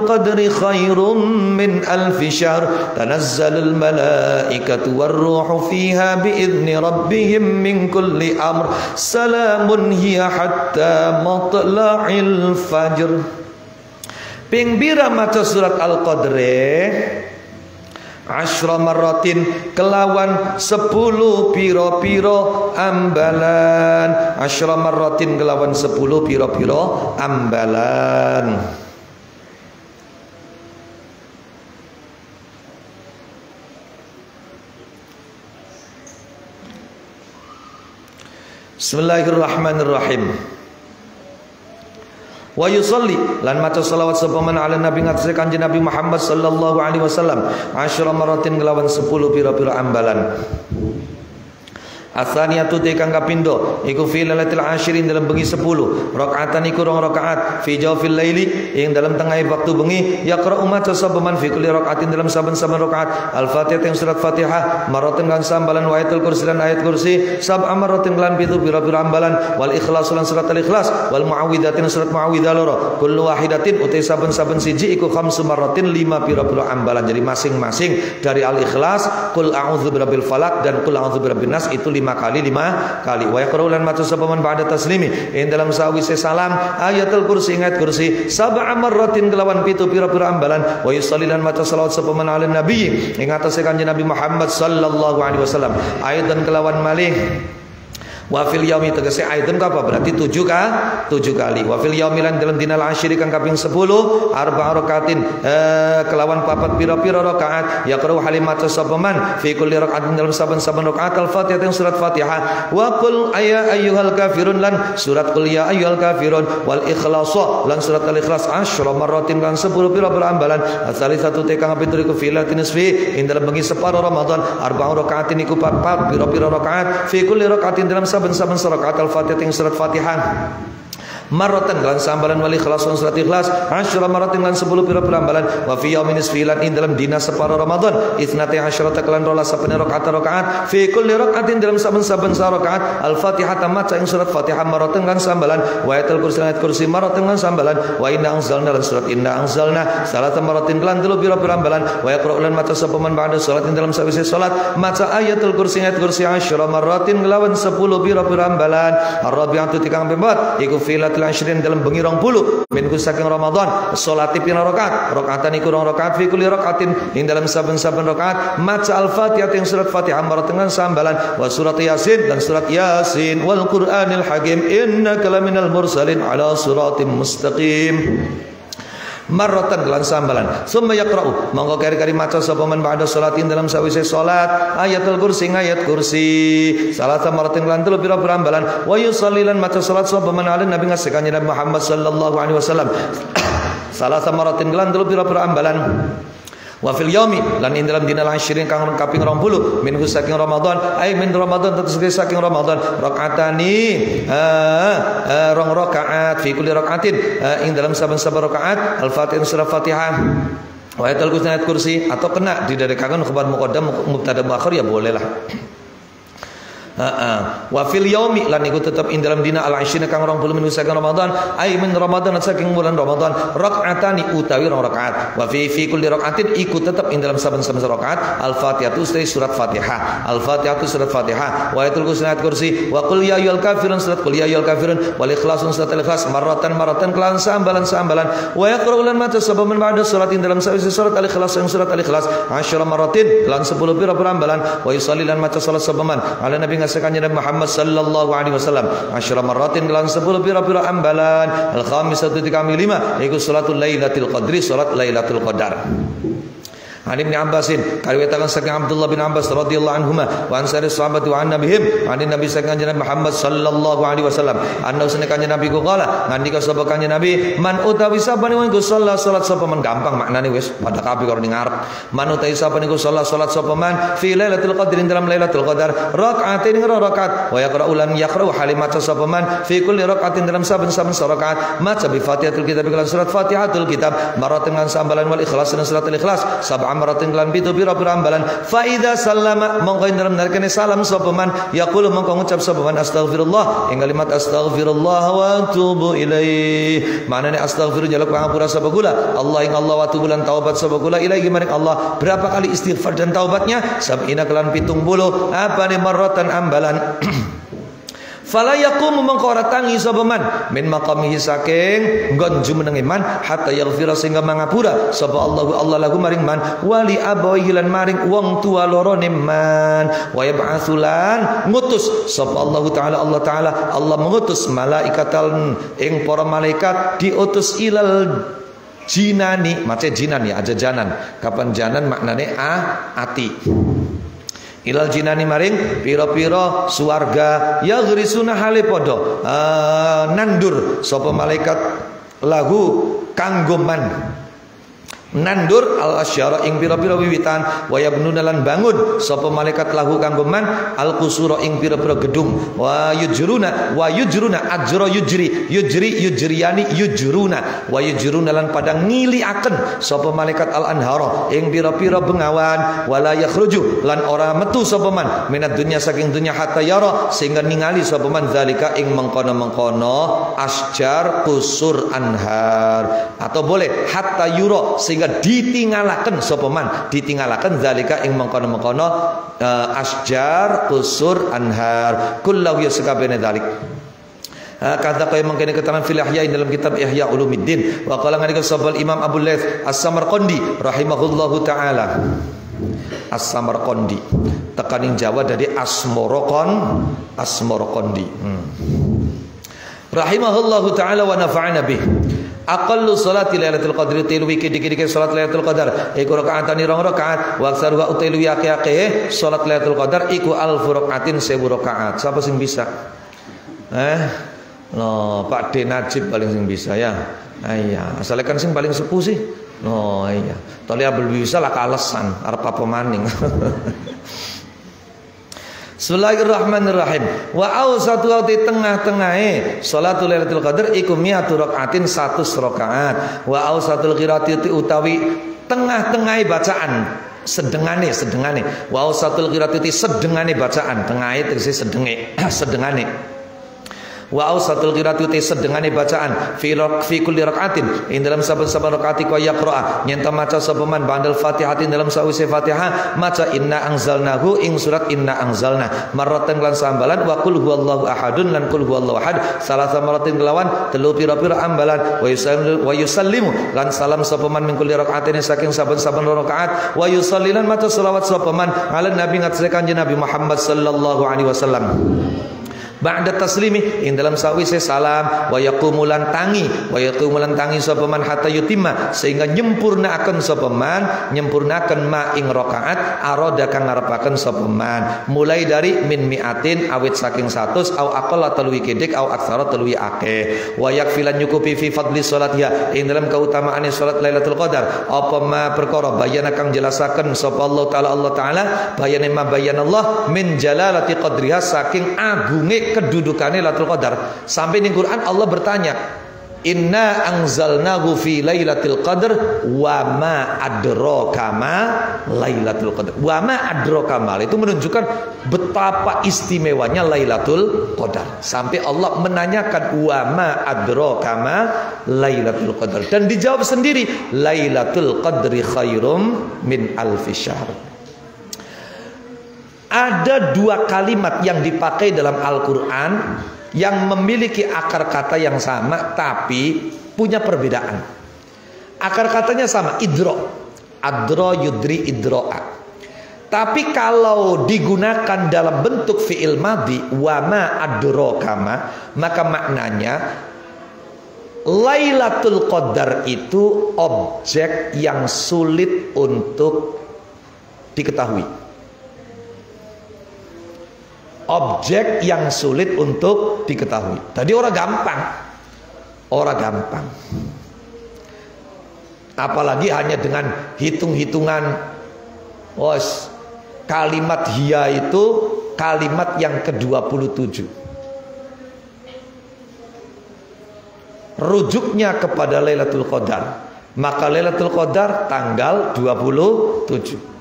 qadri khairum min alfi syahr tanazzalul malaikatu warruhu fiha biidzni rabbihim min kulli amr salamun hiya hatta matla'il fajr. Ping bira maca surat Al-Qadre Ashra marratin kelawan 10 piro-piro ambalan. Ashra marratin kelawan 10 piro-piro ambalan. Bismillahirrahmanirrahim. Wa yusalli lan maca selawat sapa man ala nabi ngatasi kanjeng Nabi Muhammad sallallahu alaihi wasallam asyra maratin kelawan 10 pira-pira ambalan. Atsaniyatu te kang kapindo iku fi lailatul ashirin dalam bengi 10 rakaatan iku 2 rakaat fi jawfil laili ing dalam tengah waktu bengi yaqra maca sapa man fi kulli rakaatin dalam saben-saben rakaat al-fatihah yang surat Fatihah maraten kan sambalan wa ayatul kursi dan ayat kursi sab'a maratin lan pitu pira-pira ambalan wal ikhlas lan surat al-ikhlas wal muawwidhatin surat muawwidhah loro kullu wahidatin utai saben-saben siji iku 5 maratin 5 pira-pira ambalan. Jadi masing-masing dari al-ikhlas qul a'udzu birabbil falaq dan qul a'udzu birabbin nas itu 5 kali. Wa yaqra'u lan maca sapa man ba'da taslimi ing dalam sawise salam ayatul kursi ayat kursi sab'a marratin kelawan pitu pira-pira ambalan wa yusalli lan maca selawat sapa man ala nabi ing atase kanjeng Nabi Muhammad sallallahu alaihi wasallam ayat dan kelawan malih. Wa fil yaumi tegese aidun apa berarti 7 kali. Wa fil yaumi lan dalam dinal asyiri kang kaping 10 arba rakaatin kelawan papat pira-pira rakaat yaqra'u halimat sapa man fi kulli rakaatin dalam saben-saben rakaat al-Fatihah yang surat Fatihah wa qul ya ayyuhal kafirun lan surat qul ya ayyuhal kafirun wal ikhlas lan surat al-ikhlas asyra marratin kan 10 pira-pira ambalan asalisatu te kang kaping 3 fi lailatin nisfi ing dalam bengi separo Ramadan arba rakaatin iku papat pira-pira rakaat fi kulli rakaatin dalam saben-saben rakaat al-Fatihah yang surat Fatihah maratan lan sambalan wal ikhlas surat ikhlas asyra maratin lan 10 pira-pira ambalan wa fi yaumin nisfilan in dalam dina separo Ramadan ithnati asyara lan rolas saben rakaat fi kulli rakaatin dalam saben-saben rakaat al-Fatihah maca ing surat Fatihah maratan lan sambalan wa ayatul kursi ayat kursi maratan lan sambalan wa inna anzalna lan surat inna anzalna salatan maratin lan 3 pira-pira ambalan wa yaqra'u lan maca sapa man ba'da salat dalam sawise salat maca ayatul kursi ayat kursi asyra maratin lawan 10 pira-pira ambalan ar-rabi'atu tikang pembat iku filat ashirin dalam bengi 20 min saking Ramadan salati pira rakaat rakaatan iku 2 rakaat fi kulli rakaatin ing dalam saben-saben rakaat maca al-Fatihah yang surat Fatihah maratan sambalan wa surat Yasin dan surat Yasin wal Qur'anil Hakim innaka laminal mursalin ala siratim mustaqim marratan lan sambalan summa yaqra'u monggo kari-kari maca sapa man ba'da salatin dalam sawise salat ayatul kursi ayat kursi salasa maratin lan 3 pira-pira ambalan wa yusalli lan maca salat sapa man ala nabi ngasekane Nabi Muhammad sallallahu alaihi wasallam salasa maratin lan 3 pira-pira ambalan wa fil yaumi lan ing dalam dinal asyirin kang kaping 20 min saking Ramadan ay min Ramadan tegese saking Ramadan rakaatani 2 rakaat fi kulli rakaatin ing dalam saben-saben rakaat al-Fatihah surah Fatihah wa ayatul kursi ayat kursi atau kena didadekaken khabar muqaddam mubtada muakhir ya boleh lah. Wa fil yaumi lan iku tetep ing dalam dina al-asyirin kang 20 min saking Ramadan ay min Ramadan saking bulan Ramadan rakaatani utawi 2 rakaat wa fi kulli rakaatin iku tetep ing dalam saben-saben rakaat al-Fatihah surat Fatihah al-Fatihah surat Fatihah wa ayatul kursi ayat kursi wa qul ya ayyuhal kafirun surat qul ya ayyuhal kafirun wal ikhlas surat al-ikhlas maratan kelan sambalan wa yaqra'u lan maca sapa man ba'da salatin dalam sawise surat al-ikhlas yang surat al-ikhlas asyra maratin lan 10 pira-pira ambalan wa yusalli lan maca salat sapa man ala nabi ngasekane Nabi Muhammad sallallahu alaihi wasallam asyra marratin lan 10 pira-pira ambalan al-khamisatu tikami 5 iku salatul lailatul qadri salat lailatul qadar. An Ibnu Abbasin kariwayatan saking Abdullah bin Abbas radhiyallahu anhuma wa an sari sahabati wa an nabihim an nabi saking Nabi Muhammad sallallahu alaihi wasallam anna usne kanjeng Nabi ku qala ngandika sapa kanjeng Nabi man utawi sabane wong salat sapa man gampang maknane wis padha kabeh karo ning ngarep man utawi sapa niku salat sapa man fi lailatul qadri dalam lailatul qadar rakaatin rakaat wa yaqra'u halimat sapa man fi kulli rakaatin dalam saben-saben rakaat maca bi Fatihatul Kitab lan surat Fatihatul Kitab maratan lan sambalan wal ikhlas dan surat al-ikhlas amratin lan pitu pira-pira ambalan fa idza sallama mongko dalam narkene salam sapa man yaqulu mongko ngucap sapa man astaghfirullah ing kalimat astaghfirullah wa atubu ilaih manane astaghfirullah jaluk pangapura sapa kula Allah ing Allah wa atubu lan taubat sapa kula ilaihi maring Allah berapa kali istighfar dan taubatnya sab'ina kelan 70 apa ni marratan ambalan fala yaqumu mongko ora tangi sapa man min maqamihi saking nggon jumeneng iman hatta yaghfira sehingga mangapura sapa Allah lagu maring man wali abawihi lan maring wong tua lorone man wa yab'atsulan ngutus sapa Allah taala Allah mengutus malaikatan ing para malaikat diutus ilal jinani mace jinan ya aja janan kapan janan maknane ati ilal jinani maring pira-pira suwarga ya grisuna hale padha nandur sapa malaikat lahu kanggoman nandur al asyara ing pira-pira wiwitan wa yabnuna lan bangun sapa malaikat lahu kanggoman al qusura ing pira-pira gedung wa yujruna ajra yujriyani yujruna wa yujruna lan padang ngiliaken sapa malaikat al anhara ing pira-pira bengawan wala yakhruju lan ora metu sapa man minad dunya saking dunya hatta yara sehingga ningali sapa man zalika ing mengkono-mengkono asjar kusur anhar atau boleh hatta yura sehingga ditinggalaken sapa man ditinggalaken zalika ing mengkono-mengkono asjar kusur anhar kullahu yasqabene zalik kata kaya mengkene keterangan fil ihya dalam kitab Ihya Ulumuddin wa qala ngadika sabal Imam Abu Laits As-Samarqandi rahimahullahu taala As-Samarqandi tekaning Jawa dari Asmorokondi rahimahullahu taala wa nafa'ana bih aqallu salati lailatul qadri tilu iki dikit-dikit salat lailatul qadar iku rakaatani rong rakaat wa aksaruha utilu yaqi salat lailatul qadar iku alfu rakaatin 1000 rakaat. Siapa sing bisa? No, Pak D Najib paling sing bisa ya. Iya, asale kan sing paling sepuh sih. Oh iya. Tali abel bisa lah kalesan arep apa maning. Bismillahirrahmanirrahim. Wa awsatu di tengah-tengahe salatul lailatul qadar iku mi'atu rakaatin 100 rakaat. Wa awsatul qiraati utawi tengah-tengahe bacaan sedengane. Wa awsatul qiraati sedengane bacaan, tengahe tegese sedengane. Wa awsatul qiraati sedengane bacaan fi kulli rakaatin ing dalam saben-saben rakaat iku yaqra nyenta maca sapa man ba'dal Fatihatin dalam sawise Fatihah maca inna anzalnahu ing surat inna anzalna marratan lan sambalan wa qul huwallahu ahadun lan qul huwallahu ahad salasa maratin kelawan telu pira-pira ambalan wa yusallimu lan salam sapa man min kulli rakaatin saking saben-saben rakaat wa yusallilan maca selawat sapa man ala nabi ngatsake kanjeng Nabi Muhammad sallallahu alaihi wasallam ba'da taslimi ing dalam sawise salam wa yaqumulan tangi sapa man hatta yutimma sehingga nyempurnakan sapa man ma ing rakaat arada kang ngarepaken sapa man mulai dari min mi'atin awit saking 100 au aqalla talwi kedik au aksara talwi akeh wa yakfilan nyukupi fi fadli salat ya ing dalam keutamaane salat Lailatul Qadar apa ma perkara bayana kang jelasaken sapa Allah taala bayane ma bayanallah min jalalati qadriha saking agunge kedudukannya Lailatul Qadar sampai di Quran Allah bertanya inna anzalnahu fi lailatul qadr wa ma adraka ma lailatul qadr wa ma adraka ma itu menunjukkan betapa istimewanya Lailatul Qadar sampai Allah menanyakan wa ma adraka ma lailatul qadr dan dijawab sendiri Lailatul Qadri khairum min alfi syahr. Ada dua kalimat yang dipakai dalam Al-Quran yang memiliki akar kata yang sama tapi punya perbedaan. Akar katanya sama, idro, adro, yudri, idro'a. Tapi kalau digunakan dalam bentuk fi'il madhi wama adrokama, maka maknanya Lailatul Qadar itu objek yang sulit untuk diketahui. Objek yang sulit untuk diketahui. Tadi orang gampang. Apalagi hanya dengan hitung-hitungan. Kalimat hiya itu kalimat yang ke-27. Rujuknya kepada Lailatul Qadar. Maka Lailatul Qadar tanggal 27.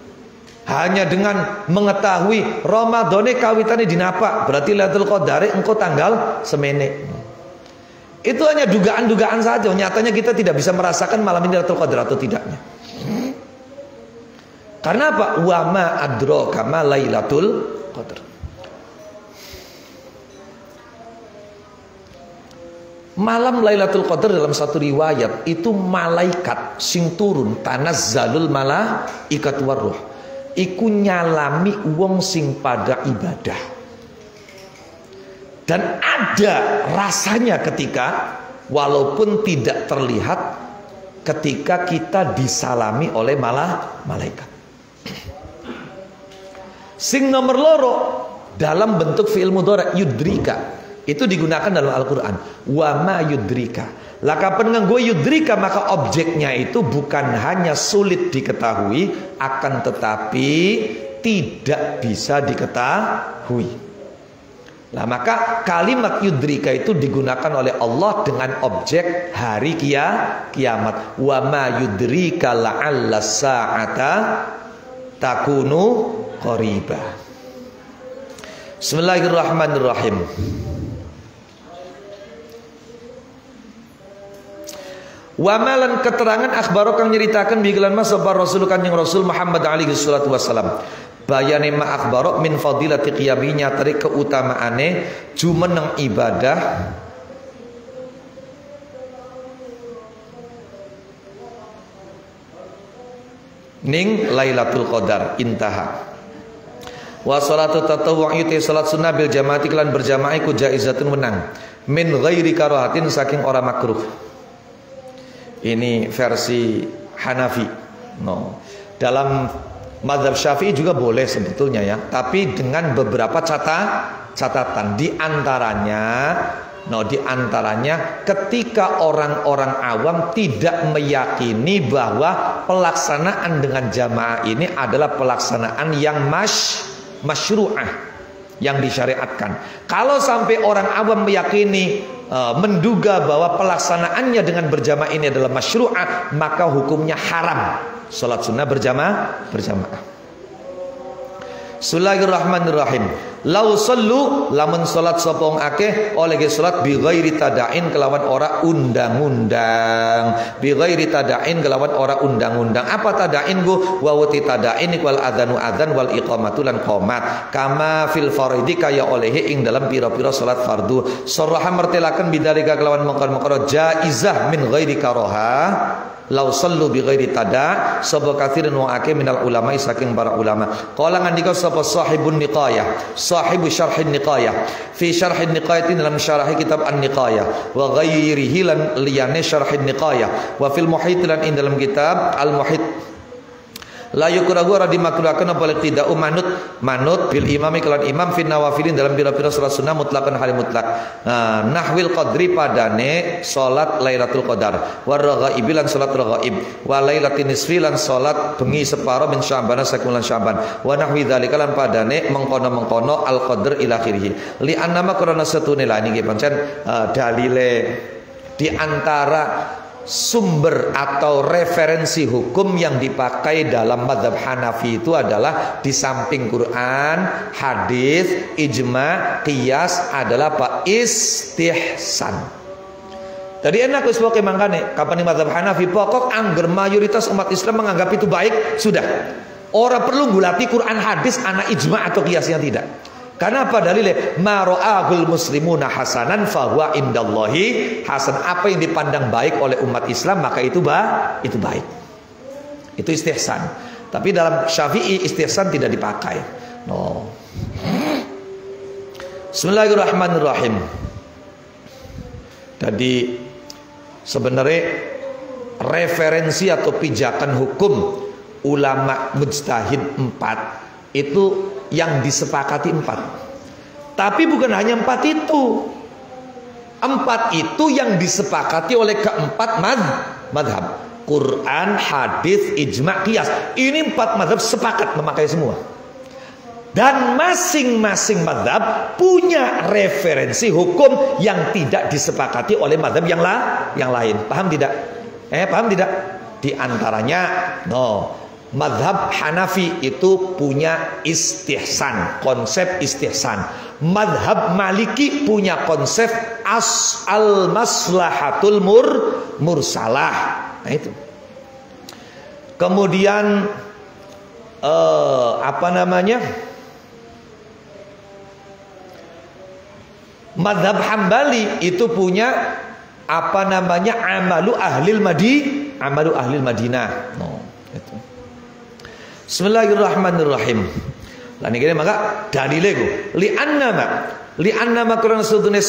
Hanya dengan mengetahui Ramadhane kawitane dinapa, berarti Lailatul Qadar engko tanggal semene. Itu hanya dugaan-dugaan saja. Nyatanya kita tidak bisa merasakan malam ini Lailatul Qadar atau tidaknya. Karena apa? Wa ma adraka ma Lailatul Qadar. Malam Lailatul Qadar dalam satu riwayat itu malaikat sing turun tanazzalul malaikat waruh. Iku nyalami wong sing pada ibadah. Dan ada rasanya ketika walaupun tidak terlihat ketika kita disalami oleh malaikat. Sing nomor loro dalam bentuk fi'il mudhari yudrika itu digunakan dalam Al-Quran. Wa ma yudrika Lah kapan nganggo yudrika, maka objeknya itu bukan hanya sulit diketahui, akan tetapi tidak bisa diketahui. Lah maka kalimat yudrika itu digunakan oleh Allah dengan objek hari kiamat. Wa ma yudrika la'alla sa'ata takunu qariba. Bismillahirrahmanirrahim. Wa malan keterangan akhbaro kang nyeritakan bigelan mas sapa Rasul Kanjeng Rasul Muhammad alaihi salatu wasalam. Bayane ma akhbaro min fadilati qiyaminya tari keutamaane jumeneng ibadah ning Lailatul Qadar intaha. Wa salatu tatawwu itu salat sunnah bil jamaati lan berjamaah iku jaizatun menang min ghairi karahatin saking ora makruh. Ini versi Hanafi. No. Dalam mazhab Syafi'i juga boleh sebetulnya ya, tapi dengan beberapa catatan. Di antaranya ketika orang-orang awam tidak meyakini bahwa pelaksanaan dengan jamaah ini adalah pelaksanaan yang masyru'ah, yang disyariatkan. Kalau sampai orang awam meyakini, menduga bahwa pelaksanaannya dengan berjamaah ini adalah masyru'ah, maka hukumnya haram salat sunnah berjamaah. Bismillahirrahmanirrahim. Lau sallu lamun salat sapa wong akeh oleh ge salat bi ghairi tadain kelawan ora undang-undang. Bi ghairi tadain kelawan ora undang-undang. Apa tadain go? Wa wati tadain wal adzanu adzan wal iqamatu lan qomat. Kama fil fardhi kaya olehe ing dalam pira-pira salat fardu. Saraha mertelaken bidzalika kelawan mongkon-mongkon jaizah min ghairi karaha. Lau sallu bi ghairi tada sapa katsirin wa akeh minal ulama saking para ulama. Qala ngandika sapa sahibun niqayah, sahibu syarhin niqayah, fi syarhin niqayah dalam syarah kitab an-niqayah wa ghairihi lan liyane syarhin niqayah wa fil muhit lan ing dalam kitab al-muhit. La yukrahu ora dimakruhaken apa tidak manut bil imami kelan imam fin nawafilin dalam pira-pira salat sunnah mutlaqan hal mutlak. Nahwil qadri padane salat Lailatul Qadar, war raghaib lan salat raghaib, wa lailatin nisfi lan salat bengi separo min Sya'ban saking bulan Sya'ban, wa nahwi dzalika lan padane mengkono-mengkono al qadr ila akhirih. Li annama karena setune la niki pancen dalile di antara sumber atau referensi hukum yang dipakai dalam mazhab Hanafi itu adalah di samping Quran, hadis, ijma, qiyas adalah apa? Istihsan. Tadi enak wis pokoke mangkane kapan mazhab Hanafi pokok angger mayoritas umat Islam menganggap itu baik sudah. Ora perlu gulati Quran, hadis, ana ijma atau qiyasnya tidak. Karena apa dalilnya? Mara'ahul muslimuna hasanan fahuwa indallahi hasan. Apa yang dipandang baik oleh umat Islam maka itu baik. Itu istihsan. Tapi dalam Syafi'i istihsan tidak dipakai. No. Bismillahirrahmanirrahim. Jadi sebenarnya referensi atau pijakan hukum ulama mujtahid 4 itu yang disepakati 4. Tapi bukan hanya 4 itu. 4 itu yang disepakati oleh keempat madhab. Quran, hadis, ijma, qiyas. Ini 4 madhab sepakat memakai semua. Dan masing-masing madhab punya referensi hukum yang tidak disepakati oleh madhab yang lain. Paham tidak? Paham tidak? Di antaranya, madhab Hanafi itu punya istihsan, konsep istihsan. Madhab Maliki punya konsep al-maslahatul mursalah. Nah itu. Kemudian madhab Hambali itu punya amalu ahlil Madinah. Itu. Bismillahirrahmanirrahim. Lah niki maka dalile ku li annama Li anna makrana sudune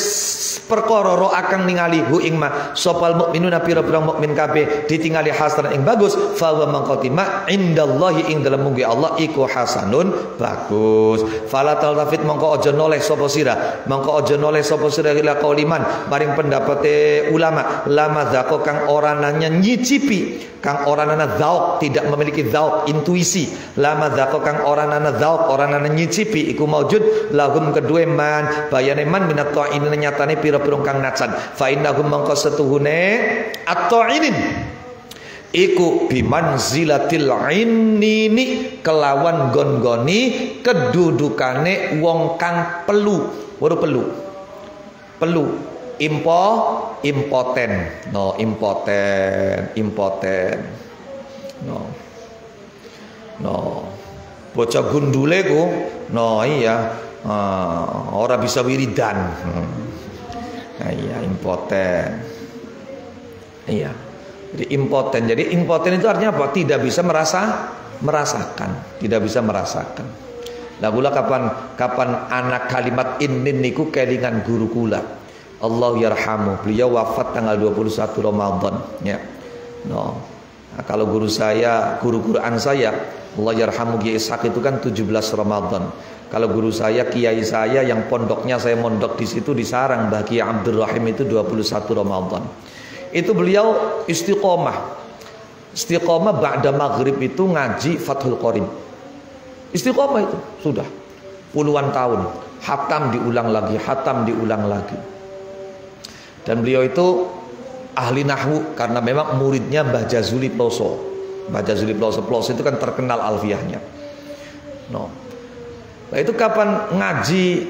perkara ro akan ningali hu ing ma sopal mukminuna pira-pira mukmin kabeh ditingali hasan ing bagus fa wa mangkotima indallahi ing dalem munggi Allah iku hasanun bagus. Fala taltafit mongko aja noleh sapa sira mongko aja noleh sapa sira ila qauliman maring pendapate ulama lama zako kang ora nanya nyicipi kang ora nana zauk tidak memiliki zauk intuisi lama zako kang ora nana zauk ora nana nyicipi iku maujud lahum kedue man bayane man minat ta'inin nyatane pira-pira kang nacan fa innahum mangko setuhune at-ta'inin iku bimanzilatil innini kelawan gon-goni kedudukane wong kang pelu weruh pelu impoten bocah gundule ku iya ora bisa wiridan. Iya impoten. Iya. Jadi impoten itu artinya apa? Tidak bisa merasakan, tidak bisa merasakan. Lah kula kapan anak kalimat inin niku kelingan guru kula. Allah yarhamu. Beliau wafat tanggal 21 Ramadan, ya. Nah, kalau guru Quran saya, Allah yarhamu Kiai Ishaq itu kan 17 Ramadan. Kalau guru saya, kiai saya yang pondoknya saya mondok di situ di Sarang, Mbah Kiai Abdul Rahim itu 21 Ramadan. Itu beliau istiqomah ba'da maghrib itu ngaji Fathul Qorib. Istiqomah itu sudah puluhan tahun, hatam diulang lagi. Dan beliau itu ahli nahwu karena memang muridnya Mbah Jazuli Ploso. Mbah Jazuli Ploso itu kan terkenal alfiahnya. Nah itu kapan ngaji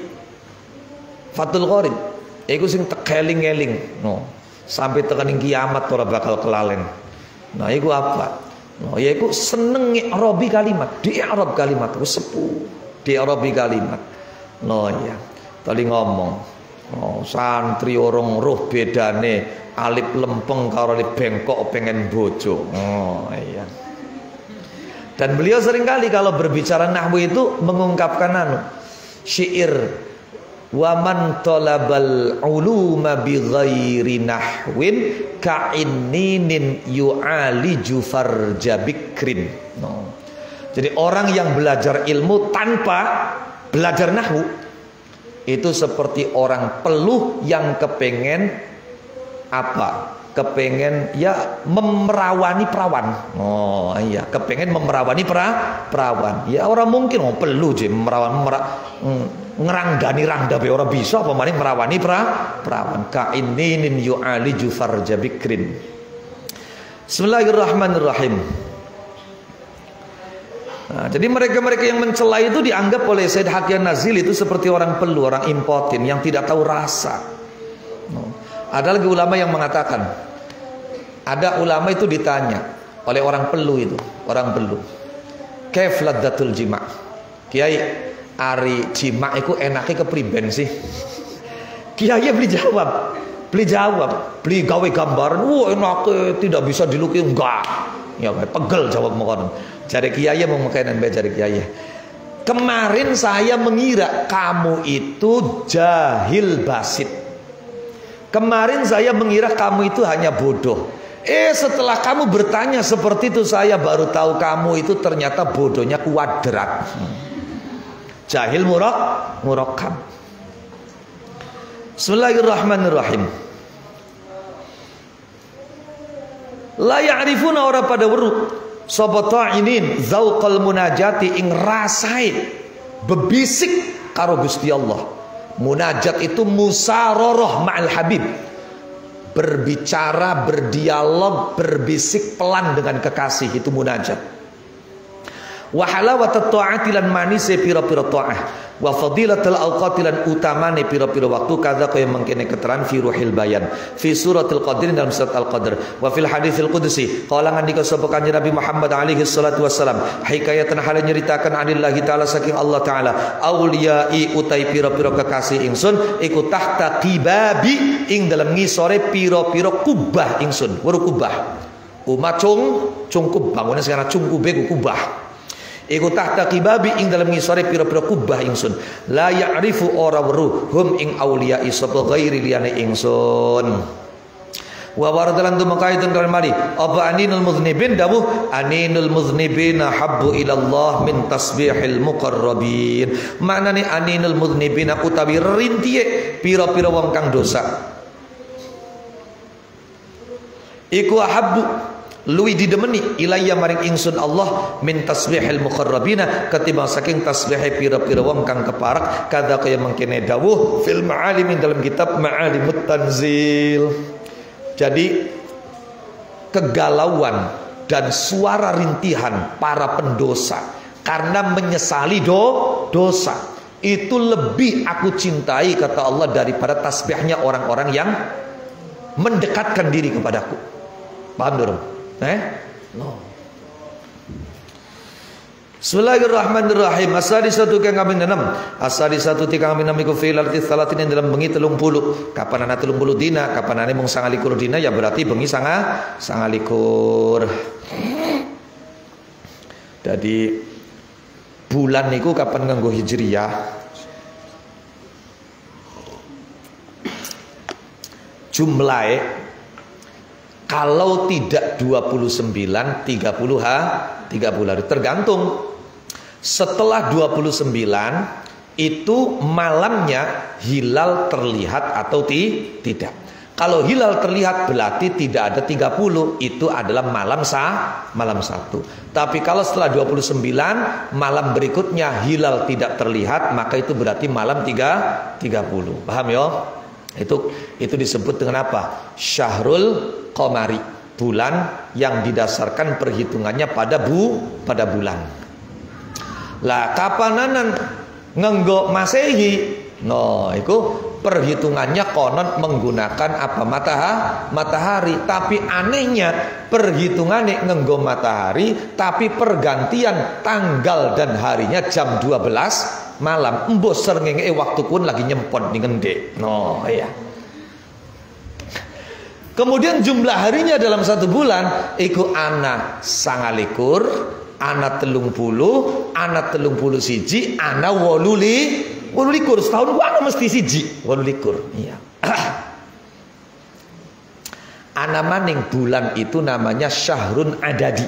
Fathul Qorib iku sing tekeling-eling sampai tekaning kiamat ora bakal kelalen. Nah iku apa? Ya iku seneng i'rabi kalimat, di-i'rab kalimat ku sepuh, di-i'rabi kalimat. Ya tadi ngomong santri orang roh bedane alif lempeng karo alif bengkok pengen bojo. Iya. Dan beliau seringkali kalau berbicara nahwu itu mengungkapkan syair wa man talabal uluma bi ghairi nahwin ka'inninin yu'aliju farja bikrin. Jadi orang yang belajar ilmu tanpa belajar nahwu itu seperti orang peluh yang kepengen kepengen ya memerawani perawan. Iya, kepengen memerawani perawan. Ya orang mungkin perlu je ngerangdani rangdabe ora bisa apa maning merawani perawan. Kainin yu'aliju farja bikrin. Bismillahirrahmanirrahim. Nah, jadi mereka-mereka yang mencela itu dianggap oleh Said Haqian Nazil itu seperti orang pelu, orang impoten yang tidak tahu rasa. Ada lagi ulama yang mengatakan, ada ulama itu ditanya oleh orang pelu itu, kaif ladzatul jima'. Kiai, ari jima' iku enake kepriben sih? Kiai beli jawab, beli gawe gambaran, enake tidak bisa dilukis enggak. Ya pegel jawab mokon. Jare kiai mau makanan bae jare kiai. Kemarin saya mengira kamu itu jahil basit. Kemarin saya mengira kamu itu hanya bodoh. Setelah kamu bertanya seperti itu saya baru tahu kamu itu ternyata bodohnya kuadrat. Jahil murakkab. Bismillahirrahmanirrahim. La ya'rifuna ora pada weruh sapa ta'inin zauqal munajati ing rasai bebisik karo Gusti Allah. Munajat itu musaroroh ma'al habib, berbicara, berdialog, berbisik pelan dengan kekasih, itu munajat. Wa halawatat ta'ati lan manise pira-pira ta'ah, wa fadilatul awqati lan utamane pira-pira waktu kadza kaya mangkene keterangan fi ruhil bayan fi suratul qadr dalam surat al-qadr wa fil haditsil qudsi qala ngandika sapa kanjeng Nabi Muhammad alaihi salatu wassalam hikayatan hal nyeritakan anillahi taala saking Allah taala auliyai utai pira-pira kekasih ingsun iku tahta qibabi ing dalam ngisore pira-pira kubah ingsun weru kubah umacung cungkub bangunan sekarang cungkube kubah Iku tahta kibabi ing dalam ngisore pira-pira kubah ingsun. La ya'rifu ora weruh hum ing auliya sapa ghairi liyane ingsun. Wa waradalan dumakaitun kalian mari apa aninul muznibin dawuh aninul muznibin habbu ilallah min tasbihil muqarrabin. Maknane aninul muznibin utawi rintiye pira-pira wong kang dosa iku habbu luwi didemeni ilayya maring ingsun Allah min tasbihil muqarrabina ketimbang saking tasbihe pira-pira wong kang keparak kada kaya mangkene dawuh fil ma'alim dalam kitab Ma'alimut Tanzil. Jadi kegalauan dan suara rintihan para pendosa karena menyesali dosa itu lebih aku cintai kata Allah daripada tasbihnya orang-orang yang mendekatkan diri kepadaku. Paham dong? No. Bismillahirrahmanirrahim. Asadi satu kang kami enam. Asadi satu tiga kami enam iku fil arti salatin dalam bengi 30. Kapan ana 30 dina, kapan ane mung 29 dina ya berarti bengi 29. Jadi bulan niku kapan nganggo hijriyah? Jumlahe kalau tidak 29 30 hari tergantung. Setelah 29 itu malamnya hilal terlihat atau tidak. Kalau hilal terlihat berarti tidak ada 30, itu adalah malam 1. Tapi kalau setelah 29 malam berikutnya hilal tidak terlihat, maka itu berarti malam 30. Paham ya? Itu disebut dengan apa? Syahrul Qamari, bulan yang didasarkan perhitungannya pada bulan. Lah kapananan ngenggo Masehi, itu perhitungannya konon menggunakan apa? Matahari. Tapi anehnya perhitungannya ngenggo matahari, tapi pergantian tanggal dan harinya jam 12 malam. Mbok srengenge waktu pun lagi nyempot ning ngendek. Iya. Kemudian jumlah harinya dalam satu bulan iku ana 29, ana 30, ana 31, ana 28. Setahun gua ana mesti siji 28. Iya. Ana maning bulan itu namanya syahrun adadi,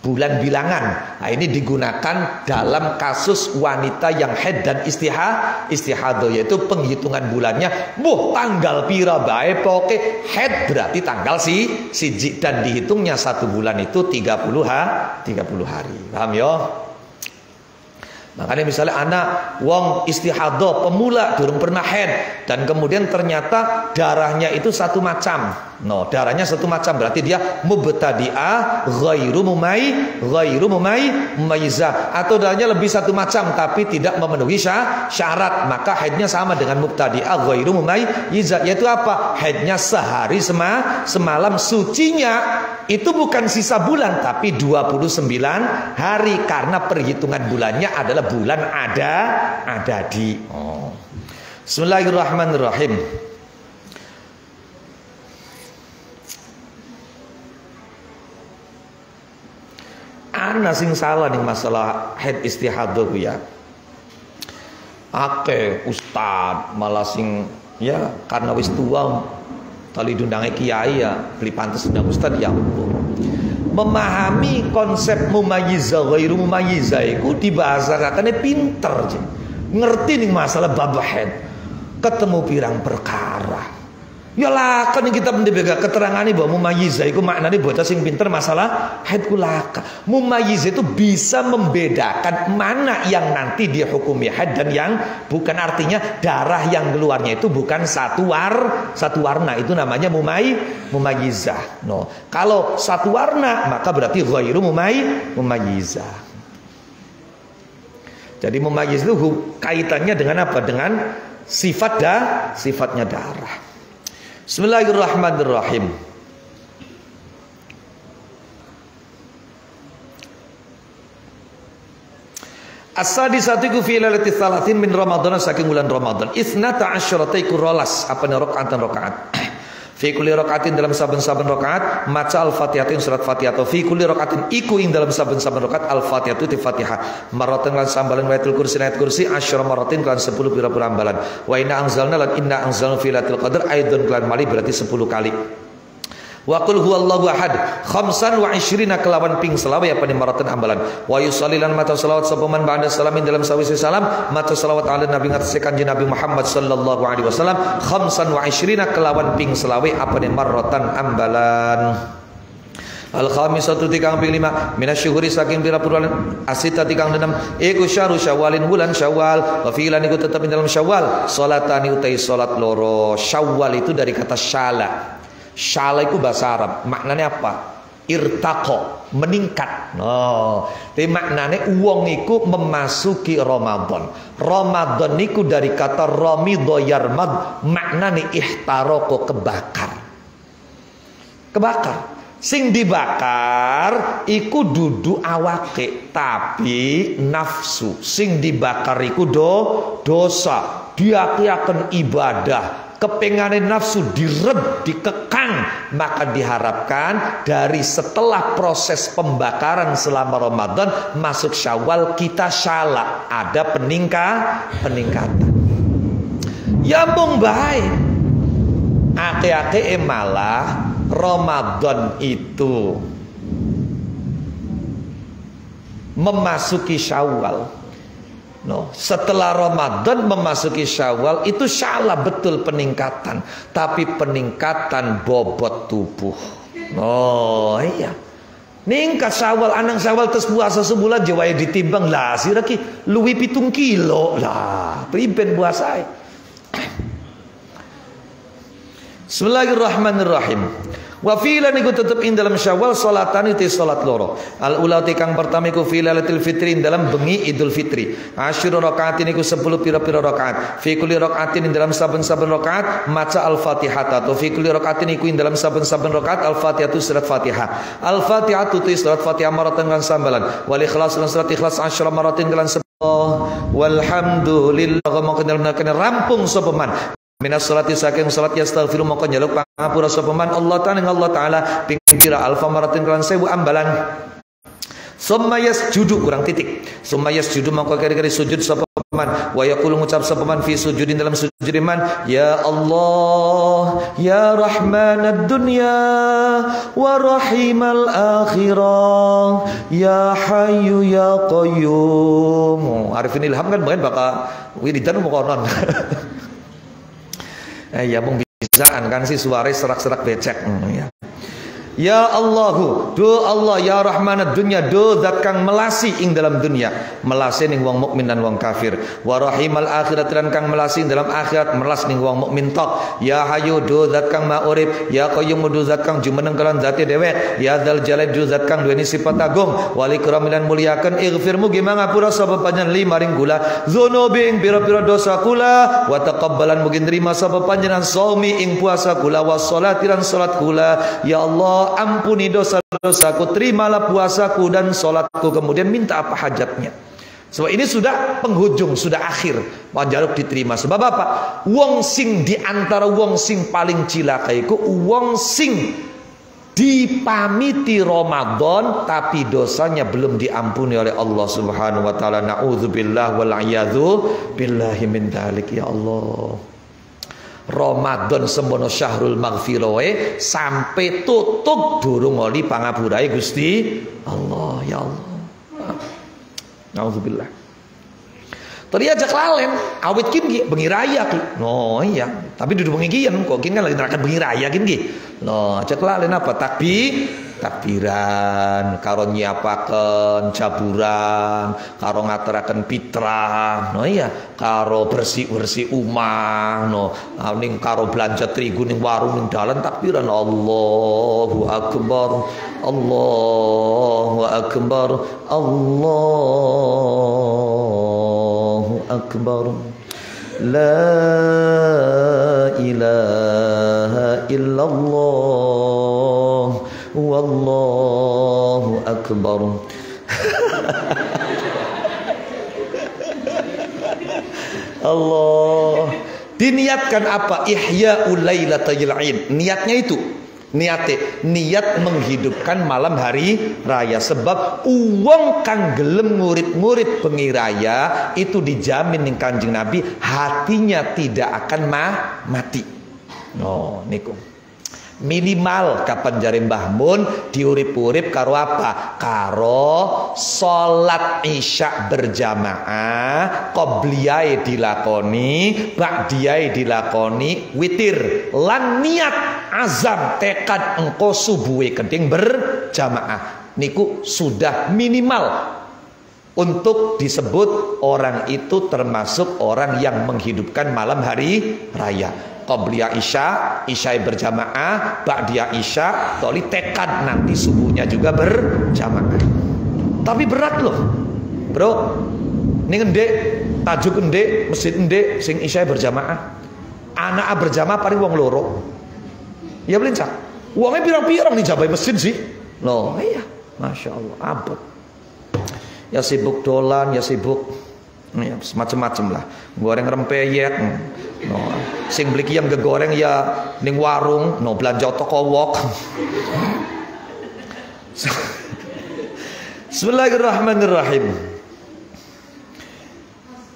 bulan bilangan. Nah, ini digunakan dalam kasus wanita yang haid dan istihadah, yaitu penghitungan bulannya tanggal pira bae poke haid berarti tanggal siji dan dihitungnya satu bulan itu 30 hari. Paham ya? Makanya misalnya anak wong istihadah pemula durung pernah haid dan kemudian ternyata darahnya itu satu macam. Darahnya satu macam berarti dia mubtadi'ah ghairu mumayyizah, atau darahnya lebih satu macam tapi tidak memenuhi syarat, maka haidnya sama dengan mubtadi'ah ghairu mumayyizah, yaitu apa? Haidnya sehari semalam, sucinya itu bukan sisa bulan tapi 29 hari karena perhitungan bulannya adalah bulan adadi. Bismillahirrahmanirrahim. Ana sing salah nih masalah haid istihadah ya. Akeh ustad malah sing ya karena wis tua tali dundange kiai ya beli pantes undang ustad ya. Memahami konsep mumayyizah ghairu mumayyizah iku dibahasakane pinter je. Ngerti nih masalah bab haid. Ketemu pirang perkara. Ya lah kan kita mendebega keterangan ini bahwa mumayyizah itu maknanya bocah sing pinter masalah haid kulaka. Mumayyizah itu bisa membedakan mana yang nanti dihukumi haid dan yang bukan, artinya darah yang keluarnya itu bukan satu warna, itu namanya mumayyizah. Kalau satu warna maka berarti ghairu mumayyizah. Jadi mumayyizah itu kaitannya dengan apa? Dengan sifatnya darah. Bismillahirrahmanirrahim. As-sadisatu ku fi lailati tsalatin min Ramadan, saking bulan Ramadan. Isnata asyrata iku rolas apa rakaatan rakaat. Fi kulli rakaatin dalam saben-saben rakaat maca al-Fatihah ing surat Fatihah atau fi kulli rakaatin iku ing dalam saben-saben rakaat al-Fatihah tu Fatihah maratan lan sambalan ayatul kursi ayat kursi asyara maratin kan 10 pira-pira ambalan wa inna anzalna lan inna anzalna fi lailatul qadar aidon kan mali berarti 10 kali. Wa qul huwallahu ahad khamsan wa 20 kelawan ping selawe apa ni maratan ambalan wa yusallilan maca selawat sapa man ba'da salamin dalam sawise salam maca selawat ala nabi ngatasi kanjeng Nabi Muhammad sallallahu alaihi wasallam khamsan wa 20 kelawan ping selawe apa ni maratan ambalan. Al-khamisatu tikang ping 5 minasyuhuri saking pira-pira asita tikang 6 iku syahrul syawalin bulan syawal wa fi'lan iku tetep dalam syawal salatani utai salat loro. Syawal itu dari kata syala. Syala itu bahasa Arab, maknanya apa? Irtaqo, meningkat. Tapi maknanya uang itu memasuki Ramadan. Ramadan itu dari kata ramido yarmad, maknanya ihtaroko, kebakar. Kebakar. Sing dibakar iku dudu awake, tapi nafsu. Sing dibakar iku dosa. Diaki-aken ibadah. Kepengane nafsu direb, dikekang, maka diharapkan dari setelah proses pembakaran selama Ramadan masuk Syawal kita syala, ada peningkatan. Ya mung bae. Ake-ake malah Ramadan itu memasuki Syawal. Setelah Ramadan memasuki Syawal itu syala betul peningkatan, tapi peningkatan bobot tubuh. Iya. Ningkat Syawal, anang Syawal terus puasa sebulan jawaya ditimbang lah siraki luwi 7 kilo lah. Priben puasa. Bismillahirrahmanirrahim. Wa fi'lan iku tetep ing dalam Syawal salatan itu salat loro. Al ula kang pertama iku fi lailatul fitri dalam bengi Idul Fitri. Asyru rakaatin iku 10 pira-pira rakaat. Fi kulli rakaatin dalam saben-saben rakaat maca al-Fatihah atau fi kulli rakaatin iku ing dalam saben-saben rakaat al-Fatihah tu surat Fatihah. Al-Fatihah tu surat Fatihah maratan kan sambalan. Wal ikhlas lan surat ikhlas asyra maratin kan walhamdulillah mongko rampung sapa man. Minas salati saking salat yastaghfiru mongko njaluk pangapura sapa man Allah taala ping pira alfa maratin kan 1000 ambalan. Summa yasjudu kurang titik. Summa yasjudu mongko kari-kari sujud sapa man wa yaqulu ngucap sapa man fi sujudin dalam sujud man ya Allah ya rahmanad dunya wa rahimal akhirah ya hayyu ya qayyum. Arifin ilham kan bae bakal wiridan mau konon. Ya mung bisaan kan si suara serak-serak becek ya. Ya Allahu, do Allah ya Rahmanad dunya, do zat kang melasi ing dalam dunia, melasi ning wong mukmin dan wong kafir. Wa rahimal akhirat lan kang melasi ing dalam akhirat, melas ning wong mukmin tok. Ya Hayyu, do zat kang maurib, ya Qayyum, do zat kang jumeneng kelan zate dewek, ya Dzal Jalal, do zat kang duweni sifat agung, wali kramilan muliakan ighfir mugi mangapura sapa panjenengan limaring kula, dzunubi ing pira-pira dosa kula, wa taqabbalan mugi nrima sapa panjenengan shaumi ing puasa kula, was sholati lan salat kula. Ya Allah, ampuni dosa-dosaku, terimalah puasaku dan sholatku. Kemudian minta apa hajatnya. Sebab ini sudah penghujung, sudah akhir. Wajaruk diterima. Sebab apa? Wong sing diantara wong sing paling cilaka iku wong sing dipamiti Ramadan tapi dosanya belum diampuni oleh Allah Subhanahu wa taala. Nauzubillah wal a'yadzu billahi min dzalik. Ya Allah. Ramadan sembono syahrul maghfirah sampai tutup durung oli pangapurae Gusti Allah. Ya Allah. Nauzubillah. Tadi aja kelalen awit kin ki bengi raya ki. No iya, tapi duduk bengi kian kok kin kan lagi neraka bengi raya kin ki. No, aja kelalen apa? Takbiran, karo nyiapaken jaburan, karo ngaturaken fitrah, no iya, karo bersih-bersih omah, no, ning karo belanja terigu ning warung ning dalan takbiran Allahu akbar, Allahu akbar, Allahu akbar. La ilaha illallah wallahu akbar. Allah Diniatkan apa? Ihya'ul lailatul Id. Niatnya itu, niat menghidupkan malam hari raya. Sebab uang kang gelem murid-murid bengi raya itu dijamin ning Kanjeng Nabi hatinya tidak akan mati. No, niku. Minimal kapan jare Mbah Mun diurip-urip karo apa? Karo salat Isya berjamaah, qobliyae dilakoni, ba'diyae dilakoni, witir lan niat azam tekad engko subuhe keding berjamaah. Niku sudah minimal untuk disebut orang itu termasuk orang yang menghidupkan malam hari raya. Qobliyah Isya berjamaah, ba'diyah Isya, toli tekad nanti subuhnya juga berjamaah. Tapi berat loh, bro. Ini ndek, tajuk ndek, masjid ndek, sing Isya berjamaah. Anak berjamaah paling wong loro. Ya belincak. Uangnya pirang-pirang nih jabai masjid sih. Loh, iya, masya Allah, abot. Ya sibuk dolan, ya sibuk, ya, macam-macam lah. Goreng rempeyek. No, sing beli yang gegoreng ya ning warung, no belanja toko wok. Bismillahirrahmanirrahim.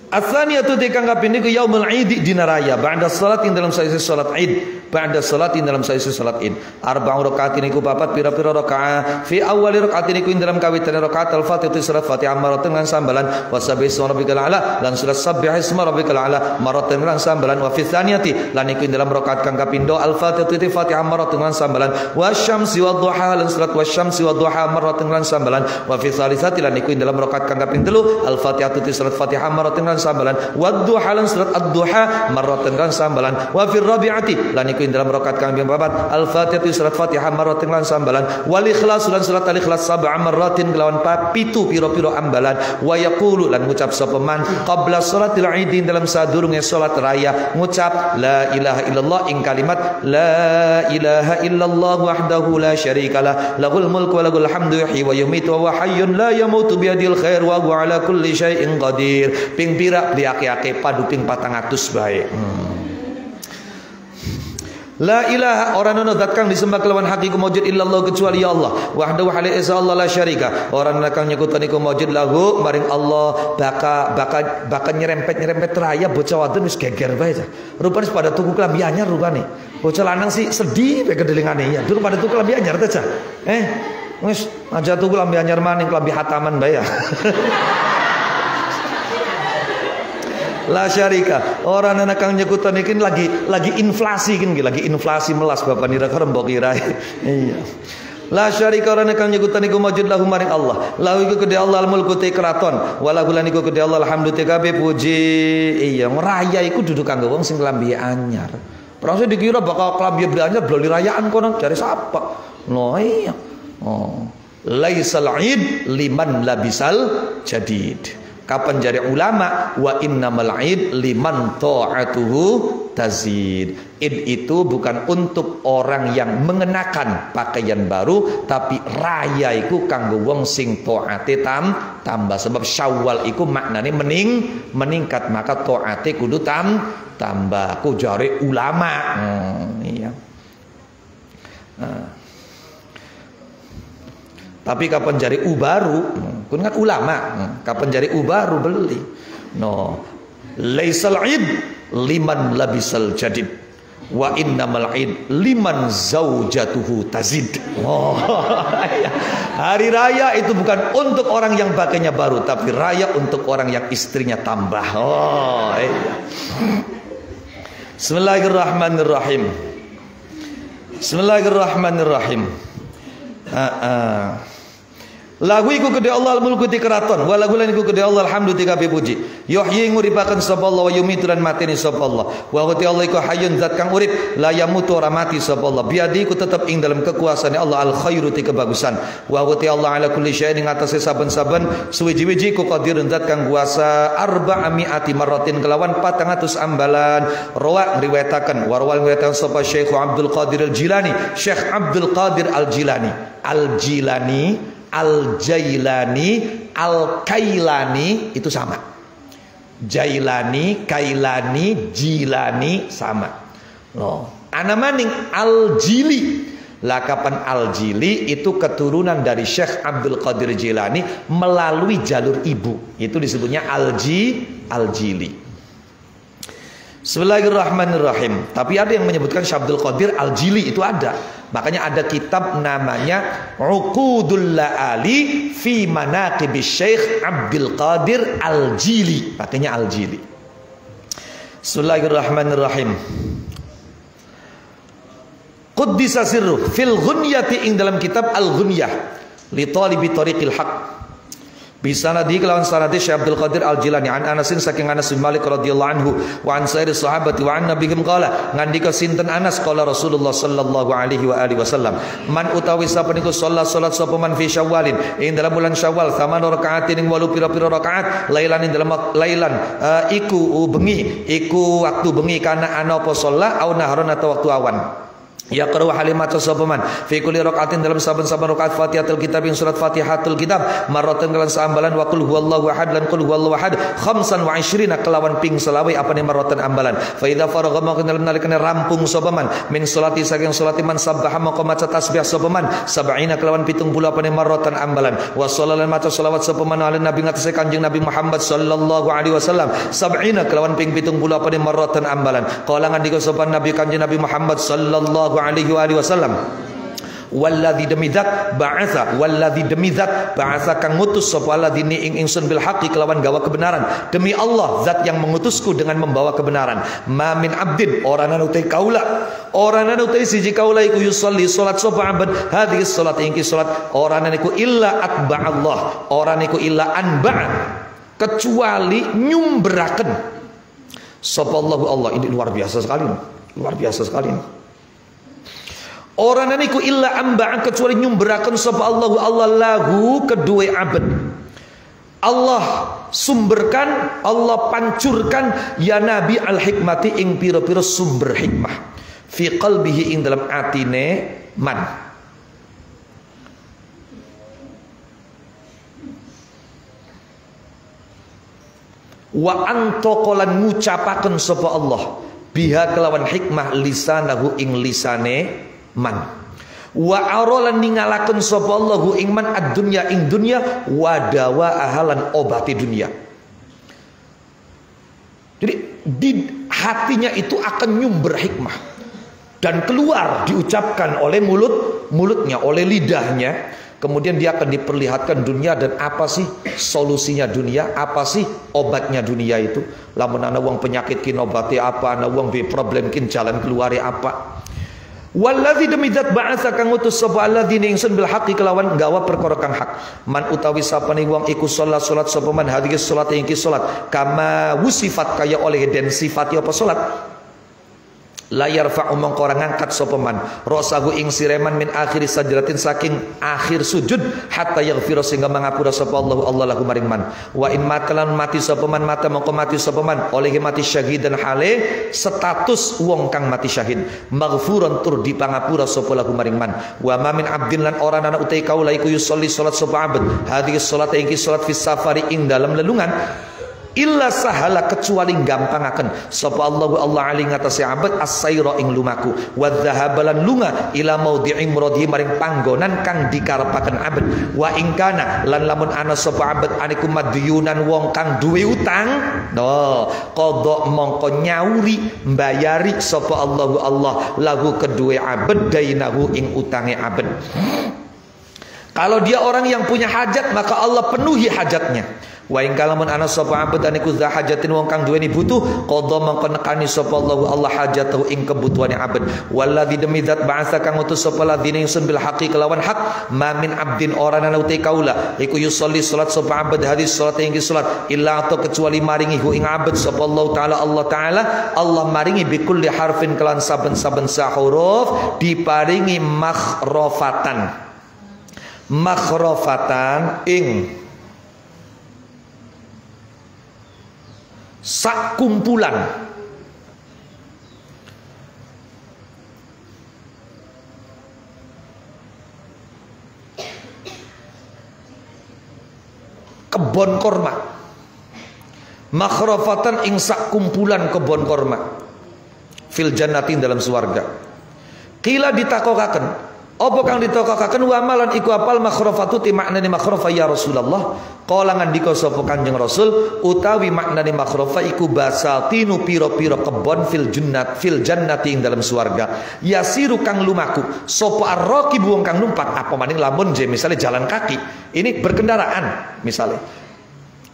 Atsaniyatu tikang kaping niku yaumul Id dina raya ba'da salatin dalam saisi salat Id, ba'da salatin dalam saisi salat Id. Arba'u rakaatin niku papat pira-pira rakaat. Fi awwali rakaatin niku dalam kawitan rakaat al-Fatihah surat Fatihah maratan lan sambalan wa sabbihisma rabbikal a'la lan surat sabbihisma rabbikal a'la maratan lan sambalan wa fi tsaniyati lan niku dalam rakaat kang kapindo al-Fatihah Fatihah maratan lan sambalan wa syamsi wa duha lan surat wa syamsi wa duha maratan lan sambalan wa fi tsalisati lan niku dalam rakaat kang kaping 3 al-Fatihah surat Fatihah maratan sambalan wadduha lan surat ad-duha marratan lan sambalan wa fir rabi'ati lan iku dalam rakaat kang kaping 4 al-Fatihah surat Fatihah marratan lan sambalan wal ikhlas lan surat al-ikhlas sab'a marratin kelawan pitu pira-pira ambalan wa yaqulu lan ngucap sapa man qabla salatil Id dalam sadurunge salat raya ngucap la ilaha illallah ing kalimat la ilaha illallah wahdahu la syarikalah lahul mulku wa lahul hamdu yuhyi wa yumiitu wa huwa hayyun la yamutu bi yadil khair wa huwa ala kulli syai'in qadir. Ping pira diake-ake padu ping 400 bae. La ilaha orang ana zat kang disembah kelawan hak iku maujud illallah kecuali ya Allah. Wahdahu la ilaha Allah la syarika. Orang kang nyekutan iku maujud lahu maring Allah baka nyerempet raya bocah wadon wis geger bae. Rupane pada tuku klambi anyar rupane. Bocah lanang sih sedih bae kedelingane ya. Dur pada tuku klambi anyar ta. Wis aja tuku klambi anyar maning klambi hataman bae ya. La syarika. Orang anak kang nyekutan iki lagi inflasi kan lagi inflasi melas bapak nira kerembok kira. Iya. La syarika orang kang nyekutan iku maujud lahu maring Allah. Lahu iku kedhe Allah al-mulku te kraton. Walahu lan iku kedhe Allah alhamdu te kabeh puji. Iya, ngraya iku duduk kanggo wong sing klambi anyar. Prase dikira bakal klambi anyar bloli rayaan kono jare sapa. Loh iya. Oh. Laisal Id liman labisal jadid. Kapan jari ulama wa innamal Id liman ta'atuhu tazid. Id itu bukan untuk orang yang mengenakan pakaian baru, tapi raya iku kanggo wong sing taate tambah. Sebab Syawal iku maknane meningkat, maka taate kudu tambah. Ku jari ulama. Iya. Tapi kapan jari baru, kun kan ulama. Kapan jari baru beli. No, laisal Id liman labisal jadid, wa innamal Id liman zaujatuhu tazid. Oh, hari raya itu bukan untuk orang yang pakainya baru, tapi raya untuk orang yang istrinya tambah. Oh, iya. Bismillahirrahmanirrahim. Bismillahirrahmanirrahim. Lahu iku kedhe Allah al-mulku ti keraton, wa lahu lan iku kedhe Allah alhamdu ti kabeh puji. Yuhyi nguripaken sapa Allah wa yumitu lan mateni sapa Allah. Wa huwa Allah iku hayyun zat kang urip, la yamutu ora mati sapa Allah. Biadi iku tetep ing dalam kekuasaane Allah al-khairu ti kebagusan. Wa huwa Allah ala kulli syai'in ing atase saben-saben suwiji-wiji ku qadirun zat kang kuasa 400 marratin kelawan 400 ambalan. Rawa riwayataken warwal riwayataken sapa Syekh Abdul Qadir Al-Jilani, Syekh Abdul Qadir Al-Jilani, Al-Jailani, Al-Kailani itu sama. Jailani, Kailani, Jilani sama. Loh, ana maning Al-Jili. Lakapan Al-Jili itu keturunan dari Syekh Abdul Qadir Jilani melalui jalur ibu. Itu disebutnya Al-Jili. Bismillahirrahmanirrahim. Tapi ada yang menyebutkan Syekh Abdul Qadir Al-Jili, itu ada. Makanya ada kitab namanya Uqudul La'ali fi Manaqibis Syekh Abdul Qadir Al-Jili. Makanya Al-Jili. Bismillahirrahmanirrahim. Quddisa sirruh fil ghunyati ing dalam kitab Al-Ghunyah li talibi tariqil haq. Bisanadi kelawan sanadi Syekh Abdul Qadir Al-Jilani an Anasin saking Anas bin Malik radhiyallahu anhu wa an sairi sahabati wa an nabiyyin qala ngandika sinten Anas qala Rasulullah sallallahu alaihi wa alihi wasallam man utawi sapa niku salat sapa man fi Syawalin ing dalam bulan Syawal 8 rakaatin ing 8 pira-pira rakaat lailan ing dalam lailan iku bengi iku waktu bengi kana ana apa salat au naharon atau waktu awan. Ya qara halimat sabaman fi kulli rakaatin dalam saben-saben rakaat Fatihatul Kitab ing surat Fatihatul Kitab marratan kelan sambalan wa qul huwallahu ahad lan qul huwallahu ahad 25 kelawan ping selawe apane marratan ambalan fa idza faragha maka dalam nalikane rampung sabaman min salati saking salati man sabbaha maka maca tasbih sabaman 70 kelawan 70 apane marratan ambalan wa sallallahu maca selawat sabaman ala nabi ngatese Kanjeng Nabi Muhammad sallallahu alaihi wasallam 70 kelawan ping 70 apane marratan ambalan qala ngandika saban Nabi Kanjeng Nabi Muhammad sallallahu alaihi wasallam walladzi demidzat ba'atsa kang ngutus sapa alladzini ing ingsun bil haqqi kelawan gawa kebenaran demi Allah zat yang mengutusku dengan membawa kebenaran ma min abdin orana utai kaula orana utai siji kaula iku yusolli salat sapa abad hadhihi salat ing salat orana niku illa atba'allah orana niku illa anba' kecuali nyumberaken sapa Allah. Ini luar biasa sekali. Orang niku illa amba'an kecuali nyumberaken sapa Allah lahu kedua abad. Allah sumberkan, Allah pancurkan ya Nabi al-hikmati ing pira-pira sumber hikmah fi qalbihi ing dalam atine man. Wa antaqalan ngucapaken sapa Allah biha kelawan hikmah lisanahu ing lisane man wa arolan ningalaken sapa Allahu ing man ad-dunya ing dunya wa dawa ahalan obati dunya. Jadi di hatinya itu akan nyumber hikmah dan keluar diucapkan oleh mulutnya, oleh lidahnya. Kemudian dia akan diperlihatkan dunia dan apa sih solusinya dunia, apa sih obatnya dunia itu. Lamun ana wong penyakit kin obati apa, ana wong be problem kin jalan keluare apa. Walladzi demidzat ba'atsa kang utus sapa alladzina ingsun bil haqqi kelawan gawa perkara kang hak man utawi sapane wong iku salat sapa man hadhihi salat iki salat kama wusifat kaya oleh den sifati apa salat layar fa mongko ora ngangkat sapa man rasahu ing sireman min akhir sajdatin saking akhir sujud hatta yaghfira sehingga mangapura sapa Allah lahu maring man wa in matalan mati sapa man mata mongko mati sapa man oleh mati syahid dan hale status wong kang mati syahid maghfuran tur dipangapura sapa lahu maring man wa ma min abdin lan ora ana utai kaula iku yusolli salat sapa abad hadhihi salat iki salat fis safari ing dalam lelungan illa sahala kecuali gampangaken sapa Allah ali ngatasi abad as-sayra ing lumaku wa dhahabalan lunga ila maudhi'i muradi maring panggonan kang dikarepaken abad wa ingkana lan lamun ana sapa abad aniku madyunan wong kang duwe utang qadha mongko nyauri mbayari sapa Allah lagu kedue abad dainahu ing utange abad. Kalau dia orang yang punya hajat maka Allah penuhi hajatnya. Wa ing kalamun ana sapa abad aniku za hajatin wong kang duweni butuh qadha mangko nekani sapa Allah hajatahu ing kebutuhane abad walladzi demidzat ba'atsa kang utus sapa ladzina yusun bil haqqi kelawan hak ma min abdin ora ana uti kaula iku yusolli salat sapa abad hadis salat ing salat illa atau kecuali maringi hu ing abad sapa Allah taala Allah maringi bi kulli harfin kelan saben-saben huruf diparingi makhrofatan ing sak kumpulan kebon korma makhrafatan ing sak kumpulan kebon korma fil jannati dalam swarga. Qila ditakokaken, apa kang ditakokaken wa malan iku apal makhrafatu ti maknane makhrafa ya Rasulullah. Kala ngandika sapa Kanjeng Rasul, utawi maknane makhrafa iku basatinu pira-pira kebon fil jannati ing dalam swarga. Yasiru kang lumaku sapa ar-raqib wong kang numpak, apa maning lamun misalnya jalan kaki, ini berkendaraan misalnya.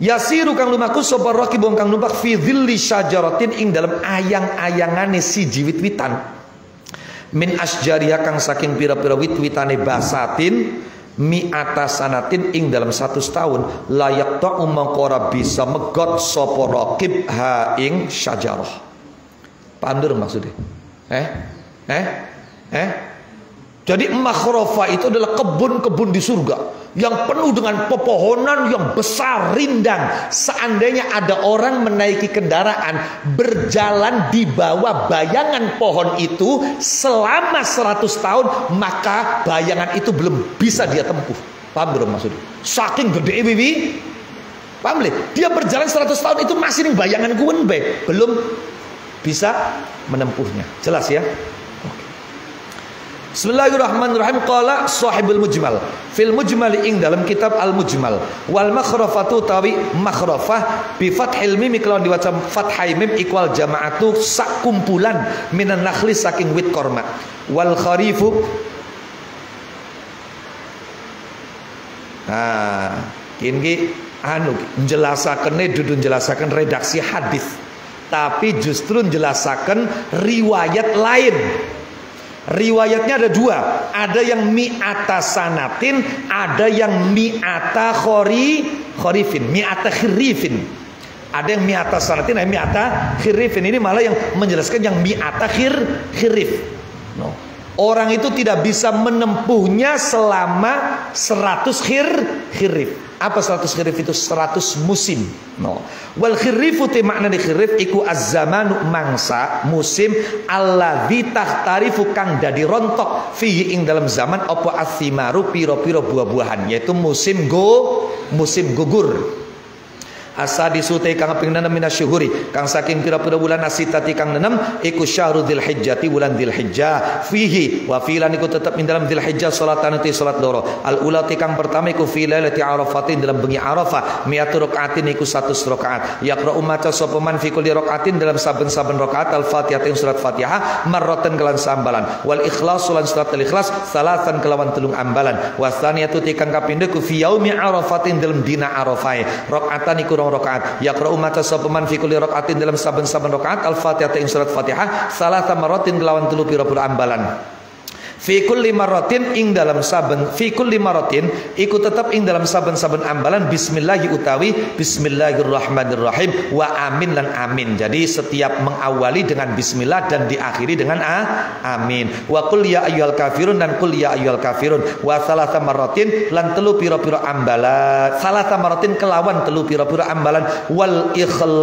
Yasiru kang lumaku sapa ar-raqib wong kang numpak fi dhilli syajaratin ing dalam ayang-ayangane siji wit-witan. Min asjariha kang saking pira-pira wit-witane basatin mi'ata sanatin ing dalam 100 tahun layak ta'u mengkora bisa megot sopo raqib ha ing syajarah. Paham dulu maksudnya? Jadi makhrafa itu adalah kebun-kebun di surga yang penuh dengan pepohonan yang besar rindang. Seandainya ada orang menaiki kendaraan berjalan di bawah bayangan pohon itu selama 100 tahun, maka bayangan itu belum bisa dia tempuh. Paham belum maksudnya? Saking gede bibi. Paham lih? Dia berjalan 100 tahun itu masih nih bayangan kuwen be, belum bisa menempuhnya. Jelas ya? Bismillahirrahmanirrahim. Qala sahibul mujmal fil mujmal ing dalam kitab al mujmal wal makhrafatu tawi makhrafah bi fathil mim kelawan diwaca fathai mim ikwal jama'atu sak kumpulan minan nakhli saking wit korma wal kharifu. Nah kini menjelasakane dudu menjelasaken redaksi hadis, tapi justru menjelasaken riwayat lain. Riwayatnya ada dua, ada yang mi'ata sanatin, ada yang mi'ata khorifin, mi'ata khirifin. Ada yang mi'ata sanatin, ada yang mi'ata khirifin. Ini malah yang menjelaskan yang mi'ata khirif. No. Orang itu tidak bisa menempuhnya selama 100 khirif. Apa 100 khirif itu? 100 musim. No. Wal khirifu te makna di khirif iku az-zamanu mangsa musim alladzi tahtarifu kang dadi rontok fihi ing dalam zaman apa athimaru piro-piro buah-buahan, yaitu musim gugur. Asadisu te kang ping 6 minasyuhuri kang saking pira-pira bulan asitati kang 6 iku syahrul dzilhijjati bulan dzilhijjah fihi wa filan iku tetep ing dalam dzilhijjah salatan ti salat loro al ulati kang pertama iku fi lailati arafatin dalam bengi arafah mi'atu rakaatin iku 100 rakaat yaqra maca sapa man fi kulli rakaatin dalam saben-saben rakaat al fatihah ing surat fatihah marratan kelan sambalan wal ikhlas lan surat al ikhlas salasan kelawan telung ambalan wasaniyatu ti kang kapindho ku fi yaumi arafatin dalam dina arafah rakaatan iku rakaat yaqra'u maca sapa man fi kulli rakaatin dalam saben-saben rakaat al-Fatihah ing surat Fatihah salasa maratin kelawan 3 pira-pira ambalan. Fi kulli maratin ing dalam saben fi kulli maratin iku tetep ing dalam saben-saben ambalan bismillahi utawi bismillahirrahmanirrahim wa amin lan amin. Jadi setiap mengawali dengan bismillah dan diakhiri dengan amin. Wa qul ya ayyuhal kafirun dan qul ya ayyuhal kafirun wa salasa maratin lan 3 pira-pira ambalan. Salasa maratin kelawan 3 pira-pira ambalan wal ikhlas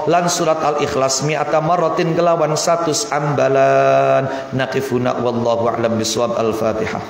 lan surat al ikhlas mi'ata maratin kelawan 100 ambalan. Naqifuna wallahu a'lam bishawab. Al-Fatihah.